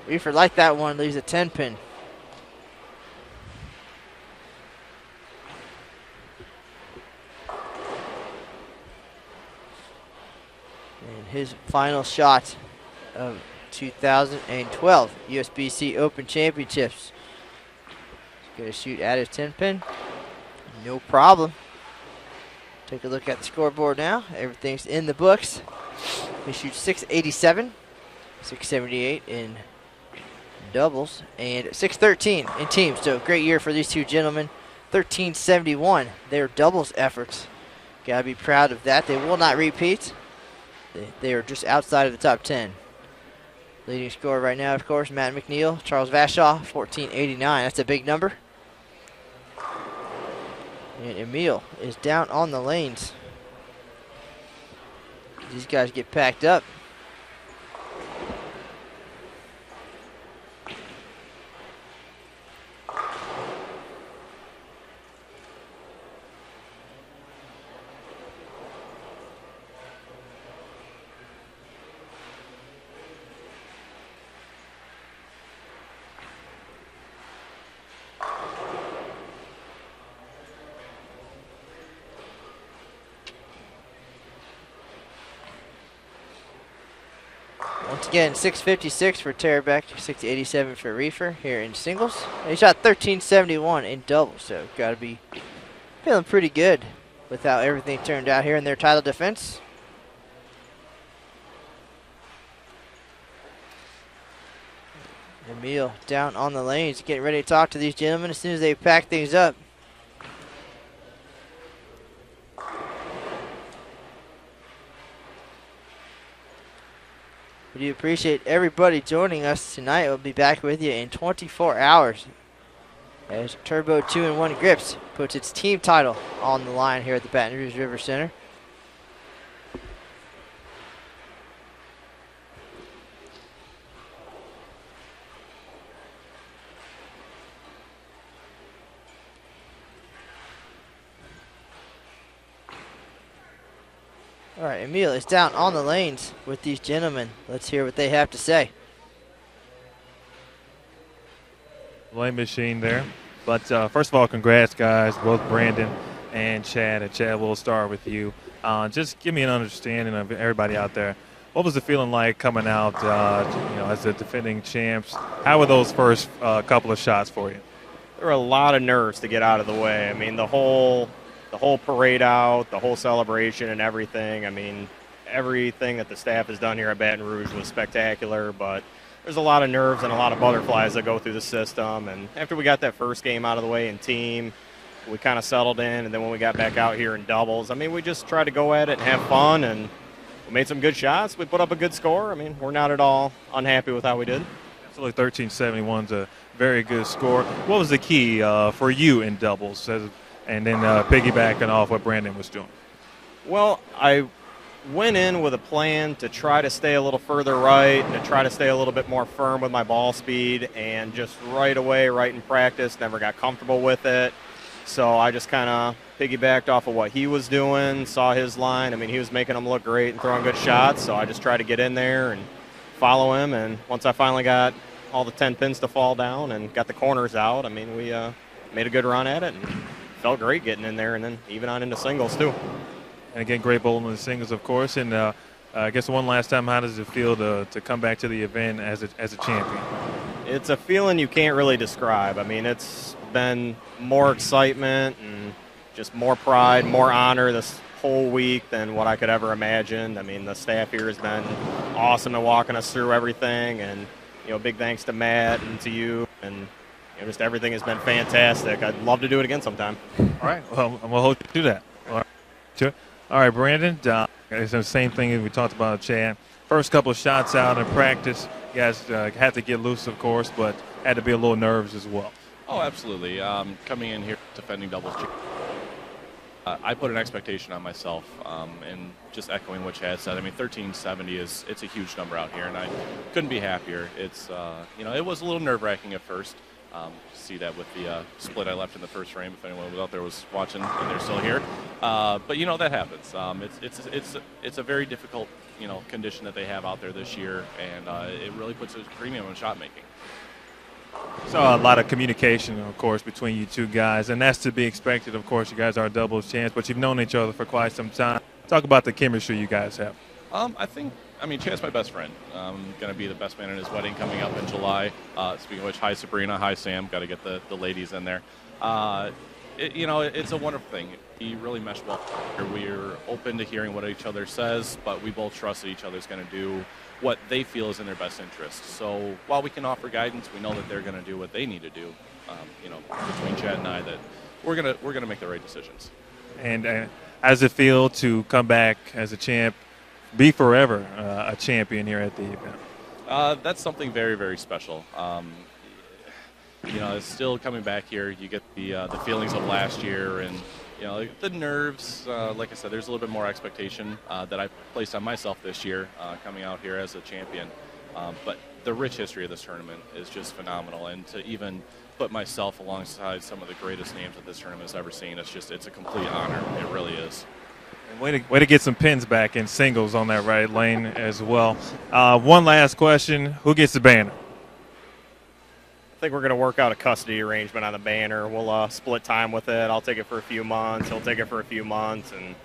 Reiffer like that one, leaves a 10 pin. And his final shot of 2012 USBC Open Championships. He's going to shoot at his 10 pin. No problem. Take a look at the scoreboard now. Everything's in the books. He shoots 687, 678 in doubles, and 613 in teams. So great year for these two gentlemen. 1371, their doubles efforts. Gotta be proud of that. They will not repeat. They are just outside of the top 10. Leading scorer right now, of course, Matt McNeil. Charles Vashaw, 1489. That's a big number. And Emil is down on the lanes. These guys get packed up. Once again, 656 for Tarabek, 687 for Reiffer here in singles. And he shot 1371 in doubles, so got to be feeling pretty good with how everything turned out here in their title defense. Emil down on the lanes, getting ready to talk to these gentlemen as soon as they pack things up. We do appreciate everybody joining us tonight. We'll be back with you in 24 hours as Turbo 2-in-1 Grips puts its team title on the line here at the Baton Rouge River Center. All right, Emil is down on the lanes with these gentlemen. Let's hear what they have to say. Lane machine there. But first of all, congrats, guys, both Brandon and Chad. And Chad, we'll start with you. Just give me an understanding of everybody out there. What was the feeling like coming out, as the defending champs? How were those first couple of shots for you? There were a lot of nerves to get out of the way. I mean, the whole parade out, the whole celebration and everything. I mean, everything that the staff has done here at Baton Rouge was spectacular, but there's a lot of nerves and a lot of butterflies that go through the system. And after we got that first game out of the way in team, we kind of settled in. And then when we got back out here in doubles, I mean, we just tried to go at it and have fun, and we made some good shots. We put up a good score. I mean, we're not at all unhappy with how we did. feel like 1371's a very good score. What was the key for you in doubles? And then piggybacking off what Brandon was doing. Well, I went in with a plan to try to stay a little further right and to try to stay a little bit more firm with my ball speed, and just right away, right in practice, never got comfortable with it. So I just kind of piggybacked off of what he was doing, saw his line. I mean, he was making them look great and throwing good shots, so I just tried to get in there and follow him. And once I finally got all the 10 pins to fall down and got the corners out, I mean, we made a good run at it and felt great getting in there, and then even on into singles too. And again, great bowling in the singles, of course. And I guess one last time, how does it feel to come back to the event as a champion? It's a feeling you can't really describe. I mean, it's been more excitement and just more pride, more honor this whole week than what I could ever imagine. I mean, the staff here has been awesome in walking us through everything, and big thanks to Matt and to you, and just everything has been fantastic. I'd love to do it again sometime. All right, well, I'm gonna hold you to that. All right, Brandon. It's the same thing as we talked about, Chad. First couple of shots out in practice, you guys had to get loose, of course, but had to be a little nervous as well. Oh, absolutely. Coming in here defending doubles, I put an expectation on myself, and just echoing what Chad said. I mean, 1370 it's a huge number out here, and I couldn't be happier. It's it was a little nerve-wracking at first. See that with the split I left in the first frame. If anyone was out there was watching and they're still here, but that happens. It's a very difficult condition that they have out there this year, and it really puts a premium on shot making. So a lot of communication, of course, between you two guys, and that's to be expected. Of course, you guys are doubles champs, but you've known each other for quite some time. Talk about the chemistry you guys have. I mean, Chad's my best friend. I'm going to be the best man in his wedding coming up in July. Speaking of which, hi Sabrina, hi Sam. Got to get the ladies in there. It's a wonderful thing. We really mesh well. We're open to hearing what each other says, but we both trust that each other's going to do what they feel is in their best interest. So while we can offer guidance, we know that they're going to do what they need to do. Between Chad and I, that we're gonna make the right decisions. And how does it feel to come back as a champ, be forever a champion here at the event? That's something very, very special. It's still coming back here. You get the feelings of last year, and the nerves. Like I said, there's a little bit more expectation that I placed on myself this year, coming out here as a champion. But the rich history of this tournament is just phenomenal, and to even put myself alongside some of the greatest names that this tournament has ever seen, it's a complete honor. It really is. And way to get some pins back in singles on that right lane as well. One last question: who gets the banner? I think we're going to work out a custody arrangement on the banner. We'll split time with it. I'll take it for a few months. He'll take it for a few months, and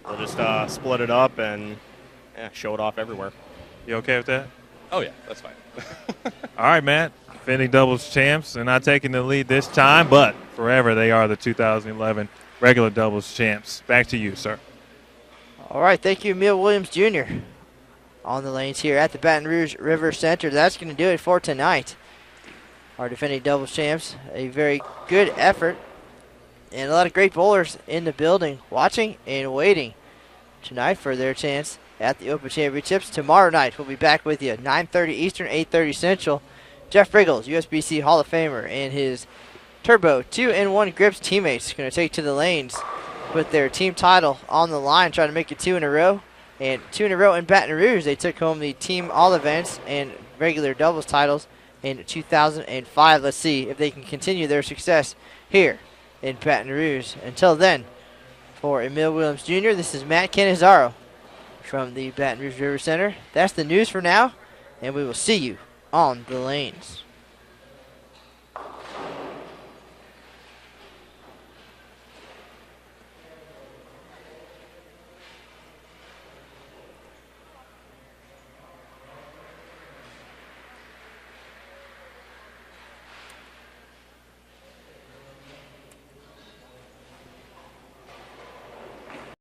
we'll just split it up and show it off everywhere. You okay with that? Oh, yeah, that's fine. All right, Matt. Defending doubles champs. They're not taking the lead this time, but forever they are the 2011 regular doubles champs. Back to you, sir. All right, thank you, Emil Williams Jr. on the lanes here at the Baton Rouge River Center. That's going to do it for tonight. Our defending doubles champs, a very good effort, and a lot of great bowlers in the building watching and waiting tonight for their chance at the Open Championships. Tomorrow night, we'll be back with you, 9:30 Eastern, 8:30 Central. Jeff Briggles, USBC Hall of Famer, and his Turbo 2-in-1 Grips teammates going to take to the lanes with their team title on the line, trying to make it 2 in a row. And 2 in a row in Baton Rouge. They took home the team all events and regular doubles titles in 2005. Let's see if they can continue their success here in Baton Rouge. Until then, for Emil Williams Jr., this is Matt Canizaro from the Baton Rouge River Center. That's the news for now, and we will see you on the lanes.